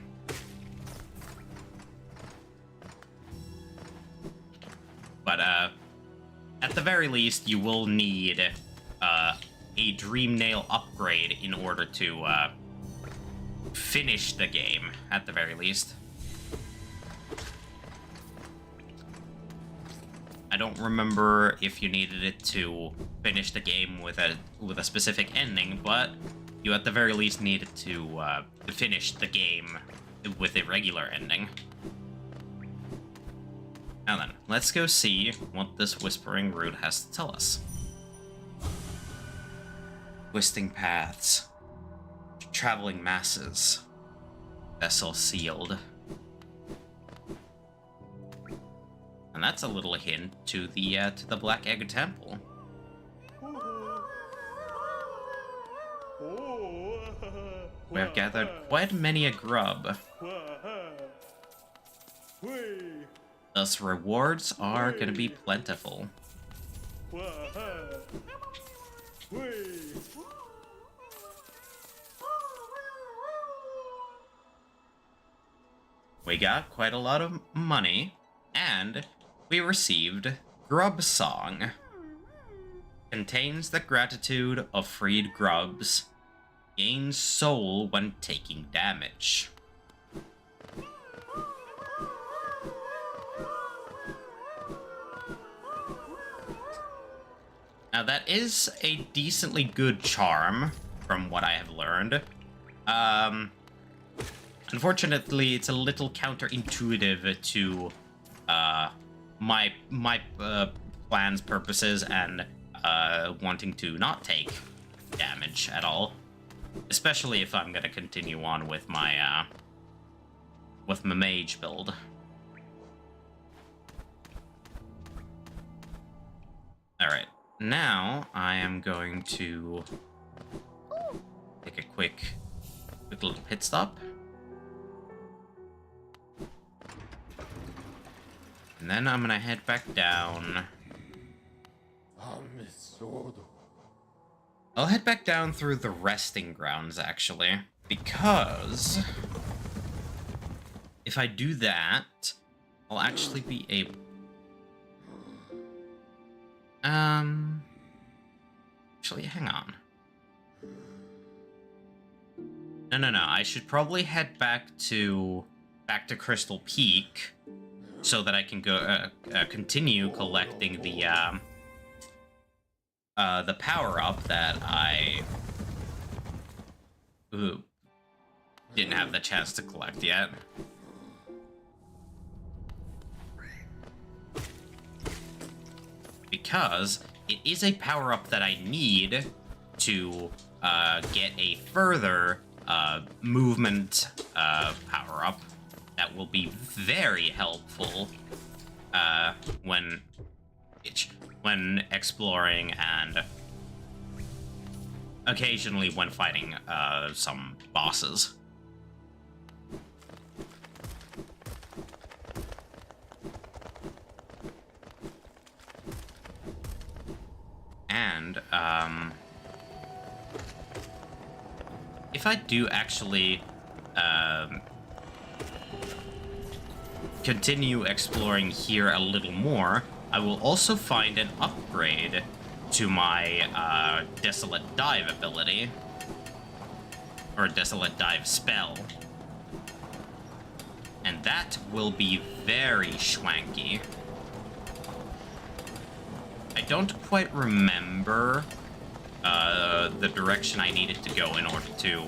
But at the very least, you will need a Dream Nail upgrade in order to finish the game, at the very least. I don't remember if you needed it to finish the game with a specific ending, but you at the very least needed to finish the game with a regular ending. Now then, let's go see what this Whispering Root has to tell us. Twisting paths. Traveling masses. Vessel sealed. And that's a little hint to the Black Egg Temple. We have gathered quite many a grub. Thus, rewards are gonna be plentiful. We got quite a lot of money, and we received Grub Song. Contains the gratitude of freed grubs. Gains soul when taking damage. Now that is a decently good charm, from what I have learned. Unfortunately, it's a little counterintuitive to my plan's purposes and wanting to not take damage at all, especially if I'm gonna continue on with my mage build. All right. Now, I am going to take a quick little pit stop. And then I'm gonna head back down. I'll head back down through the resting grounds, actually, because if I do that, I'll actually be able... Actually, hang on. No. I should probably head back to Crystal Peak so that I can go continue collecting the power-up that I didn't have the chance to collect yet. Because it is a power-up that I need to get a further movement power-up that will be very helpful when exploring and occasionally when fighting some bosses. And if I do actually continue exploring here a little more, I will also find an upgrade to my Desolate Dive ability, or Desolate Dive spell. And that will be very schwanky. I don't quite remember the direction I needed to go in order to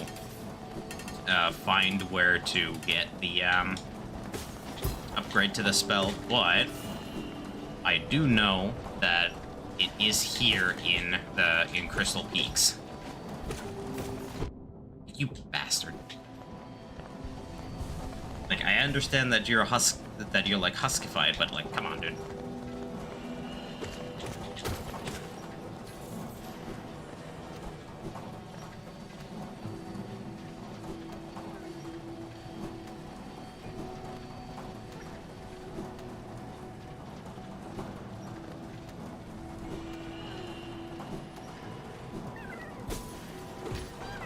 find where to get the upgrade to the spell, but I do know that it is here in Crystal Peaks. You bastard. Like, I understand that you're like huskified, but like, come on, dude.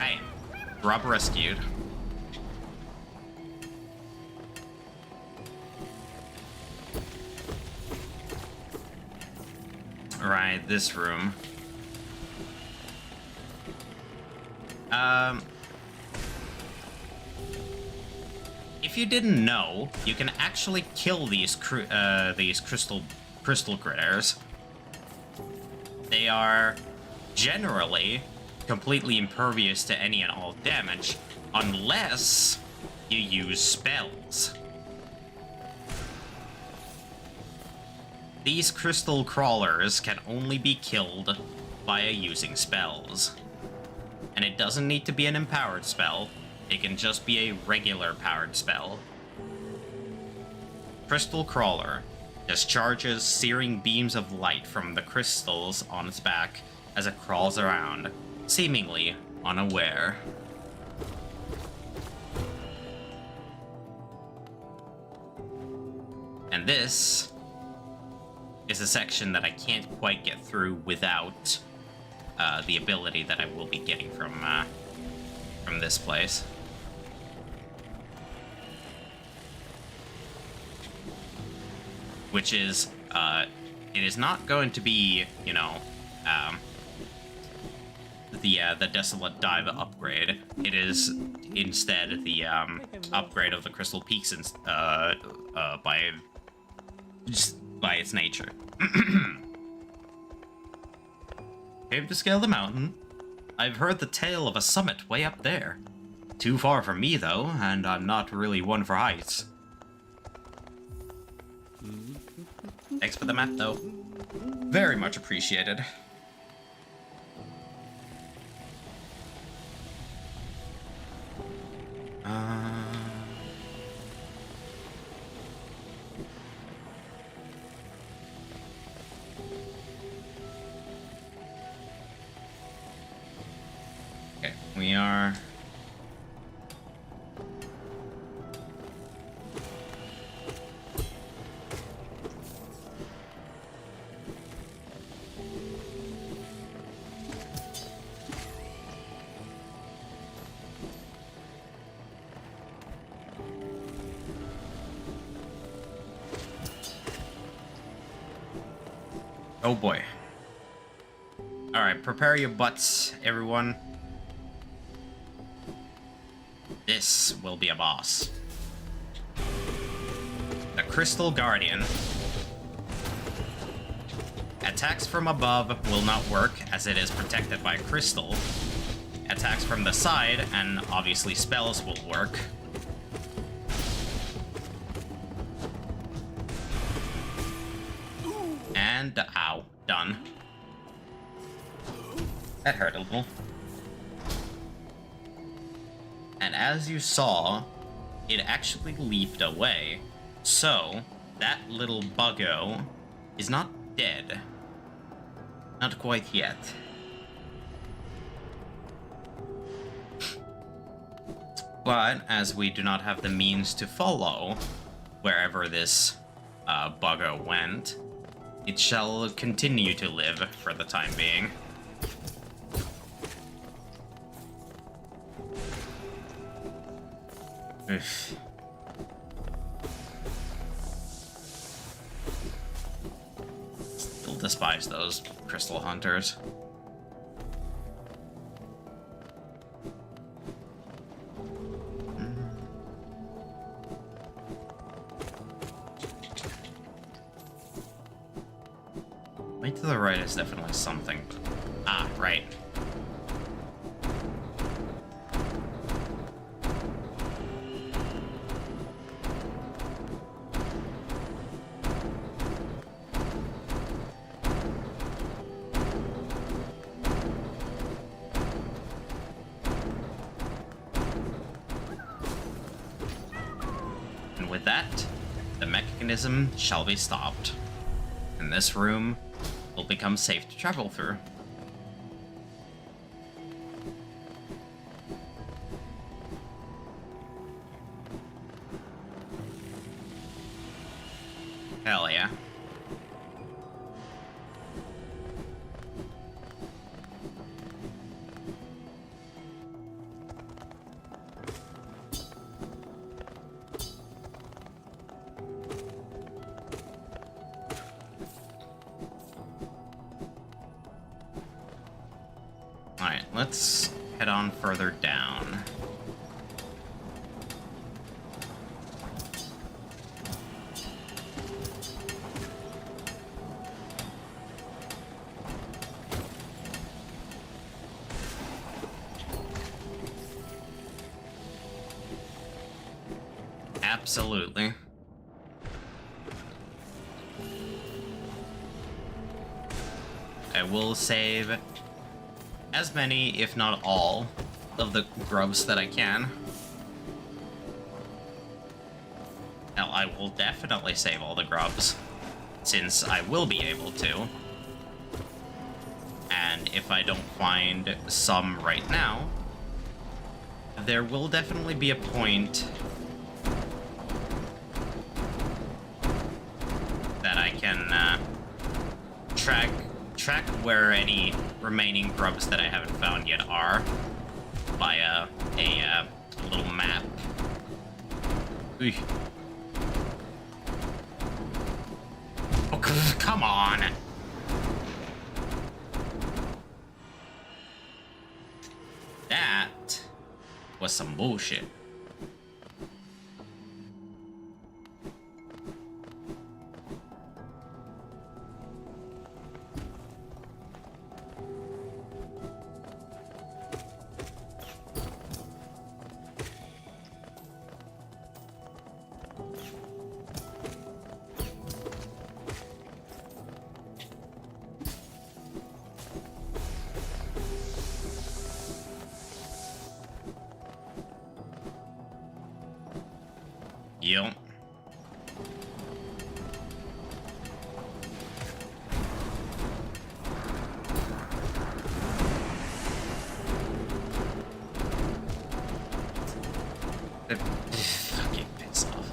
Hey, Rob rescued. Right, this room. If you didn't know, you can actually kill these crystal critters. They are generally completely impervious to any and all damage, unless you use spells. These crystal crawlers can only be killed via using spells. And it doesn't need to be an empowered spell, it can just be a regular powered spell. Crystal Crawler discharges searing beams of light from the crystals on its back as it crawls around, seemingly unaware. And this is a section that I can't quite get through without the ability that I will be getting from this place. Which is, it is not going to be, you know, the Desolate Dive upgrade. It is instead the upgrade of the Crystal Peaks by its nature. Came to scale the mountain. I've heard the tale of a summit way up there. Too far for me, though, and I'm not really one for heights. Thanks for the map, though. Very much appreciated. Okay, we are... Oh boy. Alright, prepare your butts, everyone. This will be a boss. The Crystal Guardian. Attacks from above will not work, as it is protected by crystal. Attacks from the side, and obviously spells, will work. And, ow, done. That hurt a little. And as you saw, it actually leaped away. So, that little buggo is not dead. Not quite yet. But, as we do not have the means to follow wherever this buggo went, it shall continue to live for the time being. Oof. Still despise those crystal hunters. Way to the right is definitely something. Ah, right. with that, the mechanism shall be stopped, and this room will become safe to travel through. Hell yeah. Alright, let's head on further down. Absolutely. I will save as many, if not all, of the grubs that I can. Now, I will definitely save all the grubs, since I will be able to. And if I don't find some right now, there will definitely be a point that I can track where any remaining grubs that I haven't found yet are via a little map. Ooh. Oh, come on! That was some bullshit. Yep. Fucking piss off.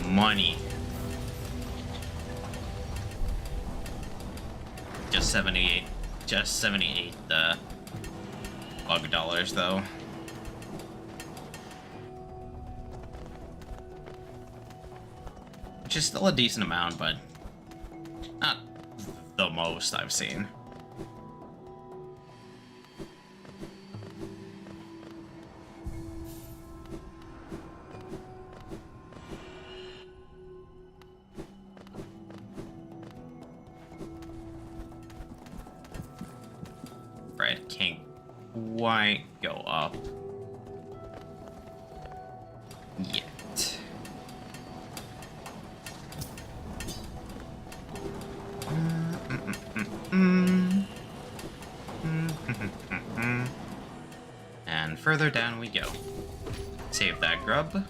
Money. Just 78 bug dollars though. Which is still a decent amount, but not the most I've seen. Right, can't quite go up yet. And further down we go. Save that grub.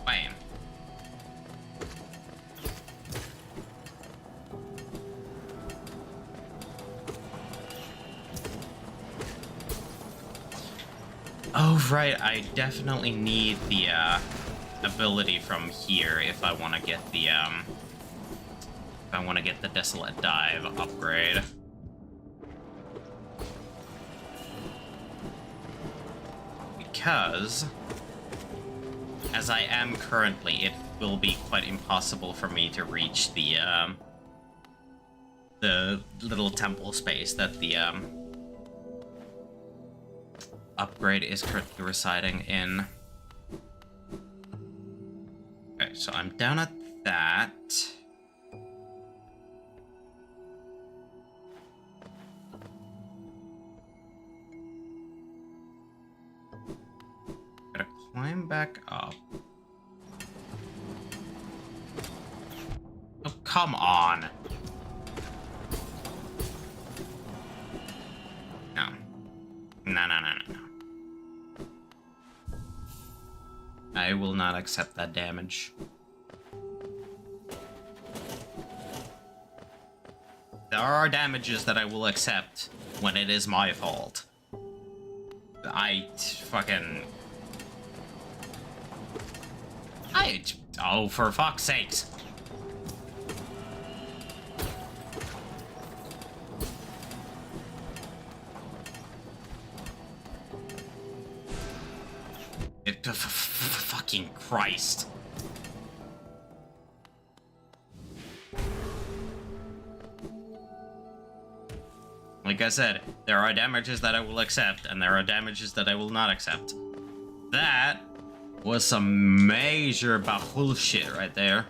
Bam. Oh, right, I definitely need the, ability from here if I want to get the, Desolate Dive upgrade. Because, as I am currently, it will be quite impossible for me to reach the little temple space that the, upgrade is currently residing in. Okay, so I'm down at that. him back up. Oh, come on. No. No. I will not accept that damage. There are damages that I will accept when it is my fault. Oh, for fuck's sakes. Fucking Christ. Like I said, there are damages that I will accept, and there are damages that I will not accept. That was some major bullshit right there.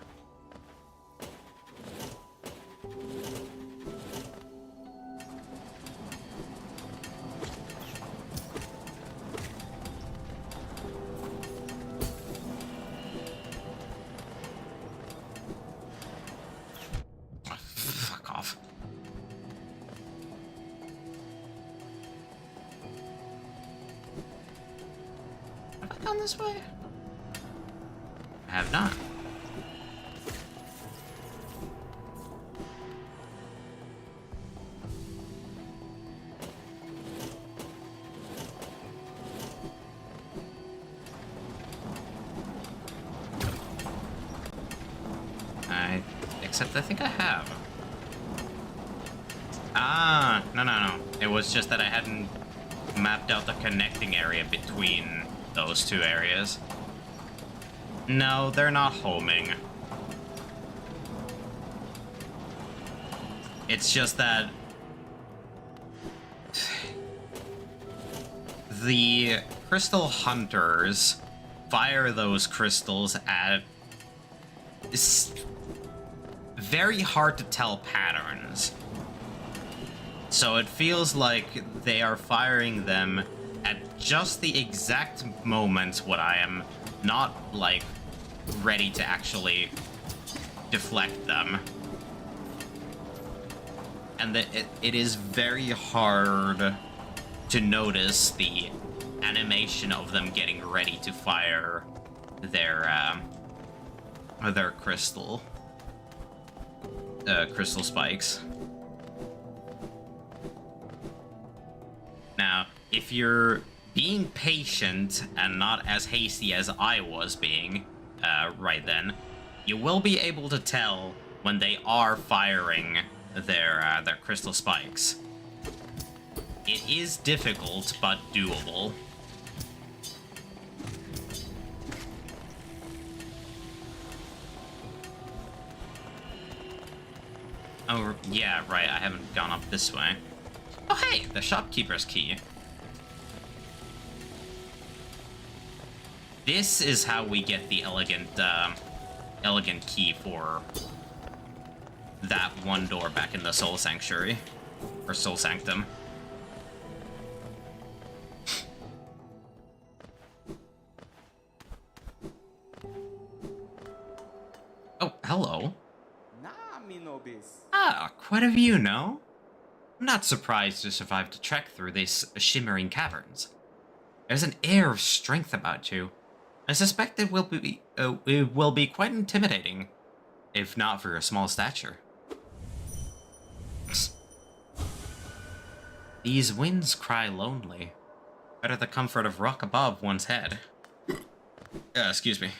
Fuck off. Have I gone this way? I have not. Except I think I have. Ah, no. It was just that I hadn't mapped out the connecting area between those two areas. No, they're not homing. It's just that the crystal hunters fire those crystals at very hard to tell patterns. So it feels like they are firing them at just the exact moments when I am not, like, ready to actually deflect them. And it is very hard to notice the animation of them getting ready to fire their crystal spikes. Now, if you're being patient and not as hasty as I was being right then, you will be able to tell when they are firing their crystal spikes. It is difficult, but doable. Oh, yeah, right, I haven't gone up this way. Oh, hey, the shopkeeper's key. This is how we get the elegant key for that one door back in the Soul Sanctuary. Or Soul Sanctum. Oh, hello. Ah, quite a view, no? I'm not surprised you survived to trek through these shimmering caverns. There's an air of strength about you. I suspect it will be quite intimidating, if not for your small stature. These winds cry lonely. Better the comfort of rock above one's head. Excuse me.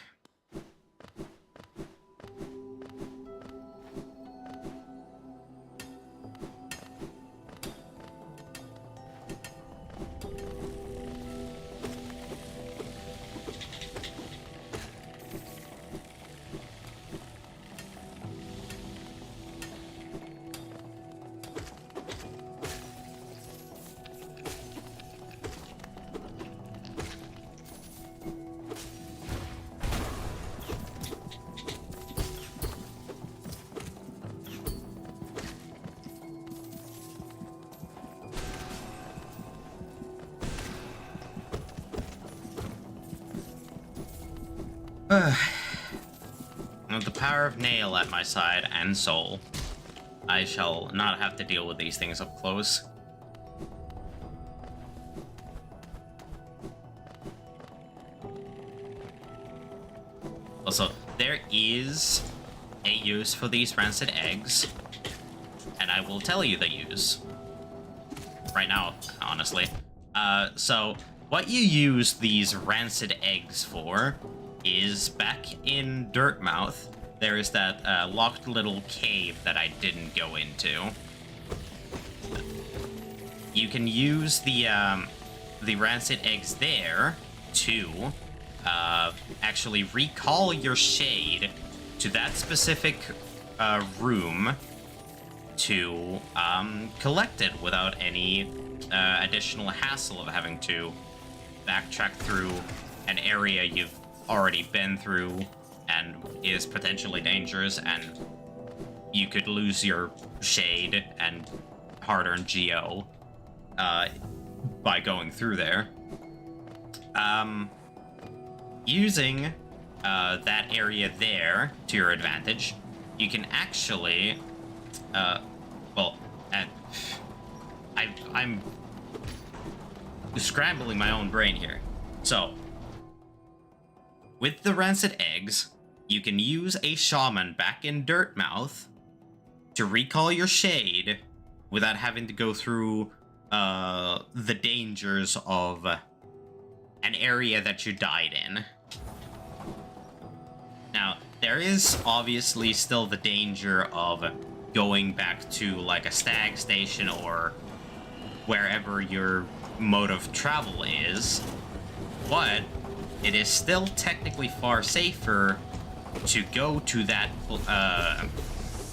With the power of Nail at my side and Soul, I shall not have to deal with these things up close. Also, there is a use for these rancid eggs, and I will tell you the use. Right now, honestly. So, what you use these rancid eggs for is back in Dirtmouth, there is that locked little cave that I didn't go into. You can use the rancid eggs there to actually recall your shade to that specific room to collect it without any additional hassle of having to backtrack through an area you've already been through and is potentially dangerous, and you could lose your shade and hard-earned geo by going through there. Using that area there to your advantage, you can actually I'm scrambling my own brain here. So, with the rancid eggs, you can use a shaman back in Dirtmouth to recall your shade without having to go through the dangers of an area that you died in. Now, there is obviously still the danger of going back to like a stag station or wherever your mode of travel is, but it is still technically far safer to go to that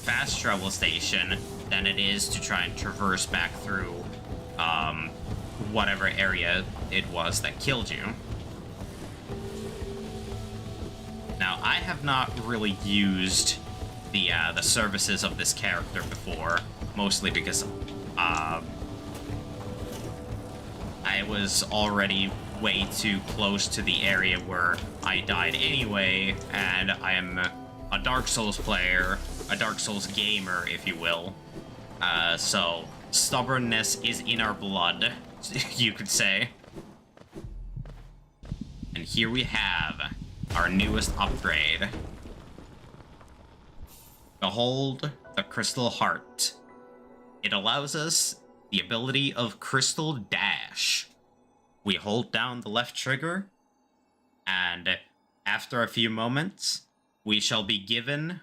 fast travel station than it is to try and traverse back through whatever area it was that killed you. Now, I have not really used the services of this character before, mostly because I was already way too close to the area where I died anyway, and I am a Dark Souls player, a Dark Souls gamer, if you will. So stubbornness is in our blood, you could say. And here we have our newest upgrade. Behold the Crystal Heart. It allows us the ability of Crystal Dash. We hold down the left trigger, and after a few moments, we shall be given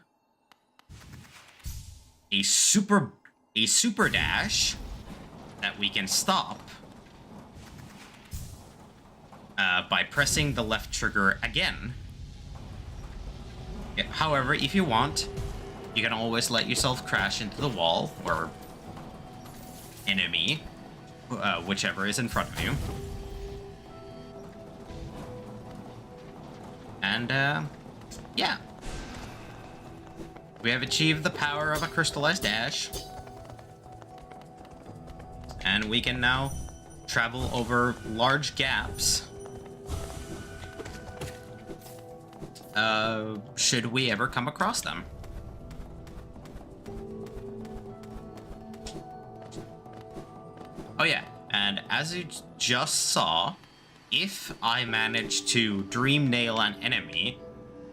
a super dash that we can stop by pressing the left trigger again. However, if you want, you can always let yourself crash into the wall or enemy, whichever is in front of you. And, yeah. We have achieved the power of a crystallized dash. And we can now travel over large gaps. Should we ever come across them. Oh yeah, and as you just saw, if I manage to dream nail an enemy,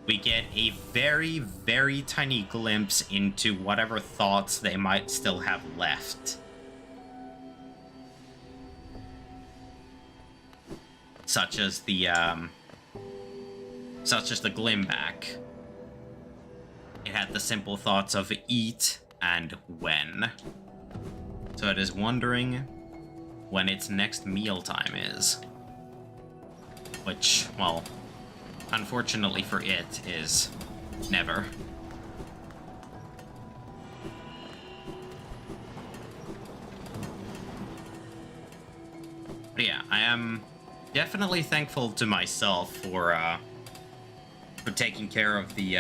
we get a very, very tiny glimpse into whatever thoughts they might still have left. Such as the Glimback. It had the simple thoughts of eat and when. So it is wondering when its next mealtime is. Which, well, unfortunately for it, is never. But yeah, I am definitely thankful to myself for taking care of the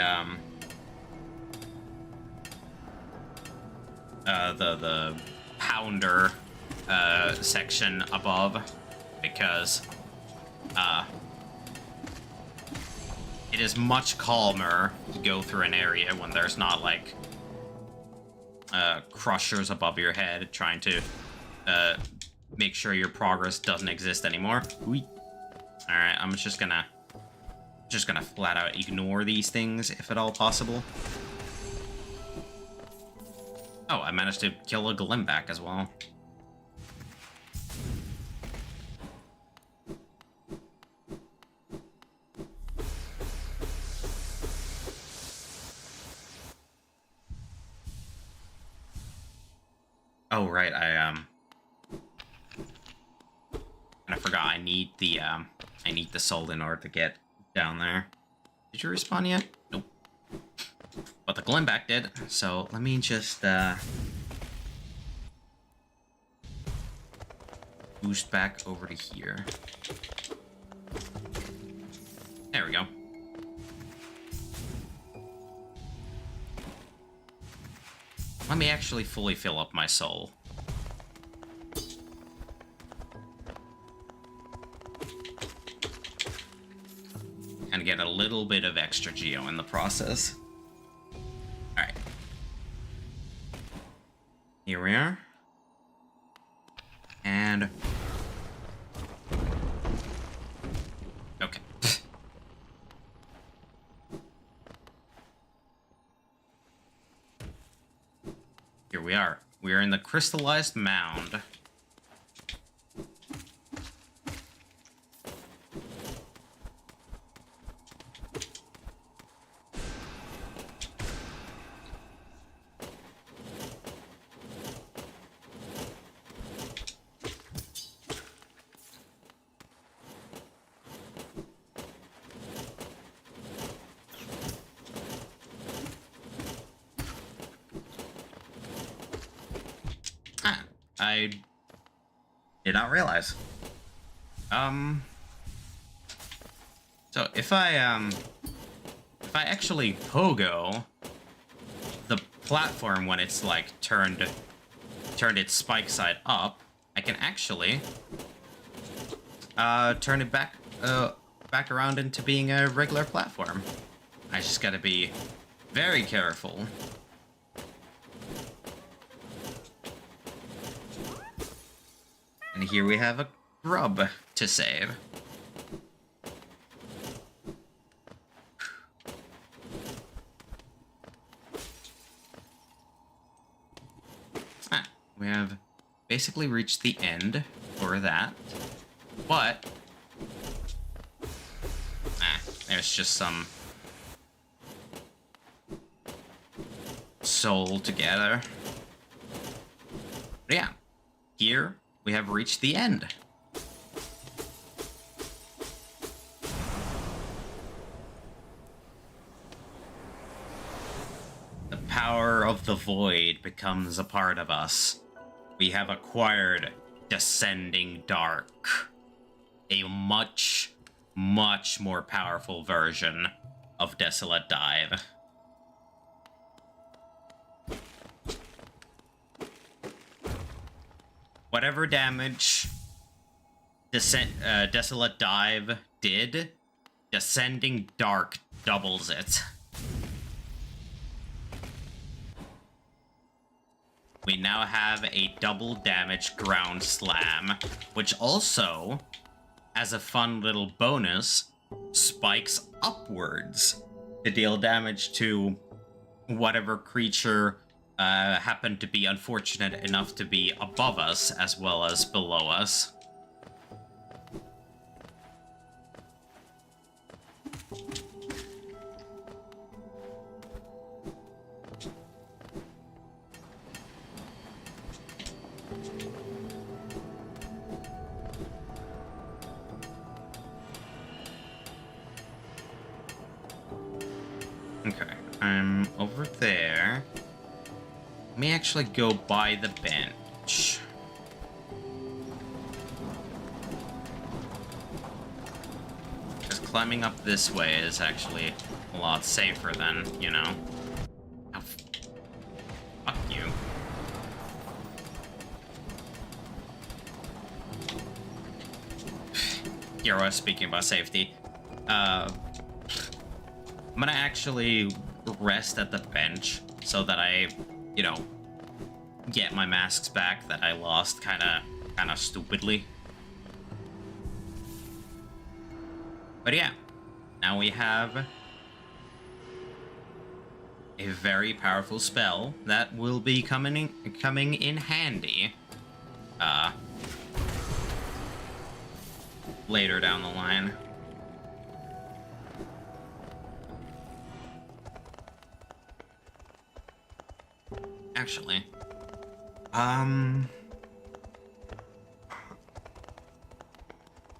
pounder section it is much calmer to go through an area when there's not, like, crushers above your head trying to make sure your progress doesn't exist anymore. Alright, I'm just gonna flat out ignore these things if at all possible. Oh, I managed to kill a Glimback as well. Oh, right, I forgot I need the soul in order to get down there. Did you respawn yet? Nope. But the Glimback did, so let me just boost back over to here. There we go. Let me actually fully fill up my soul. And get a little bit of extra geo in the process. Alright. Here we are. And... okay. Here we are. We are in the crystallized mound. I did not realize. So if I actually pogo the platform when it's like turned its spike side up, I can actually turn it back around into being a regular platform. I just gotta be very careful. And here we have a grub to save. We have basically reached the end for that. But... there's just some... soul together. But yeah, here... we have reached the end. The power of the void becomes a part of us. We have acquired Descending Dark. A much, much more powerful version of Desolate Dive. Whatever damage Desolate Dive did, Descending Dark doubles it. We now have a double damage ground slam, which also, as a fun little bonus, spikes upwards to deal damage to whatever creature happened to be unfortunate enough to be above us as well as below us. Okay, I'm over there. Let me actually go by the bench. Because climbing up this way is actually a lot safer than, you know. Oh, fuck you. Here I was speaking about safety. I'm gonna actually rest at the bench so that I, you know, get my masks back that I lost kinda stupidly. But yeah, now we have a very powerful spell that will be coming in handy later down the line. Actually,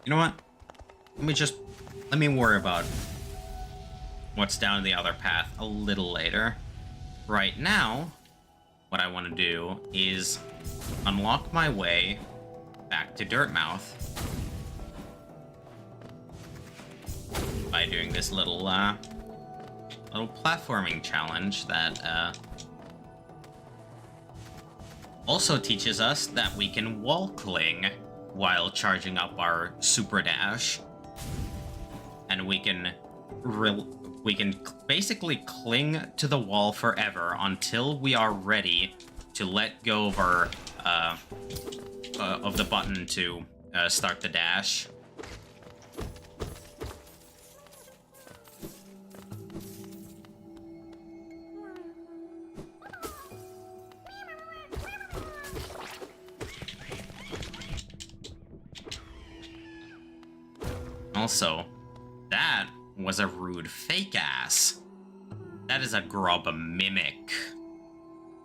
you know what? Let me worry about what's down the other path a little later. Right now, what I want to do is unlock my way back to Dirtmouth by doing this little platforming challenge that also teaches us that we can wall cling while charging up our super dash, and we can basically cling to the wall forever until we are ready to let go of our of the button to start the dash. Also, that was a rude fake ass. That is a grub mimic.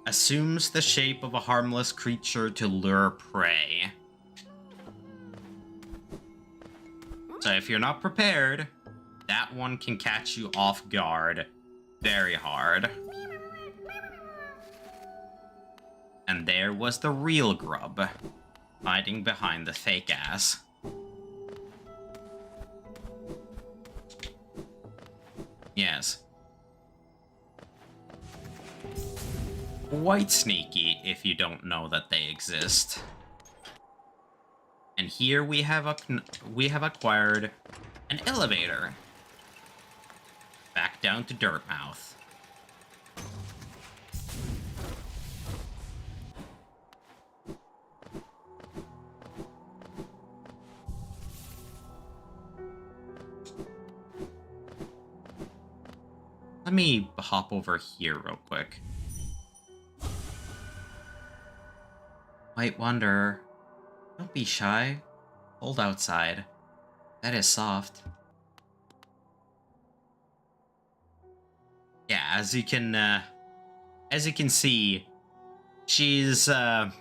Assumes the shape of a harmless creature to lure prey. So if you're not prepared, that one can catch you off guard very hard. And there was the real grub, hiding behind the fake ass. Yes. Quite sneaky if you don't know that they exist. And here we have acquired an elevator. Back down to Dirtmouth. Let me hop over here real quick. White Wanderer, don't be shy. Cold outside. That is soft. Yeah, as you can see, she's quite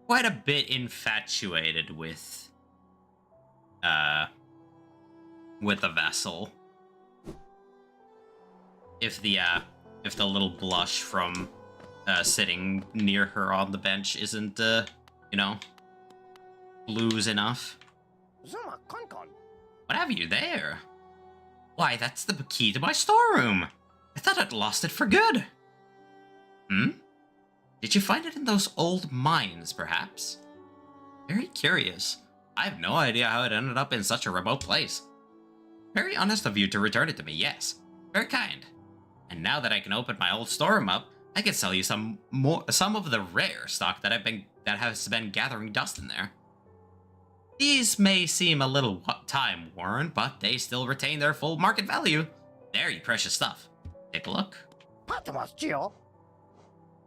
a bit infatuated with the vessel. If the little blush from sitting near her on the bench isn't you know, blues enough. What have you there? Why, that's the key to my storeroom. I thought I'd lost it for good. Did you find it in those old mines, perhaps? Very curious. I have no idea how it ended up in such a remote place. Very honest of you to return it to me, yes. Very kind. And now that I can open my old storeroom up, I can sell you some of the rare stock that has been gathering dust in there. These may seem a little time-worn, but they still retain their full market value. Very precious stuff. Take a look.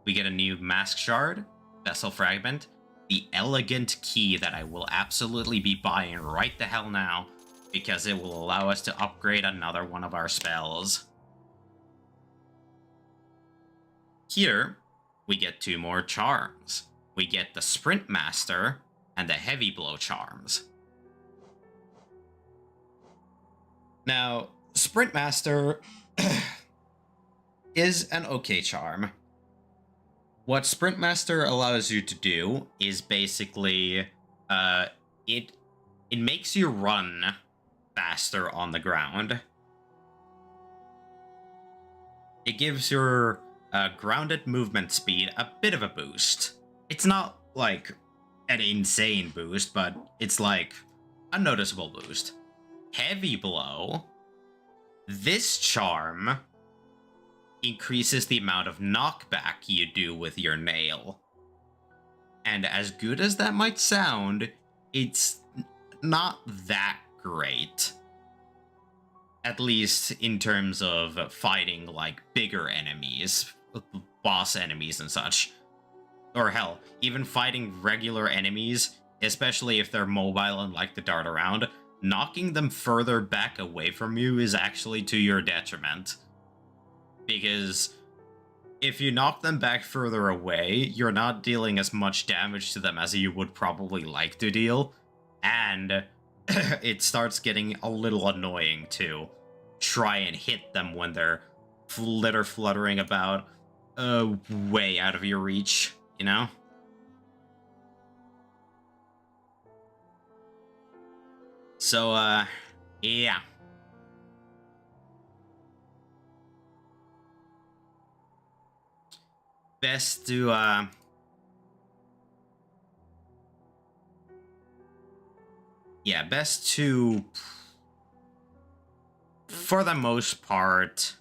We get a new mask shard, vessel fragment, the elegant key that I will absolutely be buying right the hell now, because it will allow us to upgrade another one of our spells. Here, we get 2 more charms. We get the Sprint Master and the Heavy Blow charms. Now, Sprint Master is an okay charm. What Sprint Master allows you to do is basically, it makes you run faster on the ground. It gives your grounded movement speed a bit of a boost. It's not like an insane boost, but it's like a noticeable boost. Heavy Blow This charm increases the amount of knockback you do with your nail. And as good as that might sound, it's not that great. At least in terms of fighting, like, bigger enemies, boss enemies and such. Or hell, even fighting regular enemies, especially if they're mobile and like to dart around, knocking them further back away from you is actually to your detriment. Because if you knock them back further away, you're not dealing as much damage to them as you would probably like to deal, and it starts getting a little annoying to try and hit them when they're fluttering about way out of your reach, you know? So, yeah. Best to, yeah, best to, for the most part,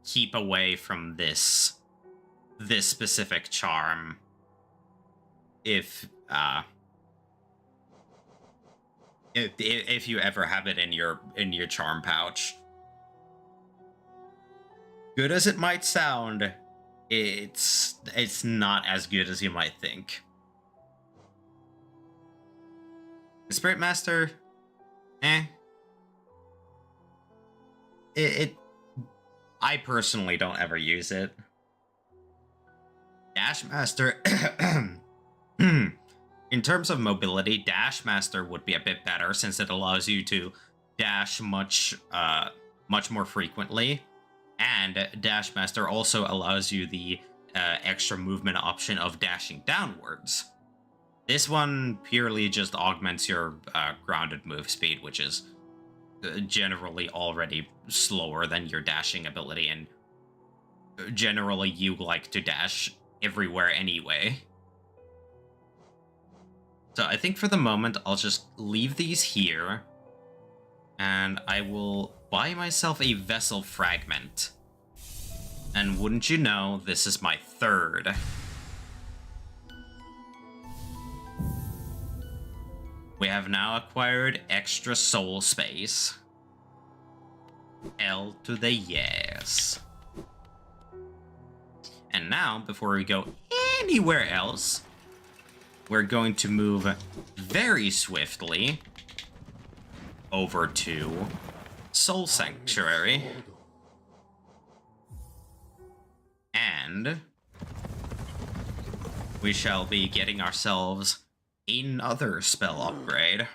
keep away from this specific charm if you ever have it in your charm pouch. Good as it might sound, it's not as good as you might think. The Spirit Master, I personally don't ever use it. Dash Master, in terms of mobility, Dash Master would be a bit better since it allows you to dash much more frequently. And Dash Master also allows you the extra movement option of dashing downwards. This one purely just augments your grounded move speed, which is generally already slower than your dashing ability, and generally you like to dash everywhere anyway. So I think for the moment I'll just leave these here, and I will buy myself a vessel fragment. And wouldn't you know, this is my third. We have now acquired extra soul space. L to the yes. And now, before we go anywhere else, we're going to move very swiftly over to Soul Sanctuary. And we shall be getting ourselves another spell upgrade.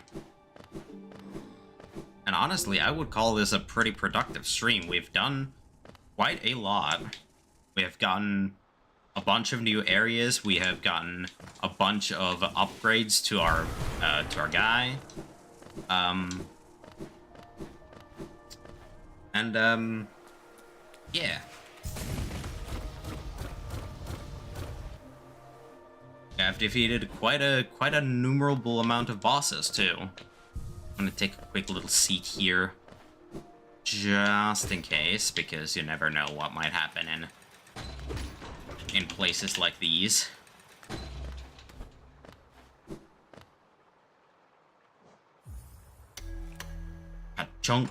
And honestly, I would call this a pretty productive stream. We've done quite a lot. We have gotten a bunch of new areas. We have gotten a bunch of upgrades to our guy. Yeah. I've defeated quite a numerable amount of bosses too. I'm gonna take a quick little seat here, just in case, because you never know what might happen in places like these. A chunk.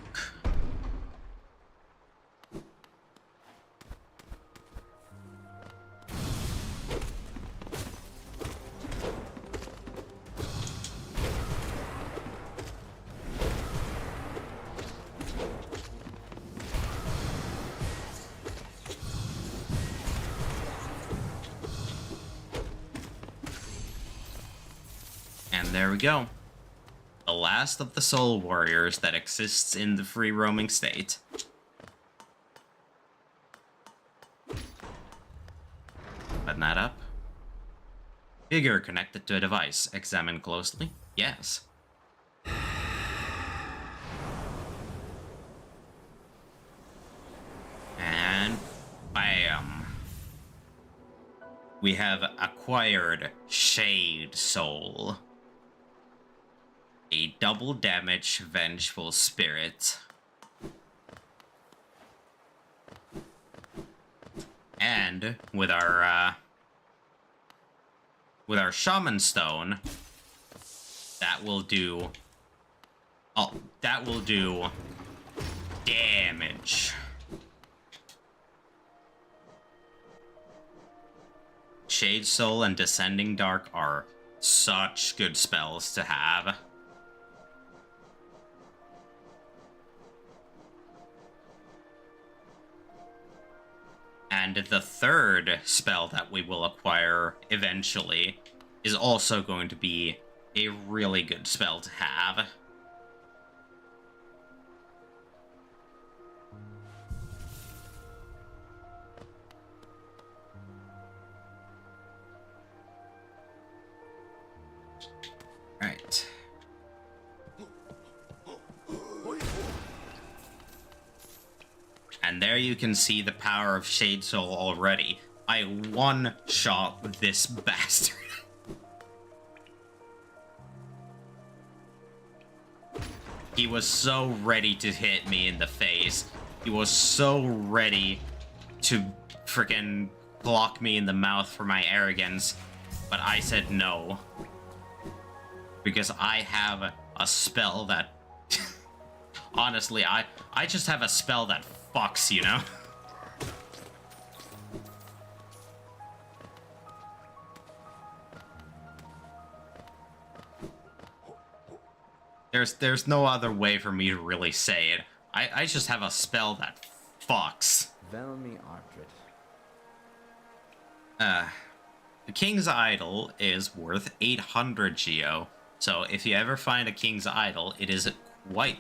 There we go. The last of the soul warriors that exists in the free roaming state. Button that up. Figure connected to a device. Examine closely. Yes. And bam. We have acquired Shade Soul. A double damage vengeful spirit. And with our shaman stone, that will do damage. Shade Soul and Descending Dark are such good spells to have. And the third spell that we will acquire eventually is also going to be a really good spell to have. Right. And there you can see the power of Shade Soul already. I one-shot this bastard. He was so ready to hit me in the face. He was so ready to frickin' block me in the mouth for my arrogance. But I said no. Because I have a spell that... Honestly, I just have a spell that fucks, you know? There's no other way for me to really say it. I just have a spell that fucks. Velmi Artrit. The King's Idol is worth 800 Geo. So if you ever find a King's Idol, it is quite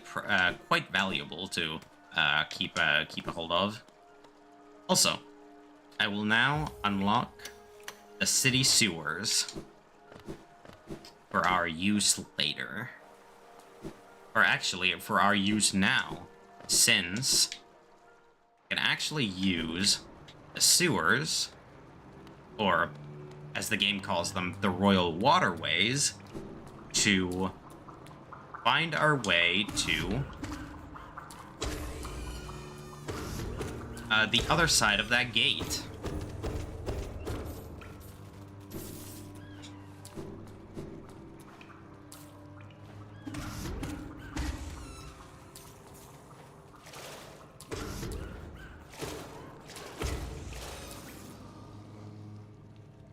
valuable to keep a hold of. Also, I will now unlock the city sewers for our use later. Or actually, for our use now, since we can actually use the sewers, or as the game calls them, the royal waterways, to find our way to the other side of that gate.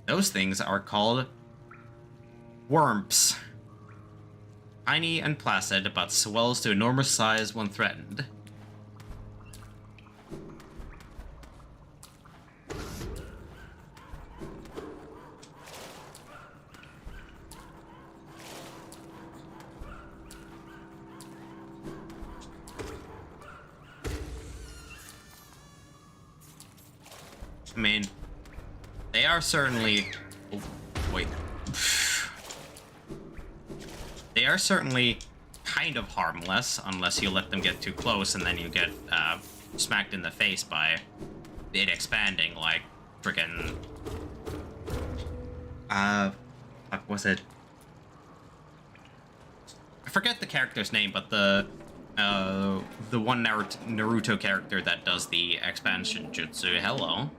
Those things are called worms. Tiny and placid, but swells to enormous size when threatened. I mean, they are certainly... Oh, wait. They are certainly kind of harmless, unless you let them get too close, and then you get smacked in the face by it expanding like frickin'... What was it? I forget the character's name, but the one Naruto character that does the expansion jutsu. Hello.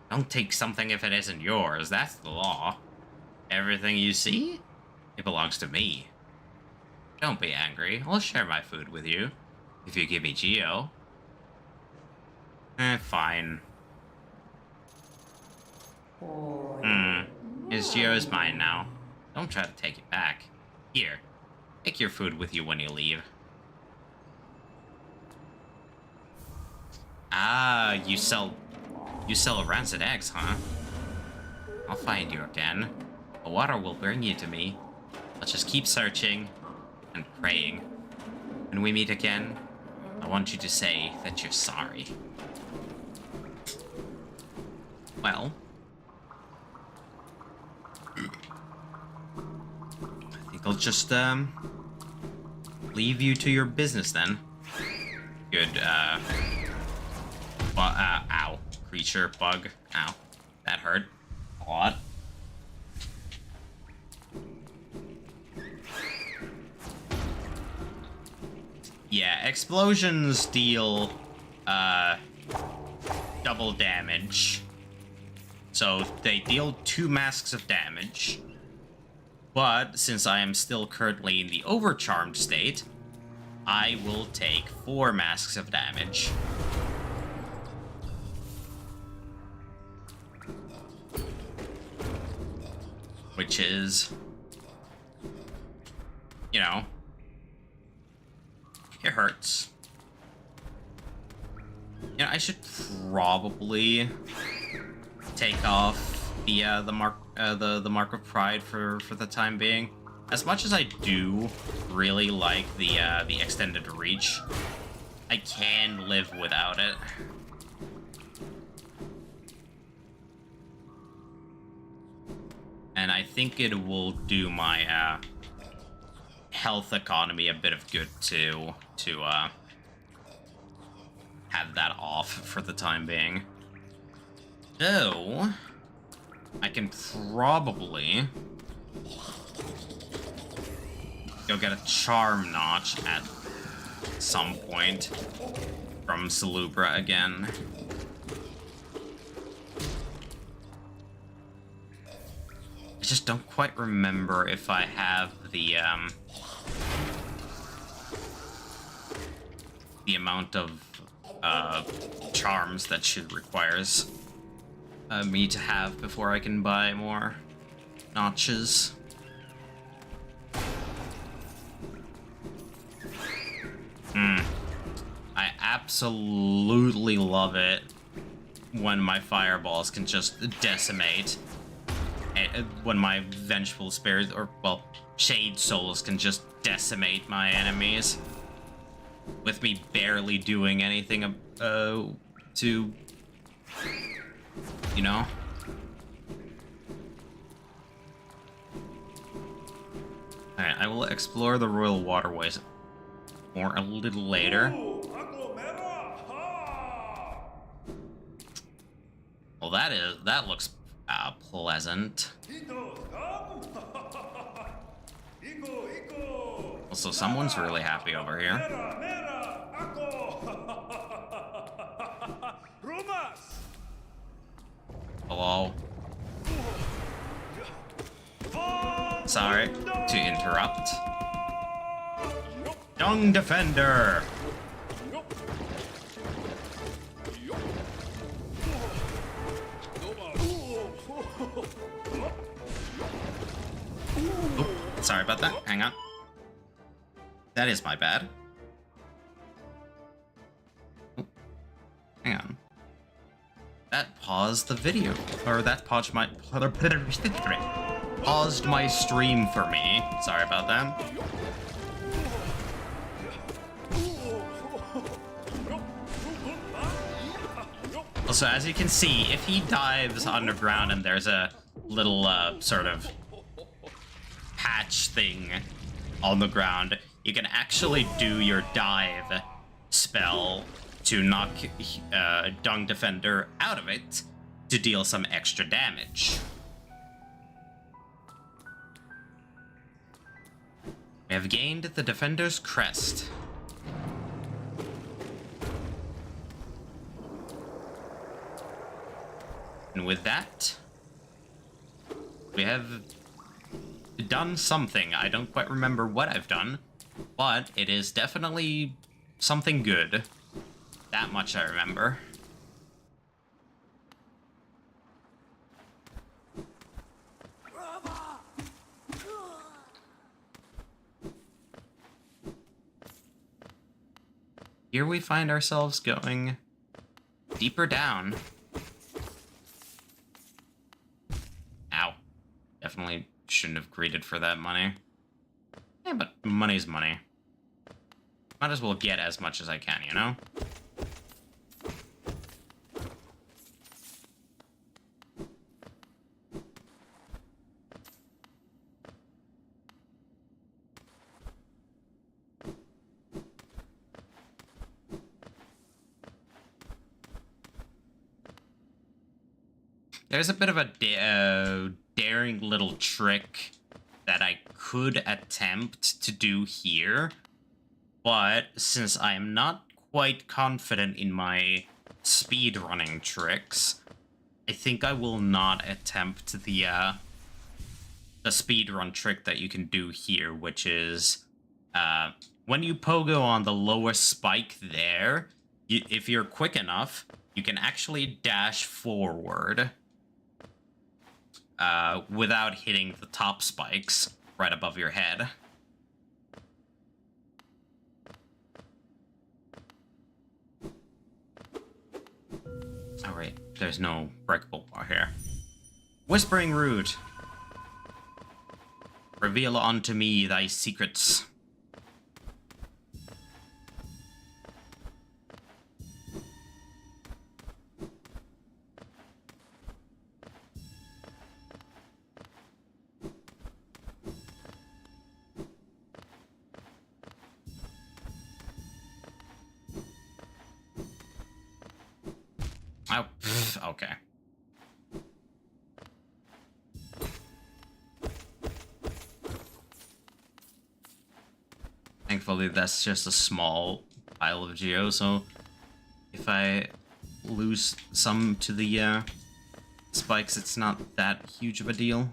Don't take something if it isn't yours. That's the law. Everything you see, it belongs to me. Don't be angry. I'll share my food with you. If you give me Geo. Fine. His Geo is mine now. Don't try to take it back. Here. Take your food with you when you leave. Ah, you sell rancid eggs, huh? I'll find you again. The water will bring you to me. Let's just keep searching and praying. When we meet again, I want you to say that you're sorry. Well, I think I'll just leave you to your business then. Good ow. Creature, bug. Ow. That hurt a lot. Yeah, explosions deal double damage. So they deal 2 masks of damage. But since I am still currently in the overcharmed state, I will take 4 masks of damage. Which is, you know, it hurts. Yeah, I should probably take off the mark of pride for the time being. As much as I do really like the extended reach, I can live without it. And I think it will do my health economy a bit of good too, to have that off for the time being. So I can probably go get a charm notch at some point from Salubra again. I just don't quite remember if I have the amount of charms that she requires me to have before I can buy more notches. I absolutely love it when my fireballs can just decimate. When my vengeful spirits, or, well, shade souls can just decimate my enemies. With me barely doing anything to, you know? Alright, I will explore the royal waterways more a little later. Well, that looks pleasant. Also, someone's really happy over here. Hello. Sorry to interrupt. Young Defender! Oop, sorry about that. Hang on. That is my bad. Oop, hang on. That paused the video. Or that paused my stream for me. Sorry about that. Also, as you can see, if he dives underground and there's a little sort of patch thing on the ground, you can actually do your dive spell to knock Dung Defender out of it to deal some extra damage. We have gained the Defender's Crest. And with that, we have done something. I don't quite remember what I've done, but it is definitely something good. That much I remember. Here we find ourselves going deeper down. Ow. Definitely shouldn't have greeted for that money. Yeah, but money's money. Might as well get as much as I can, you know? There's a bit of a daring little trick that I could attempt to do here, but since I am not quite confident in my speedrunning tricks, I think I will not attempt the speedrun trick that you can do here, which is when you pogo on the lowest spike there, if you're quick enough, you can actually dash forward without hitting the top spikes right above your head. Alright, there's no breakable bar here. Whispering Root. Reveal unto me thy secrets. Oh, okay. Thankfully, that's just a small pile of geo, so if I lose some to the spikes, it's not that huge of a deal.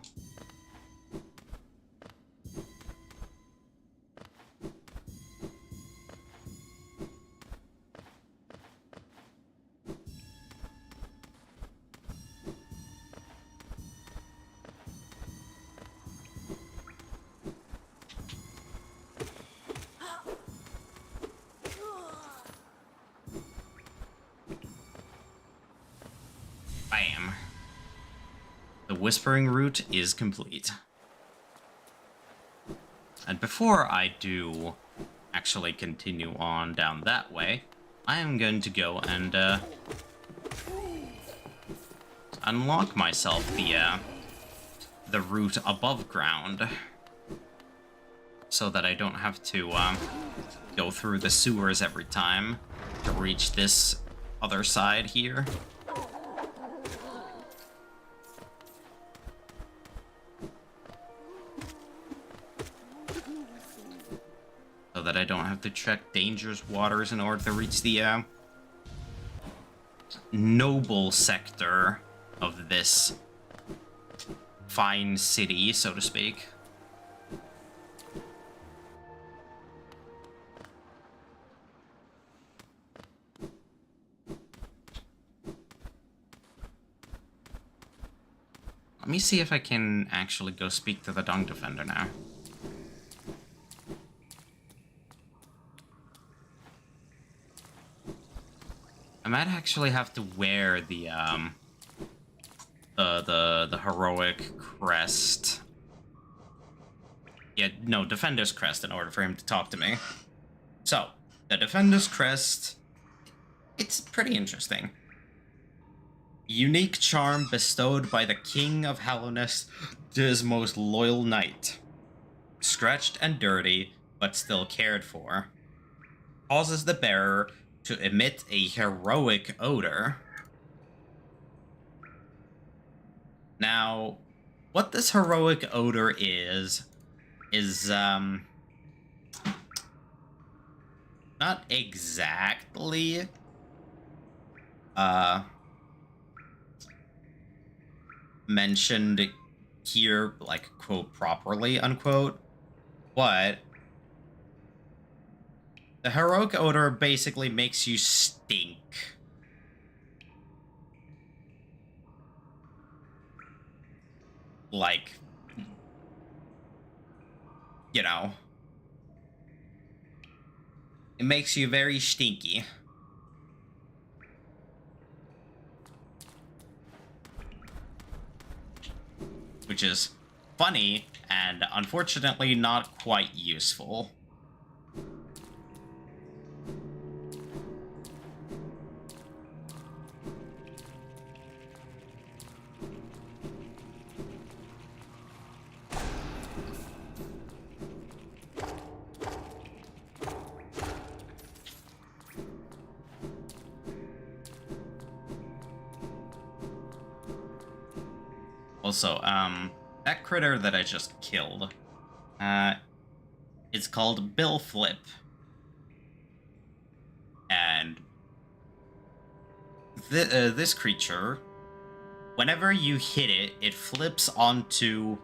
Bam. The Whispering Route is complete. And before I do actually continue on down that way, I am going to go and unlock myself the route above ground, so that I don't have to go through the sewers every time to reach this other side here. So that I don't have to trek dangerous waters in order to reach the noble sector of this fine city, so to speak. Let me see if I can actually go speak to the Dung Defender now. I might actually have to wear the heroic crest. Yeah, no, Defender's crest in order for him to talk to me. So, the Defender's crest, it's pretty interesting. Unique charm bestowed by the King of Hallownest to his most loyal knight. Scratched and dirty, but still cared for. Causes the bearer to emit a heroic odor. Now, what this heroic odor is not exactly mentioned here, like, quote, properly, unquote, but the heroic odor basically makes you stink. Like, you know, it makes you very stinky. Which is funny and unfortunately not quite useful. Also, that critter that I just killed, it's called Bill Flip. And this creature, whenever you hit it, it flips onto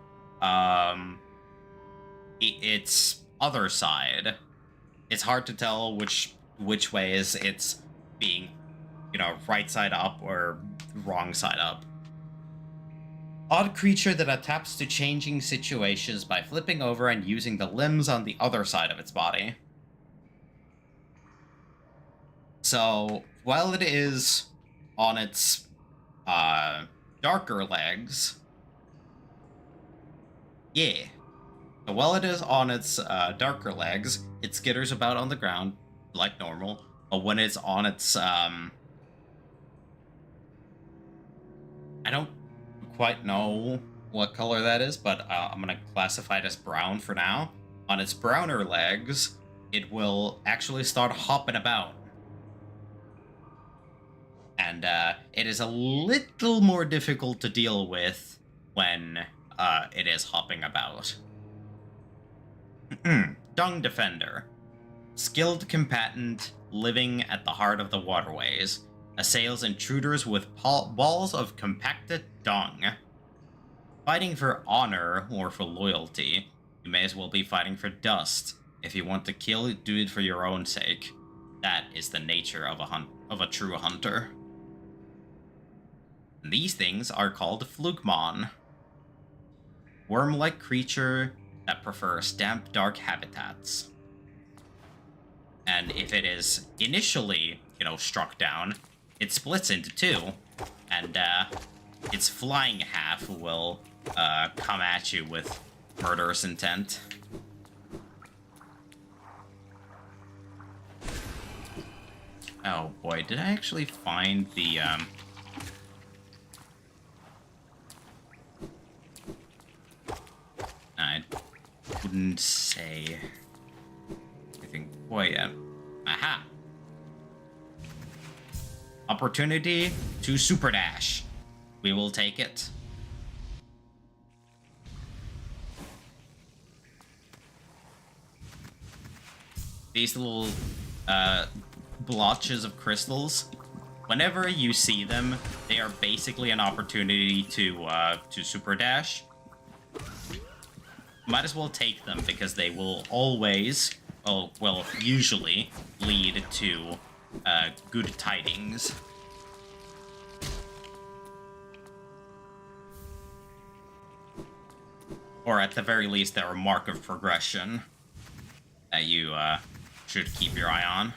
its other side. It's hard to tell which way is it's being, right side up or wrong side up. Odd creature that adapts to changing situations by flipping over and using the limbs on the other side of its body. So, while it is on its darker legs, yeah. So while it is on its darker legs, it skitters about on the ground like normal. But when it's on its I don't quite know what color that is, but I'm gonna classify it as brown for now. On its browner legs, it will actually start hopping about. And it is a little more difficult to deal with when it is hopping about. Dung Defender. Skilled combatant living at the heart of the waterways. Assails intruders with balls of compacted dung. Fighting for honor or for loyalty, you may as well be fighting for dust. If you want to kill, do it for your own sake. That is the nature of a true hunter. These things are called Flugmon. Worm-like creature that prefers damp, dark habitats. And if it is initially, struck down, it splits into two, and its flying half will come at you with murderous intent. Oh boy, did I actually find the I wouldn't say anything quite yet. Aha! Opportunity to super dash. We will take it. These little blotches of crystals, whenever you see them, they are basically an opportunity to super dash. Might as well take them because they will always, usually lead to good tidings. Or at the very least, they're a mark of progression that you should keep your eye on.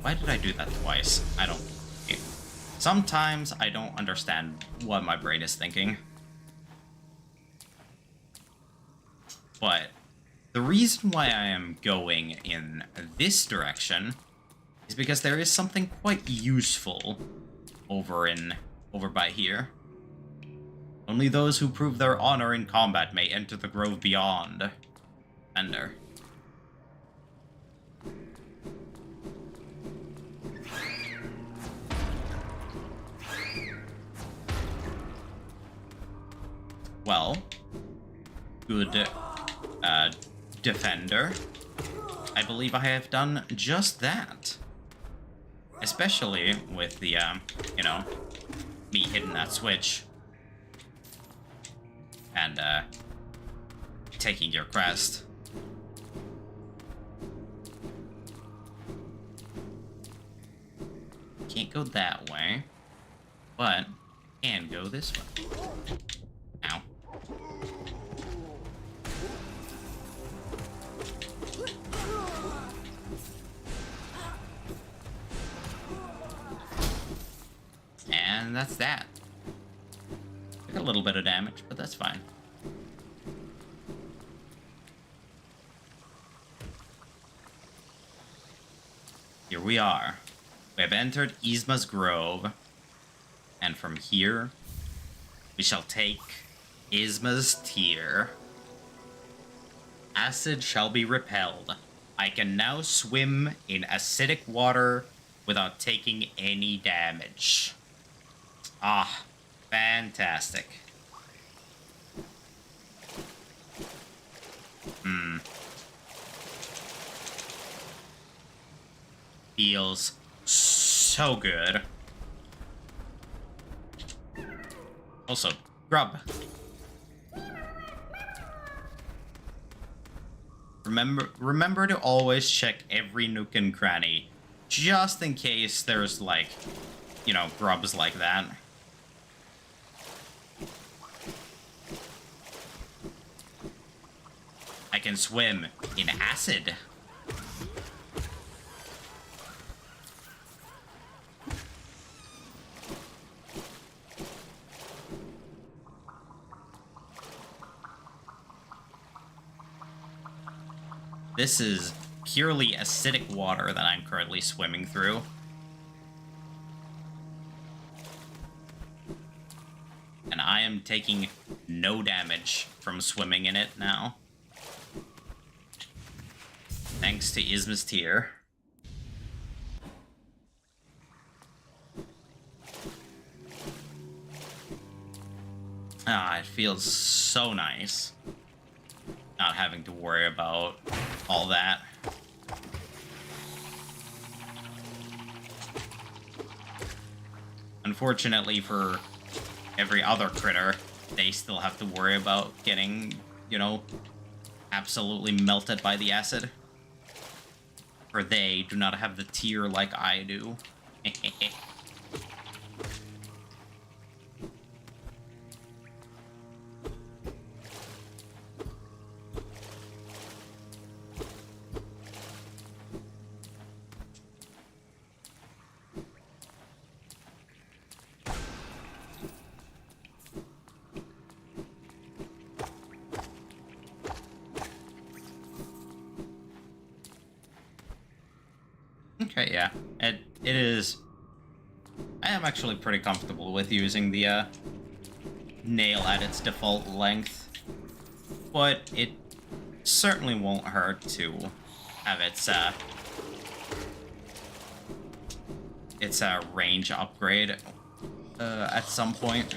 Why did I do that twice? I don't... Sometimes I don't understand what my brain is thinking. But the reason why I am going in this direction is because there is something quite useful over by here. Only those who prove their honor in combat may enter the grove beyond. Ender. Well, good defender. I believe I have done just that. Especially with the, me hitting that switch. And, taking your crest. Can't go that way, but can go this way. Ow. And that's that. Took a little bit of damage, but that's fine. Here we are. We have entered Yzma's Grove. And from here, we shall take Yzma's Tear. Acid shall be repelled. I can now swim in acidic water without taking any damage. Ah, fantastic. feels so good. Also, grub. Remember to always check every nook and cranny, just in case there's, like, you know, grubs like that. I can swim in acid. This is purely acidic water that I'm currently swimming through. And I am taking no damage from swimming in it now. Thanks to Isma's tear. Ah, it feels so nice. Not having to worry about all that. Unfortunately for every other critter, they still have to worry about getting, you know, absolutely melted by the acid. For they do not have the tear like I do. Okay, yeah. It is... I am actually pretty comfortable with using the nail at its default length. But it certainly won't hurt to have its range upgrade at some point.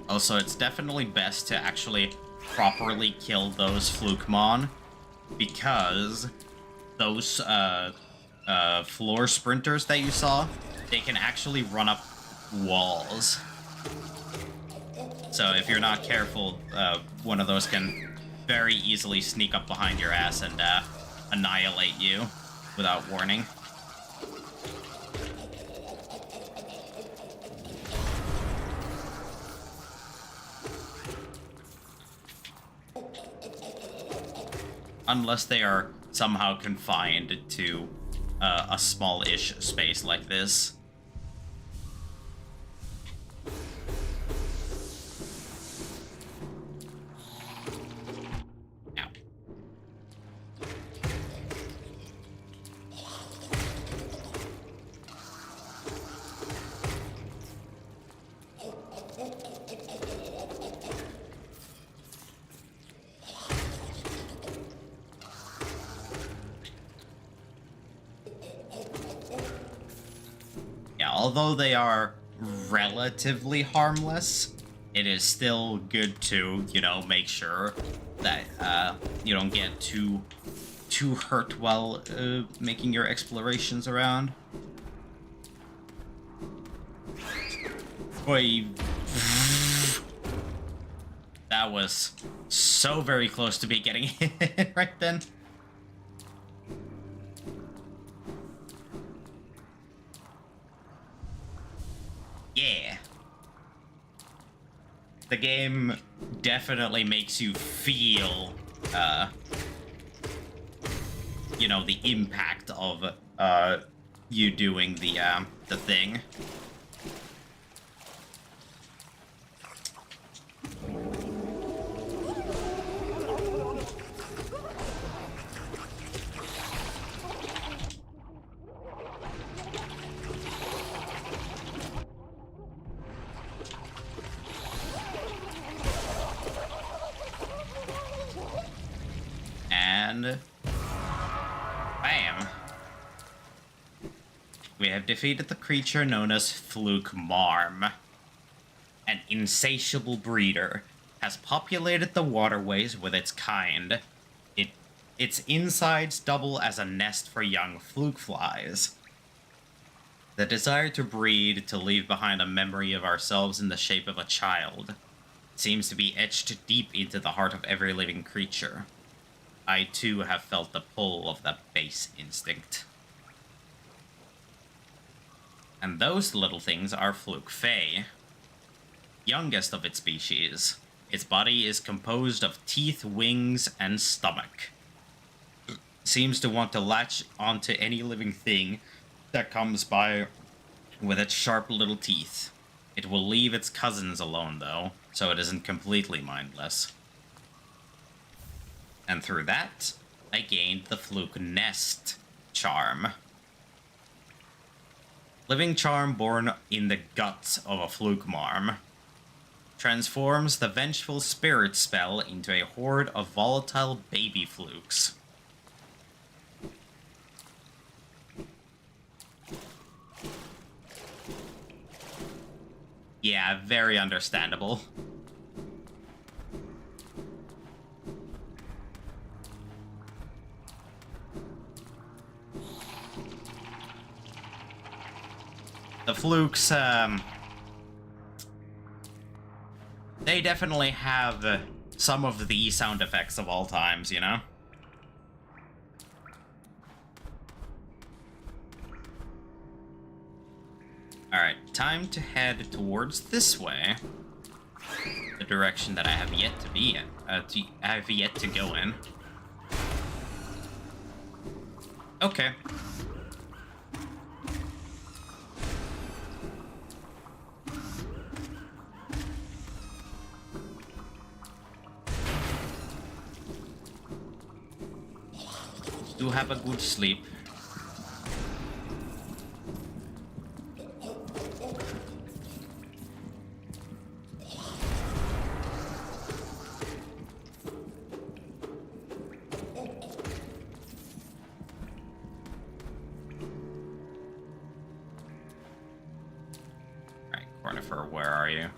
Also, it's definitely best to actually properly kill those Flukemon, because those floor sprinters that you saw, they can actually run up walls. So if you're not careful, one of those can very easily sneak up behind your ass and annihilate you without warning. Unless they are somehow confined to a small-ish space like this. Ow. Although they are relatively harmless, it is still good to, you know, make sure that you don't get too hurt while making your explorations around. Boy, that was so very close to me getting hit right then. Yeah. The game definitely makes you feel you know, the impact of you doing the thing. And bam. We have defeated the creature known as Fluke Marm. An insatiable breeder has populated the waterways with its kind. Its insides double as a nest for young fluke flies. The desire to breed, to leave behind a memory of ourselves in the shape of a child, seems to be etched deep into the heart of every living creature. I too have felt the pull of that base instinct. And those little things are Fluke Fae, youngest of its species. Its body is composed of teeth, wings, and stomach. Seems to want to latch onto any living thing that comes by with its sharp little teeth. It will leave its cousins alone, though, so it isn't completely mindless. And through that, I gained the Fluke Nest charm. Living charm born in the guts of a Fluke Marm. Transforms the vengeful spirit spell into a horde of volatile baby flukes. Yeah, very understandable. The flukes, they definitely have some of the sound effects of all times, you know? Alright, time to head towards this way. The direction that I have yet to be in. I have yet to go in. Okay. Do have a good sleep. Alright, Cornifer, where are you?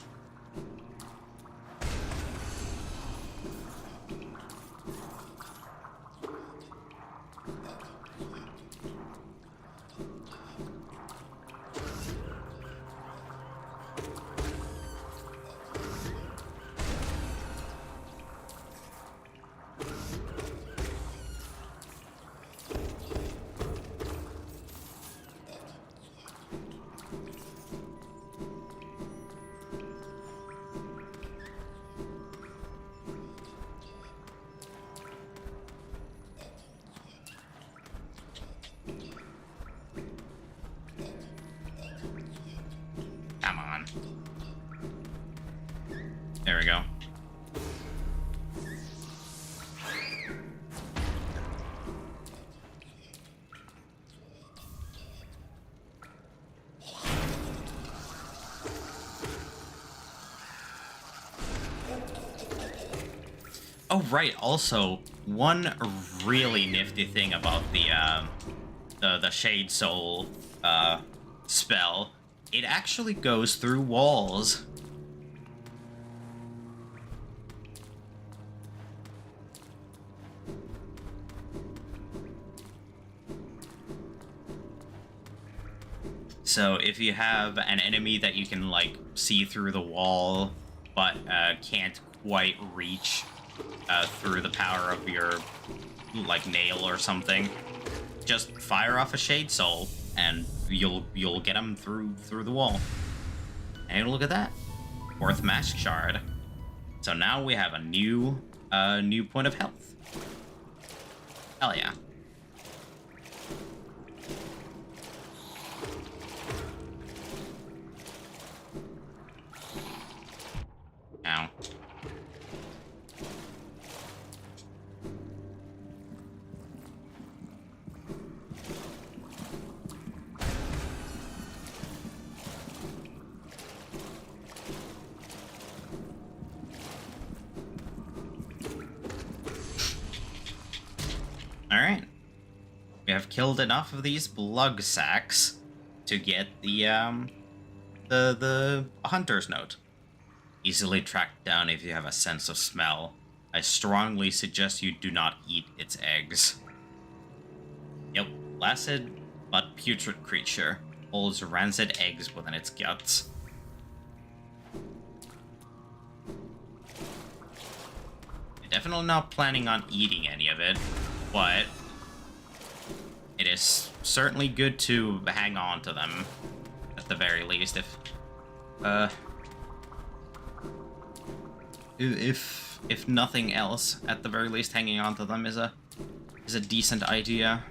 Come on. There we go. Oh, right. Also, one really nifty thing about the Shade Soul spell, it actually goes through walls. So if you have an enemy that you can, like, see through the wall, but can't quite reach through the power of your, like, nail or something, just fire off a Shade Soul, and you'll get them through the wall. And look at that, 4th Mask Shard. So now we have a new a new point of health. Hell yeah. Ow. Alright. We have killed enough of these blug sacks to get the hunter's note. Easily tracked down if you have a sense of smell. I strongly suggest you do not eat its eggs. Yep, placid but putrid creature holds rancid eggs within its guts. I'm definitely not planning on eating any of it, but it is certainly good to hang on to them, at the very least. If nothing else, at the very least, hanging on to them is a decent idea.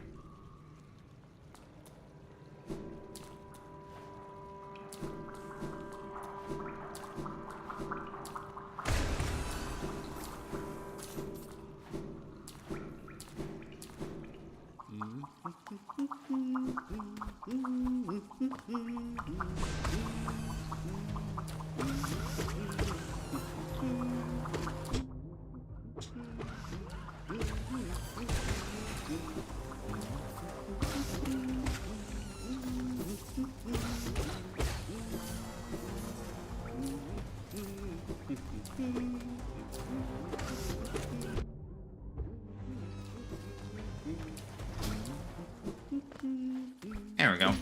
There we go.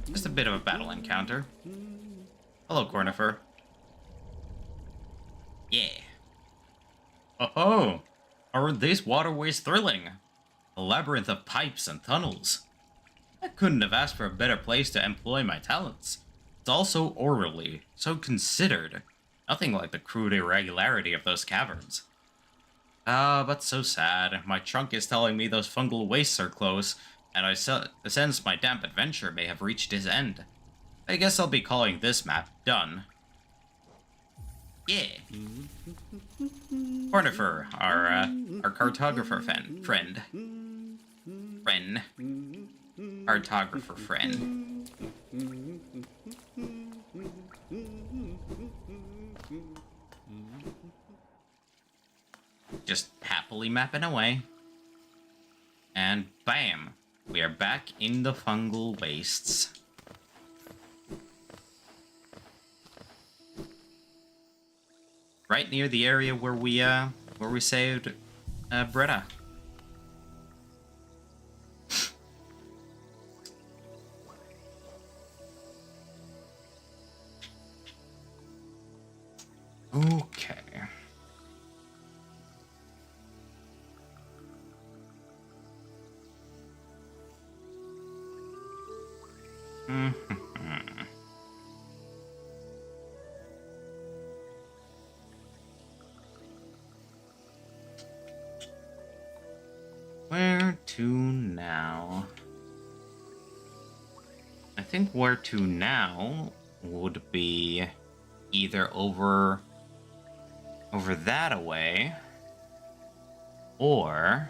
Just a bit of a battle encounter. Hello, Cornifer. Yeah. Oh-ho! Aren't these waterways thrilling? A labyrinth of pipes and tunnels. I couldn't have asked for a better place to employ my talents. It's all so orderly, so considered. Nothing like the crude irregularity of those caverns. Ah, but so sad. My trunk is telling me those fungal wastes are close, and I sense my damp adventure may have reached its end. I guess I'll be calling this map done. Yeah. Cornifer, our cartographer friend. Cartographer friend. Just happily mapping away. And bam! We are back in the fungal wastes. Right near the area where we saved Bretta. Okay. Where to now? I think where to now would be either over that away, or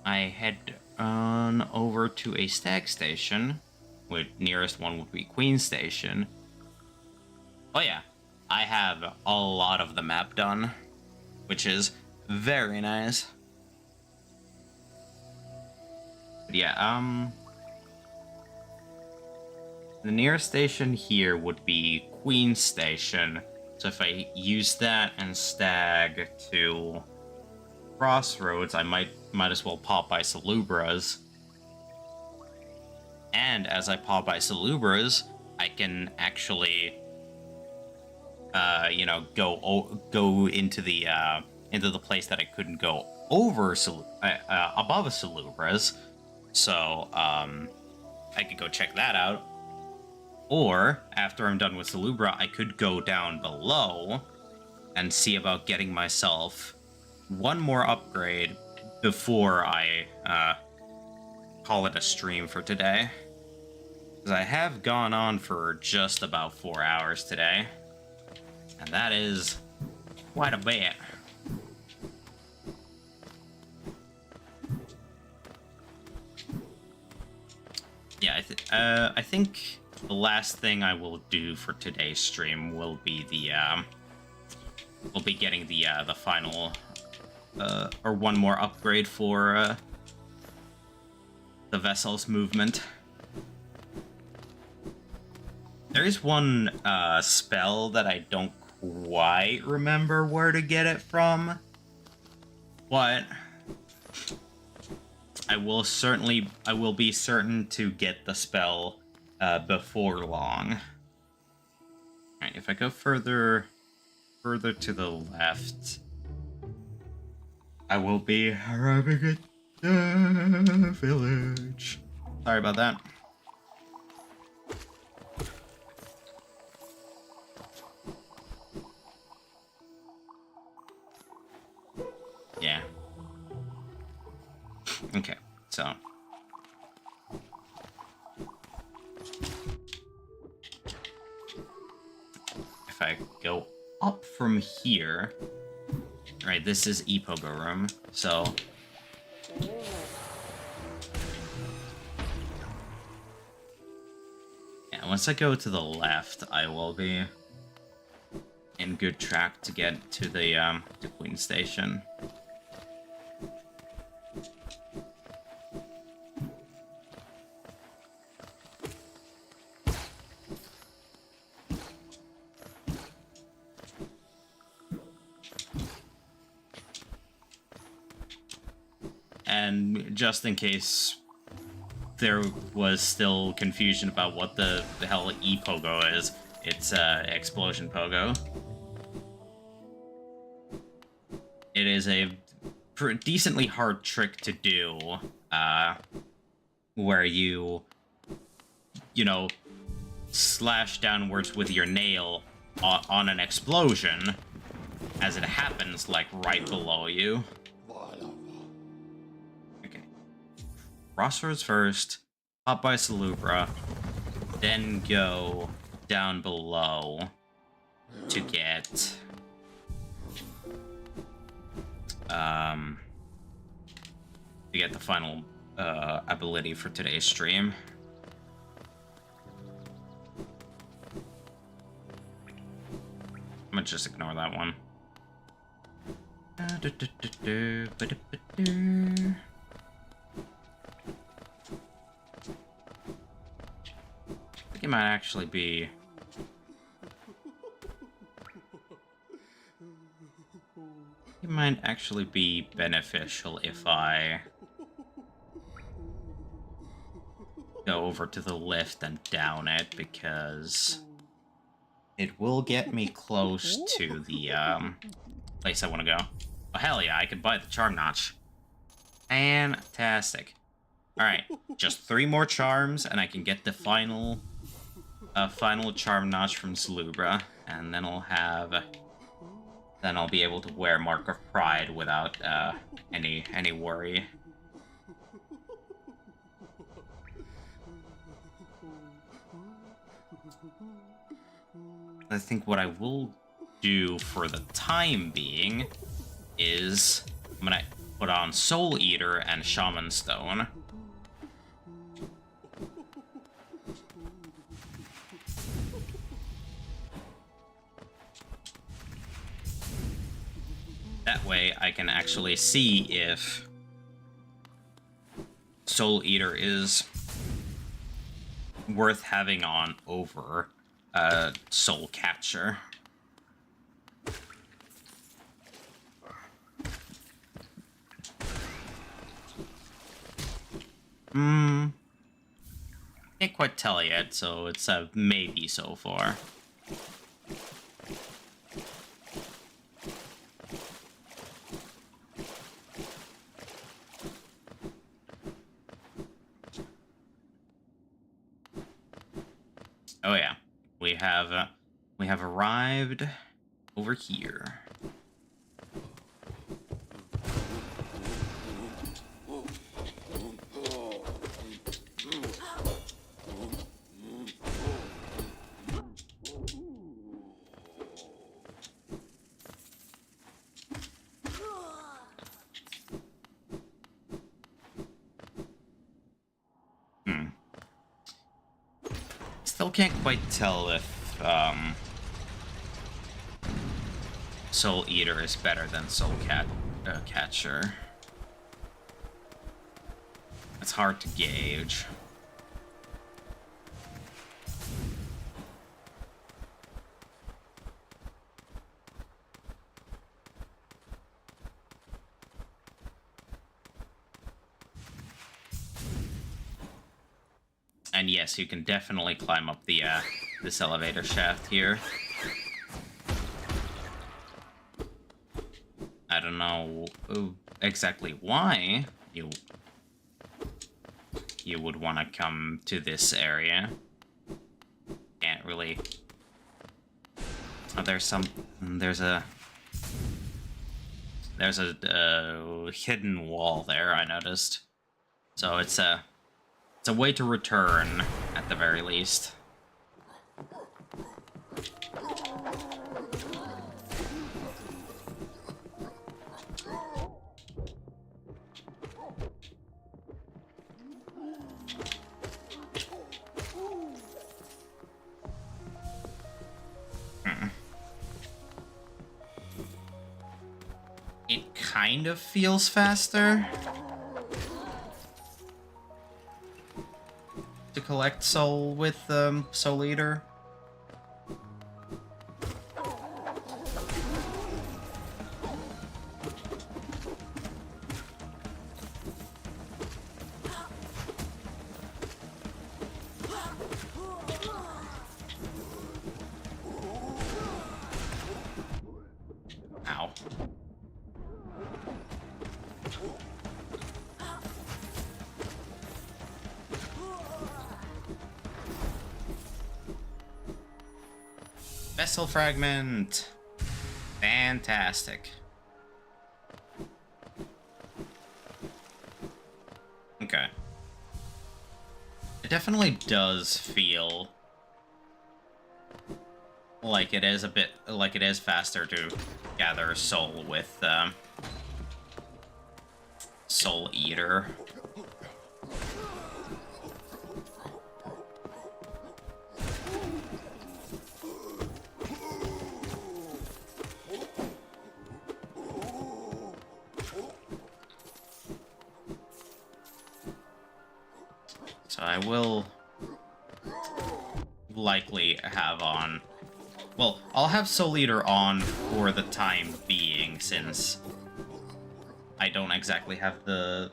I head on over to a stag station, which nearest one would be Queen Station. Oh yeah, I have a lot of the map done, which is very nice. But yeah, the nearest station here would be Queen Station. So if I use that and stag to Crossroads, I might as well pop by Salubra's. And as I pop by Salubra's, I can actually, go into the place that I couldn't go over above Salubra's. So I could go check that out. Or after I'm done with Salubra, I could go down below and see about getting myself one more upgrade before I call it a stream for today. Because I have gone on for just about 4 hours today, and that is quite a bit. Yeah, I think the last thing I will do for today's stream will be getting the final or one more upgrade for the vessel's movement. There is one spell that I don't quite remember where to get it from, but I will be certain to get the spell before long. Alright, if I go further to the left, I will be arriving at the village. Sorry about that. Yeah. Okay, so if I go up from here, right, this is Epogo room, so yeah, once I go to the left, I will be in good track to get to the Queen Station. And just in case there was still confusion about what the hell E-Pogo is, it's Explosion Pogo. It is a decently hard trick to do, where you know, slash downwards with your nail on an explosion as it happens, like, right below you. Crossroads first, hop by Salubra, then go down below to get the final ability for today's stream. I'm gonna just ignore that one. It might actually be beneficial if I go over to the lift and down it, because it will get me close to the place I want to go. Oh hell yeah, I could buy the charm notch. Fantastic. Alright, just 3 more charms and I can get the final charm notch from Salubra, and then I'll be able to wear Mark of Pride without any worry. I think what I will do for the time being is I'm gonna put on Soul Eater and Shaman Stone. That way I can actually see if Soul Eater is worth having on over Soul Catcher. Can't quite tell yet, so it's a maybe so far. Oh yeah, we have arrived over here. Still can't quite tell if Soul Eater is better than Catcher. It's hard to gauge. And yes, you can definitely climb up the this elevator shaft here. I don't know exactly why you would want to come to this area. Can't really. Oh, there's a hidden wall there, I noticed. So it's a way to return at the very least. It kind of feels faster to collect soul with Soul Eater. Ow. Vessel fragment. Fantastic. Okay. It definitely does feel like it is faster to gather soul with Soul Eater. So I will likely have on... Well, I'll have Soul Eater on for the time being, since I don't exactly have the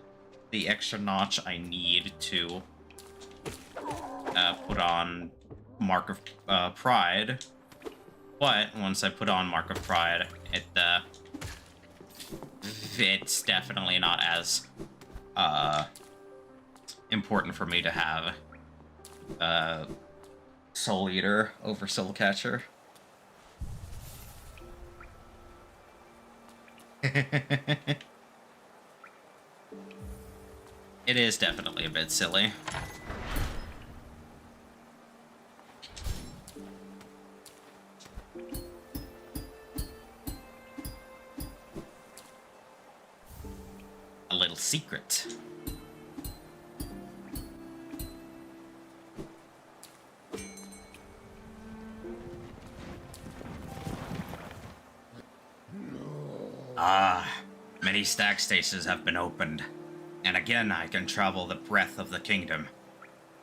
extra notch I need to put on Mark of Pride. But once I put on Mark of Pride, it's definitely not as important for me to have Soul Eater over Soul Catcher. It is definitely a bit silly. A little secret. Many stag stations have been opened, and again I can travel the breadth of the kingdom.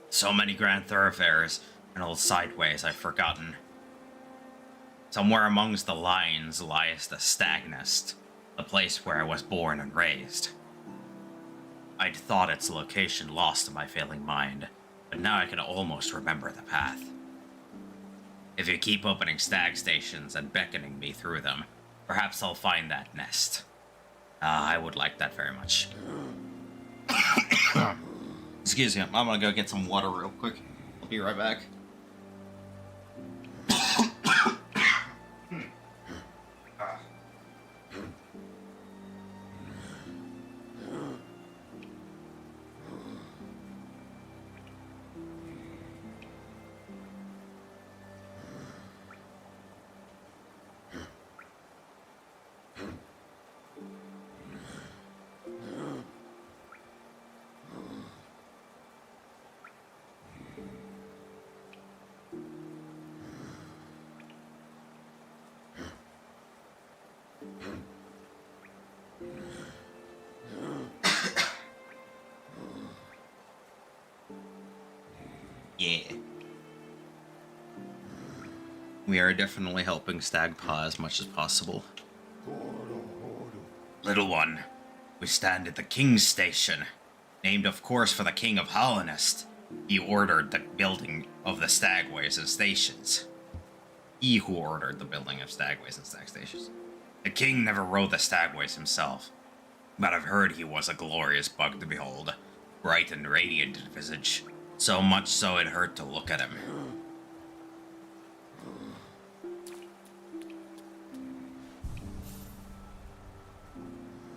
So many grand thoroughfares and old sideways I've forgotten. Somewhere amongst the lines lies the stag nest, the place where I was born and raised. I'd thought its location lost to my failing mind, but now I can almost remember the path. If you keep opening stag stations and beckoning me through them, perhaps I'll find that nest. I would like that very much. Excuse me, I'm gonna go get some water real quick. I'll be right back. Yeah. We are definitely helping Stagpaw as much as possible. Little one, we stand at the King's Station, named of course for the King of Hollanist. He ordered the building of the stagways and stations. He who ordered the building of stagways and stag stations. The king never rode the stagways himself, but I've heard he was a glorious bug to behold, bright and radiant in visage, so much so it hurt to look at him.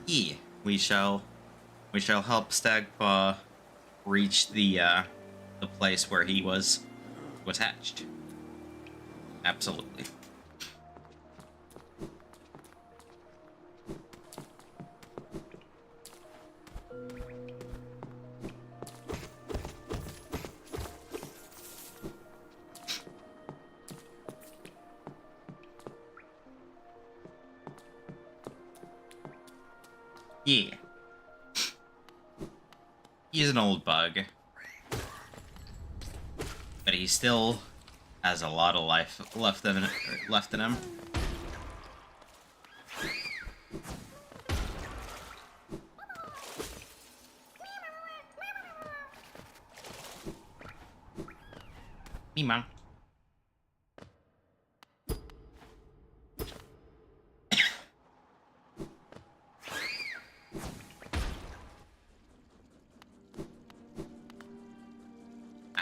Yeah, we shall help Stagpaw reach the place where he was hatched. Absolutely. Yeah. He's an old bug. But he still has a lot of life left in him. Me, man.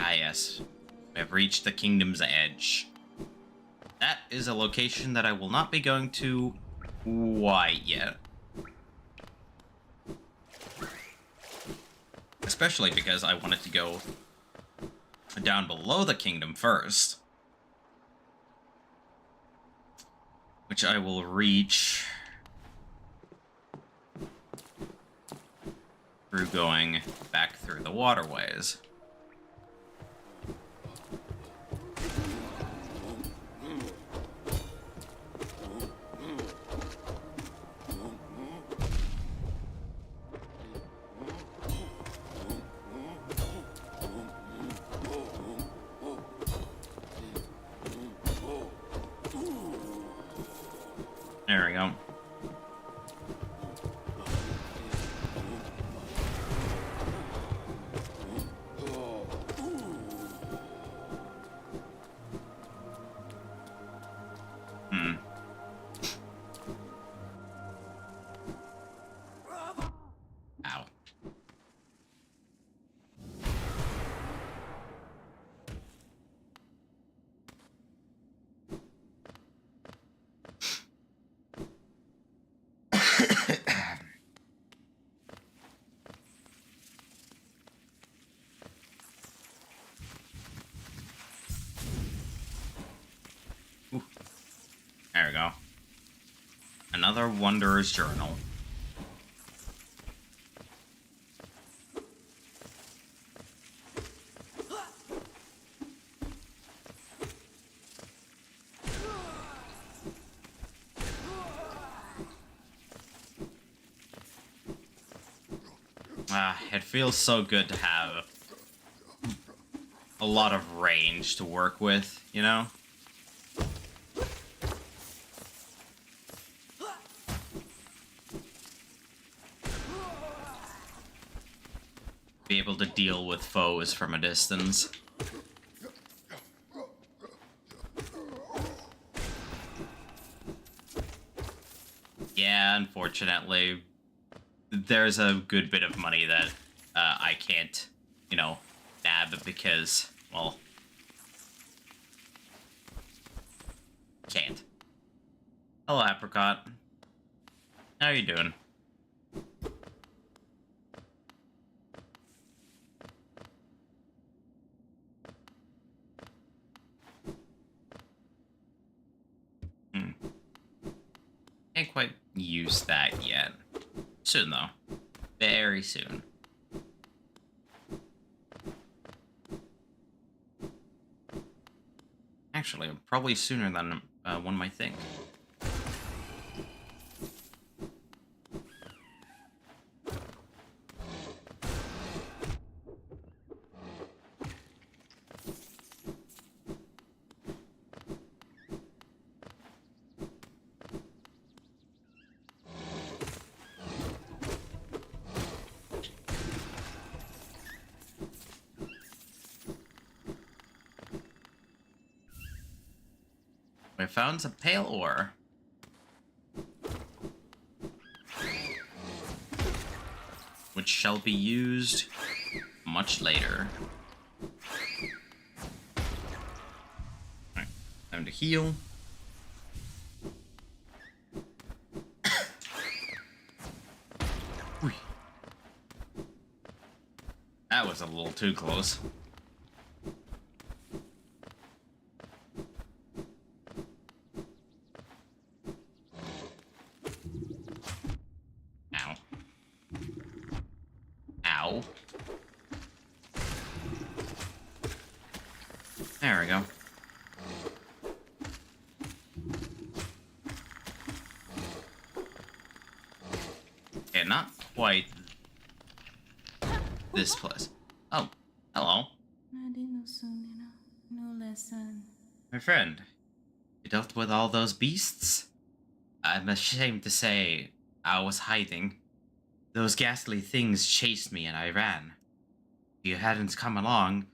Ah, yes. We have reached the kingdom's edge. That is a location that I will not be going to quite yet. Especially because I wanted to go down below the kingdom first. Which I will reach through going back through the waterways. There we go. Ow. Ooh. There we go. Another Wanderer's Journal. It feels so good to have a lot of range to work with, you know? Be able to deal with foes from a distance. Yeah, unfortunately, there's a good bit of money that I can't, you know, nab because, well, can't. Hello, Apricot. How you doing? Can't quite use that yet. Soon, though. Very soon. Actually, probably sooner than one might think. We found some pale ore. Which shall be used much later. Alright, time to heal. That was a little too close. Ow. Ow. There we go. Okay, not quite this place. Oh, hello. No lesson. My friend, you dealt with all those beasts? I'm ashamed to say I was hiding. Those ghastly things chased me and I ran. If you hadn't come along,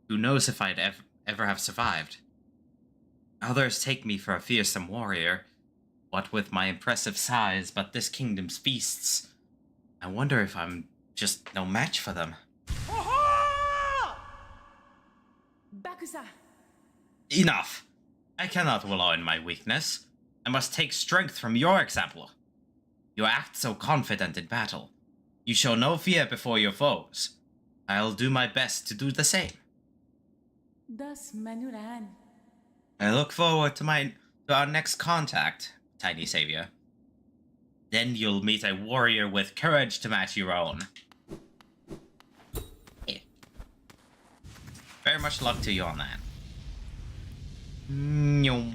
who knows if I'd ever have survived. Others take me for a fearsome warrior, what with my impressive size, but this kingdom's beasts. I wonder if I'm just no match for them. Bakusa! Enough! I cannot wallow in my weakness. I must take strength from your example. You act so confident in battle. You show no fear before your foes. I'll do my best to do the same. Thus, Manuran. I look forward to our next contact, tiny savior. Then you'll meet a warrior with courage to match your own. Yeah. Very much luck to you on that. Nyum.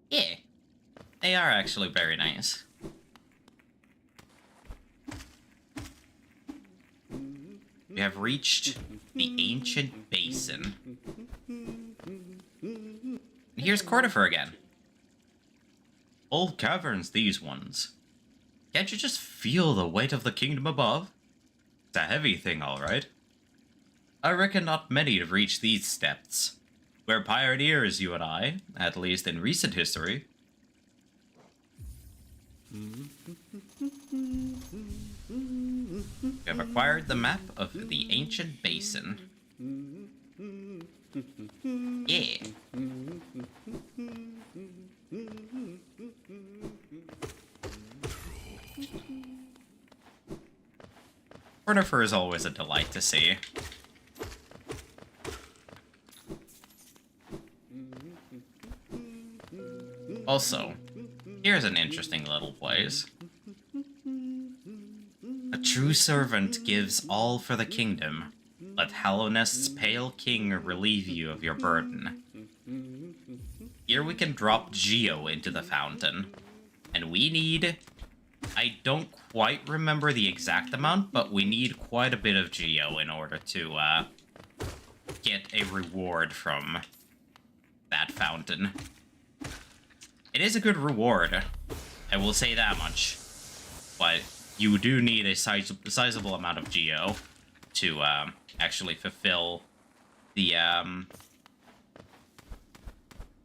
Yeah, they are actually very nice. We have reached the ancient basin. And here's Cordifer again. Old caverns, these ones. Can't you just feel the weight of the kingdom above? It's a heavy thing, all right. I reckon not many have reached these depths. We're pioneers, you and I, at least in recent history. We have acquired the map of the ancient basin. Yeah. Cordifer is always a delight to see. Also, here's an interesting little place. A true servant gives all for the kingdom. Let Hallownest's pale king relieve you of your burden. Here we can drop Geo into the fountain. And we need... I don't quite remember the exact amount, but we need quite a bit of Geo in order to get a reward from that fountain. It is a good reward, I will say that much, but you do need a sizable amount of Geo to actually fulfill the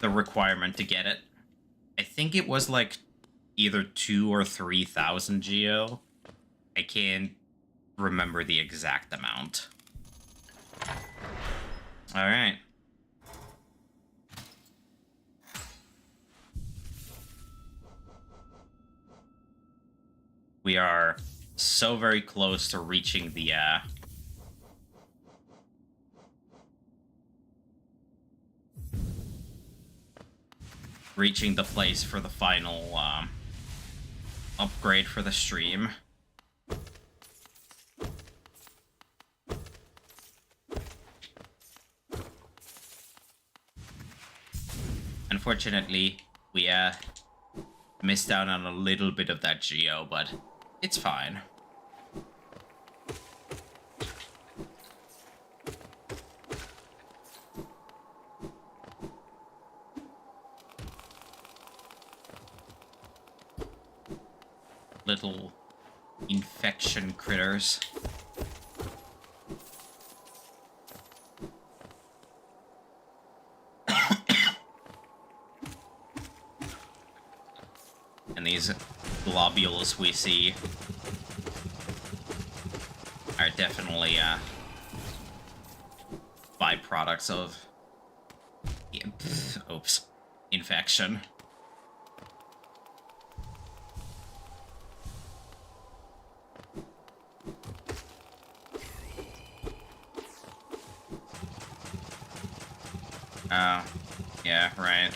requirement to get it. I think it was like either 2,000 or 3,000 Geo. I can't remember the exact amount. All right. We are so very close to reaching the place for the final upgrade for the stream. Unfortunately, we missed out on a little bit of that Geo, but it's fine. little infection critters. And these globules we see are definitely byproducts of oops, infection. Oh, yeah, right.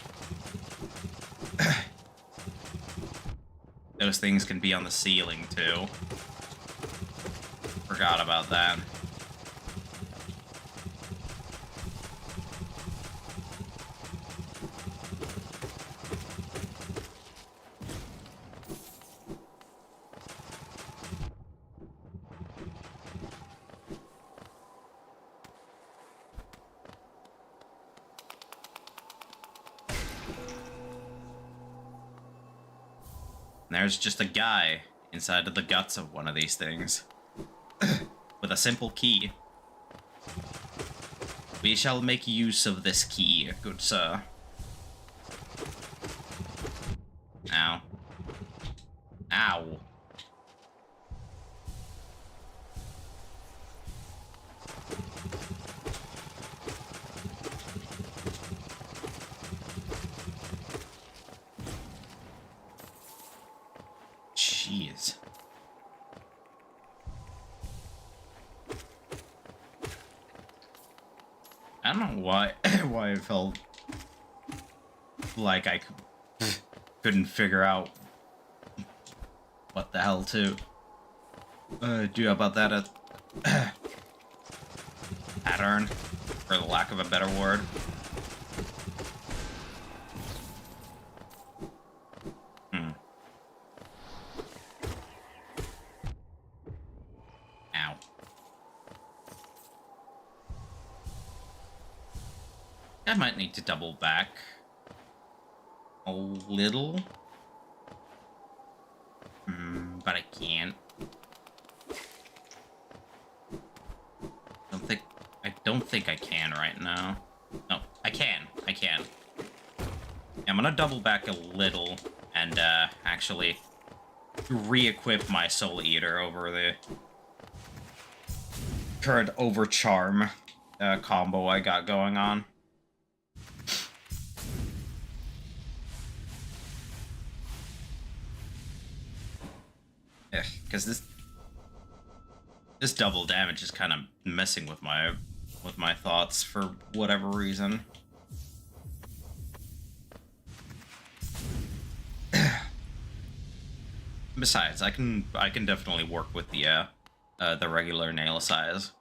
Those things can be on the ceiling, too. Forgot about that. There's just a guy inside of the guts of one of these things. With a simple key. We shall make use of this key, good sir. Ow. Ow. Jeez. I don't know why why it felt like I couldn't figure out what the hell to do about that pattern, for the lack of a better word. Ow. I might need to double back a little. But I can't. I don't think I can right now. No, I can. Yeah, I'm gonna double back a little and actually re-equip my Soul Eater over the current Overcharm combo I got going on. Because this double damage is kind of messing with my thoughts for whatever reason. Besides, I can definitely work with the regular nail size.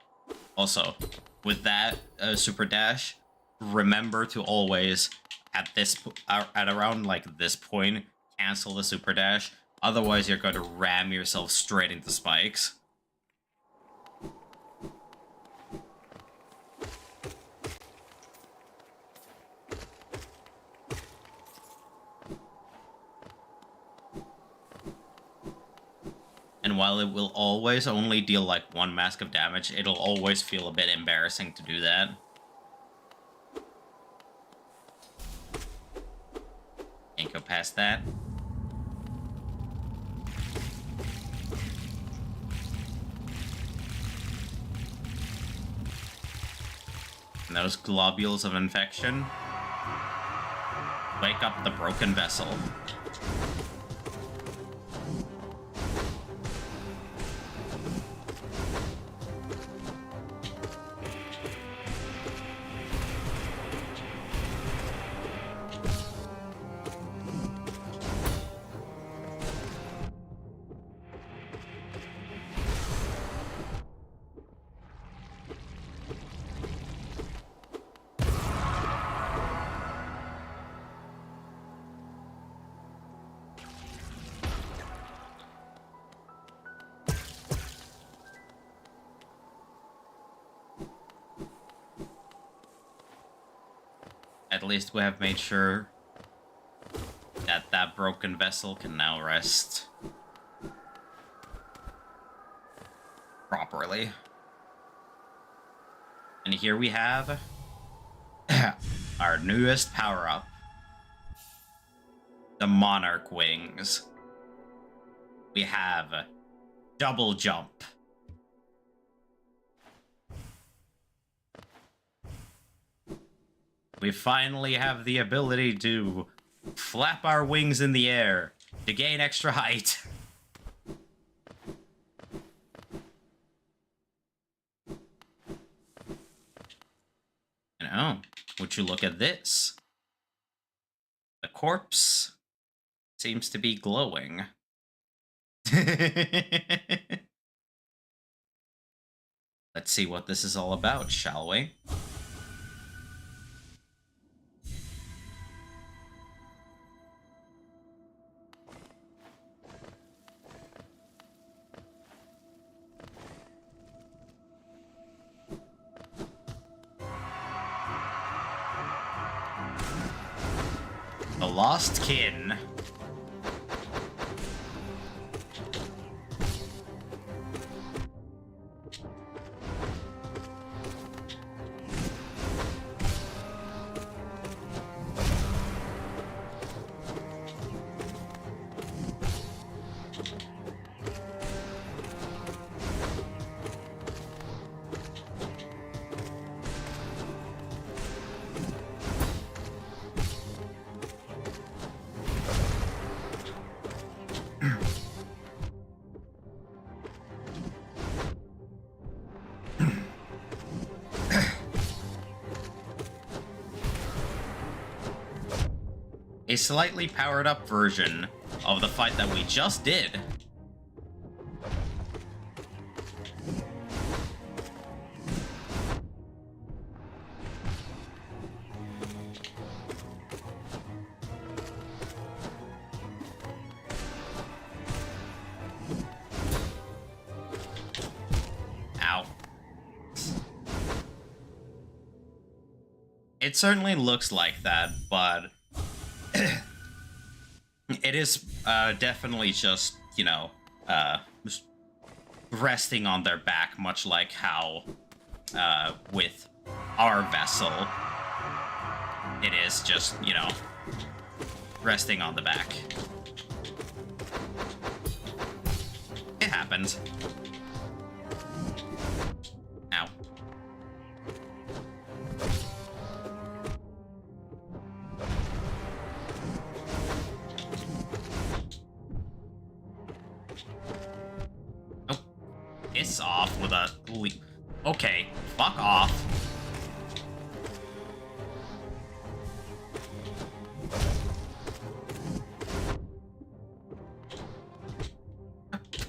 Also, with that super dash, remember to always at around like this point cancel the super dash. Otherwise, you're going to ram yourself straight into spikes. And while it will always only deal like one mask of damage, it'll always feel a bit embarrassing to do that. Can't go past that. And those globules of infection wake up the broken vessel. At least we have made sure that that broken vessel can now rest properly. And here we have our newest power-up. The Monarch Wings. We have double jump. We finally have the ability to flap our wings in the air to gain extra height. And oh, would you look at this? The corpse seems to be glowing. Let's see what this is all about, shall we? The Lost Kin. A slightly powered up version of the fight that we just did. Ow. It certainly looks like that, but it is definitely just, you know, just resting on their back, much like how with our vessel, it is just, you know, resting on the back. It happens. Ow. Piss off with a... Okay, fuck off.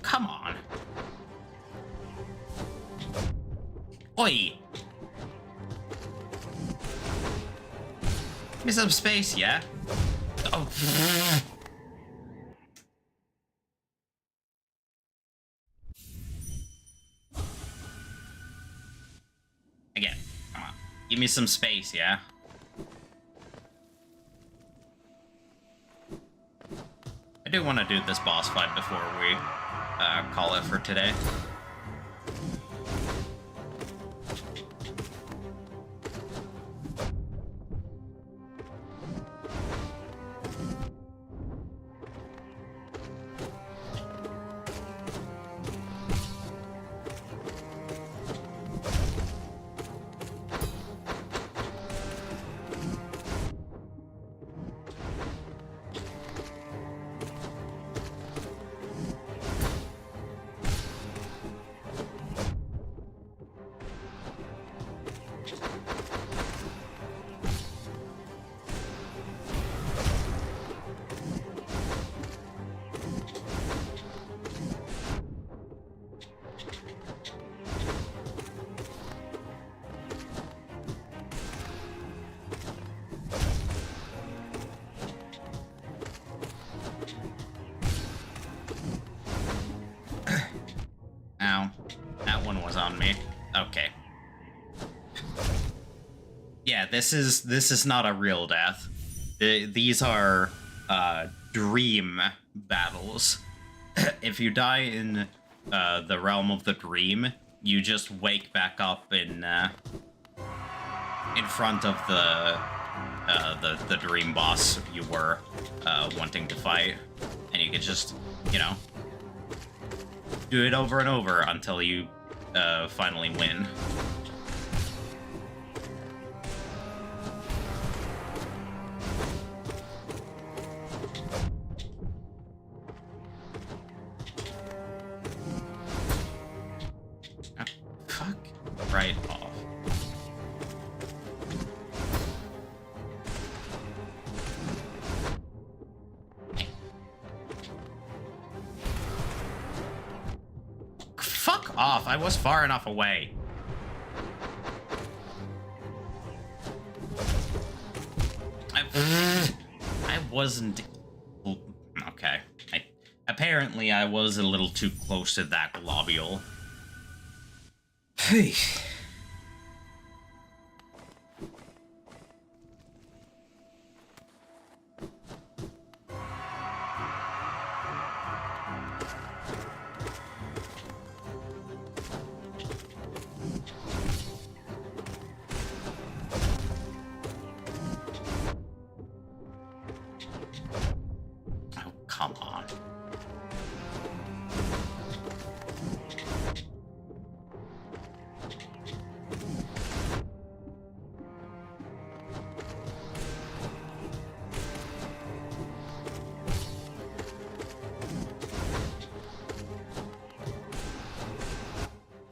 Come on. Oi! Give me some space, yeah? Oh. Again, come on. Give me some space, yeah? I do want to do this boss fight before we call it for today. Ow. That one was on me. Okay. Yeah, this is not a real death. These are dream battles. If you die in the realm of the dream, you just wake back up in front of the dream boss you were wanting to fight, and you could just, you know, do it over and over until you finally win. Fuck right off. Fuck off, I was far enough away. I wasn't... Okay. Apparently I was a little too close to that globule. Hey. Oh, come on.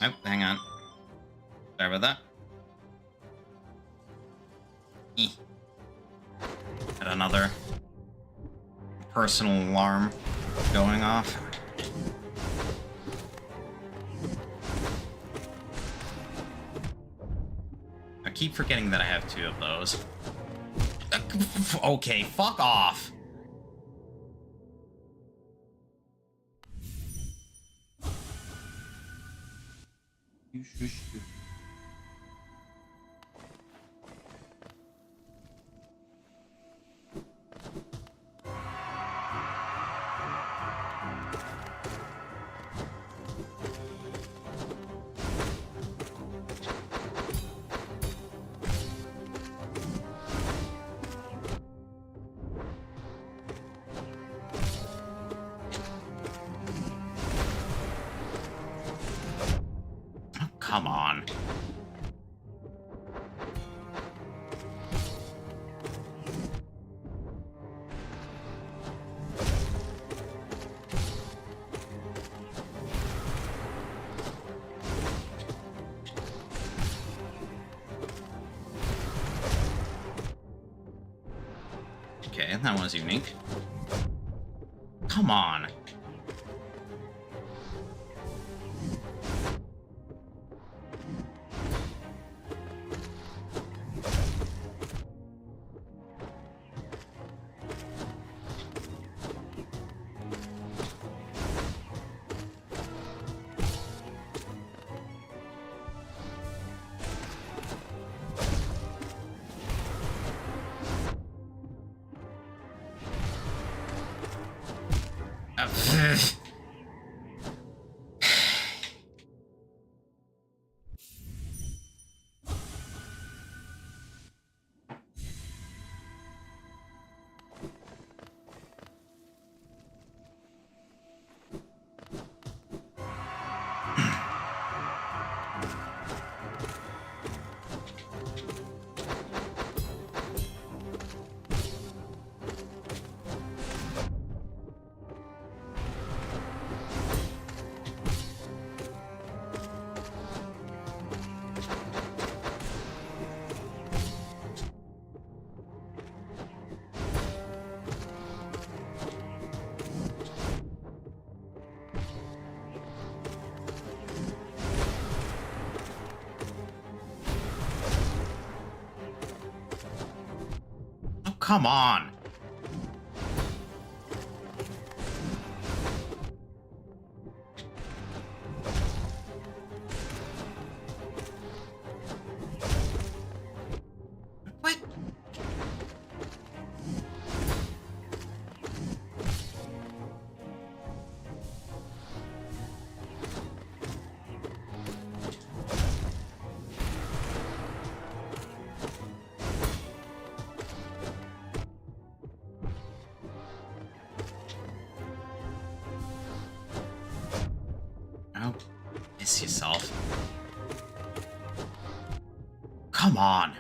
Oh, hang on. Sorry about that. Had another personal alarm going off. I keep forgetting that I have 2 of those. Okay, fuck off. Come on. Okay, that was unique. Come on. Come on. What? brace yourself. Come on.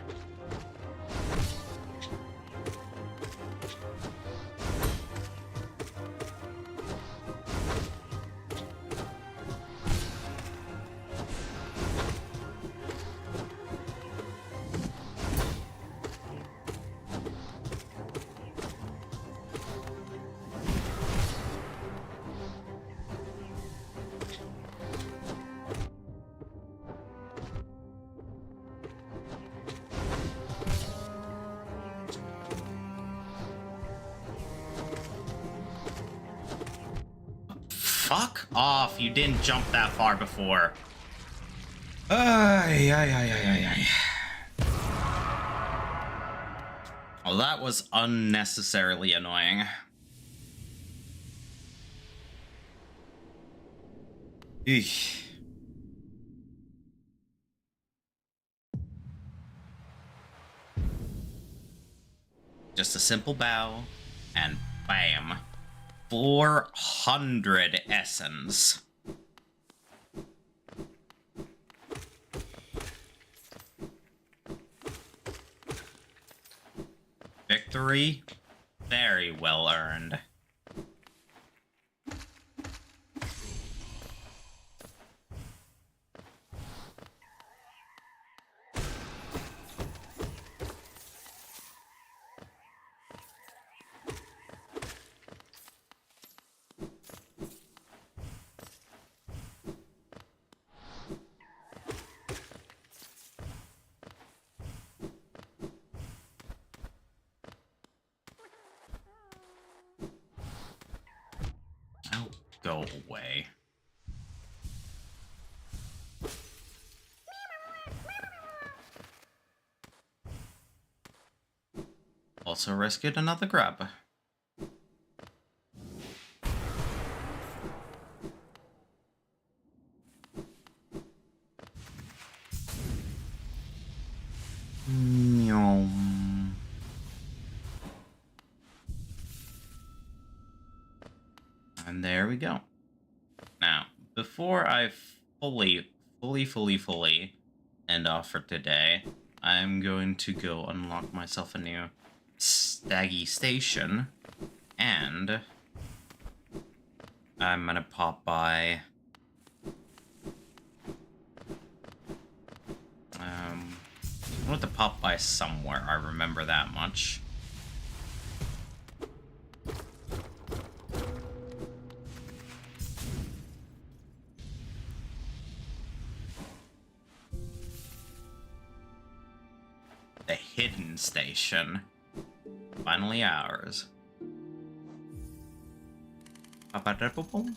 Fuck off, you didn't jump that far before. Ay, ay, ay, ay, ay, ay. Well, that was unnecessarily annoying. Eesh. Just a simple bow, and bam. 400 essence. Victory, very well earned. Oh, go away. Also rescued another grub. Meow. And there we go. Now, before I fully end off for today, I'm going to go unlock myself a new staggy station, and I'm gonna pop by I want to pop by somewhere, I remember that much. The hidden station. Finally ours. Ba-ba-da-ba-boom.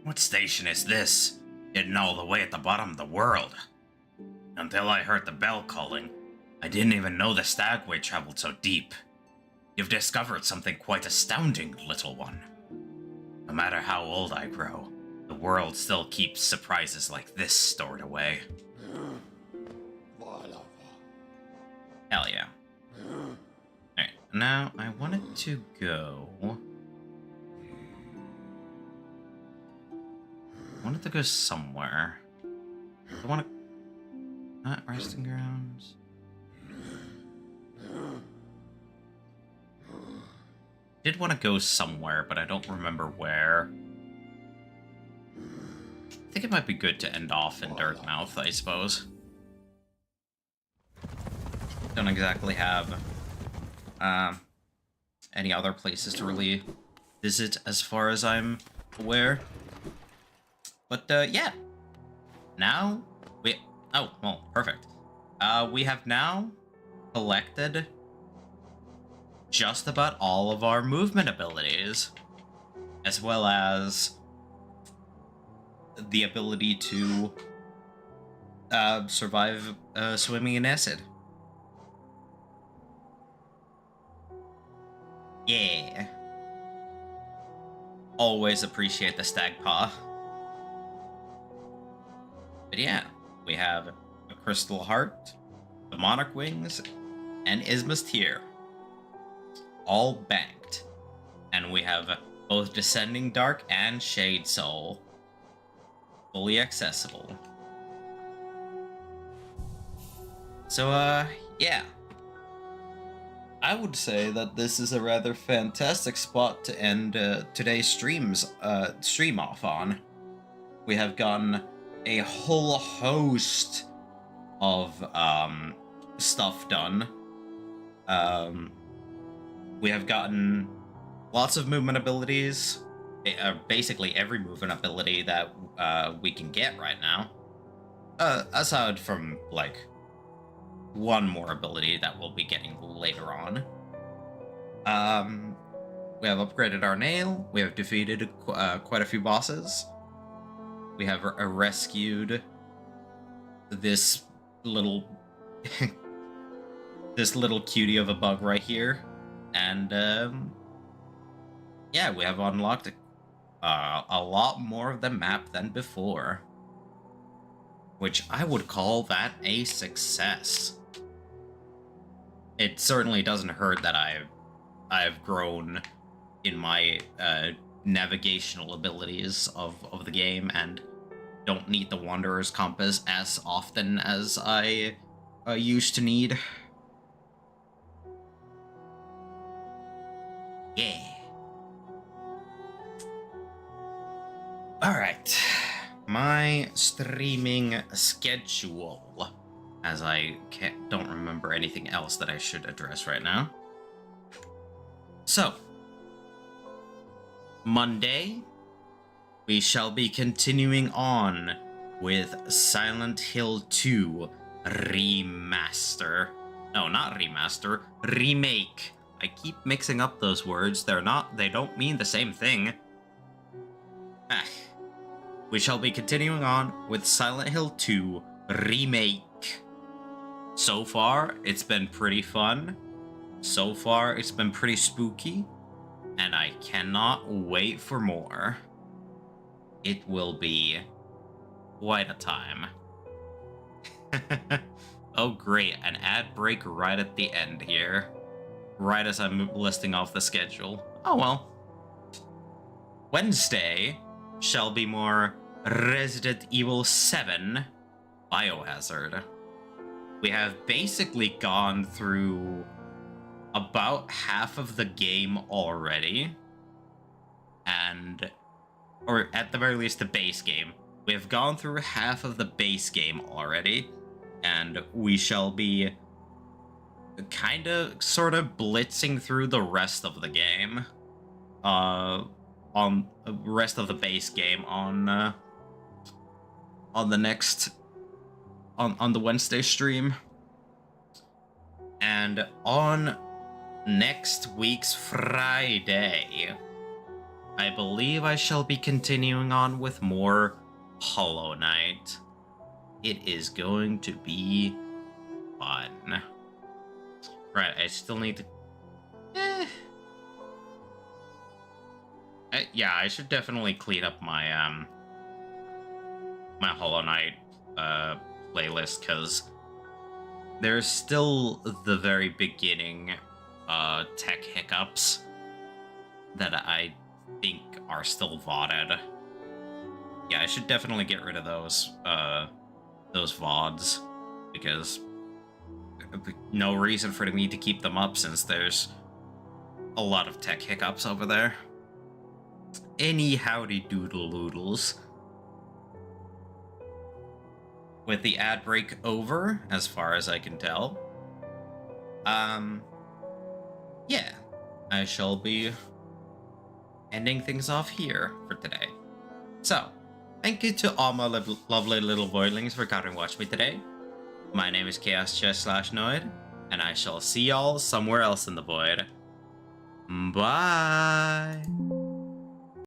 What station is this? Hidden all the way at the bottom of the world. Until I heard the bell calling, I didn't even know the stagway traveled so deep. You've discovered something quite astounding, little one. No matter how old I grow, the world still keeps surprises like this stored away. Hell yeah. Alright, now I wanted to go... somewhere. I want to... Not resting grounds. Did want to go somewhere, but I don't remember where. I think it might be good to end off in Dirtmouth, I suppose. Don't exactly have any other places to really visit as far as I'm aware. But yeah. Now we... Oh, well, perfect. We have now collected just about all of our movement abilities, as well as the ability to survive swimming in acid. Yeah. Always appreciate the stag paw. But yeah, we have a crystal heart, the Monarch Wings, and Isma's Tier. All banked. And we have both Descending Dark and Shade Soul. Fully accessible. So, yeah. I would say that this is a rather fantastic spot to end today's stream off on. We have gotten a whole host of stuff done. We have gotten lots of movement abilities, basically every movement ability that we can get right now. Aside from, like, one more ability that we'll be getting later on. We have upgraded our nail. We have defeated quite a few bosses. We have rescued this little this little cutie of a bug right here, and yeah, we have unlocked a lot more of the map than before, which I would call that a success. It certainly doesn't hurt that I've grown in my navigational abilities of the game and don't need the Wanderer's Compass as often as I used to need. Yeah. Alright. My streaming schedule, as I don't remember anything else that I should address right now. So, Monday, we shall be continuing on with Silent Hill 2 Remaster. No, not remaster, remake. I keep mixing up those words. They don't mean the same thing. We shall be continuing on with Silent Hill 2 Remake. So far, it's been pretty fun. So far, it's been pretty spooky. And I cannot wait for more. It will be quite a time. Oh great, an ad break right at the end here. Right as I'm listing off the schedule. Oh well. Wednesday shall be more Resident Evil 7 Biohazard. We have basically gone through about half of the game already. Or at the very least the base game. We have gone through half of the base game already. And we shall be sort of blitzing through the rest of the game. On the rest of the base game on the next on the Wednesday stream. And on next week's Friday, I believe I shall be continuing on with more Hollow Knight. It is going to be fun. Right, I still need to... yeah, I should definitely clean up my, my Hollow Knight, playlist, because there's still the very beginning, tech hiccups that I think are still VODed. Yeah, I should definitely get rid of those VODs, because no reason for me to keep them up since there's a lot of tech hiccups over there. Any howdy doodle doodles. With the ad break over, as far as I can tell, yeah, I shall be ending things off here for today. So, thank you to all my lovely little voidlings for coming to watch me today. My name is ChaosChess/Noid, and I shall see y'all somewhere else in the void. Bye!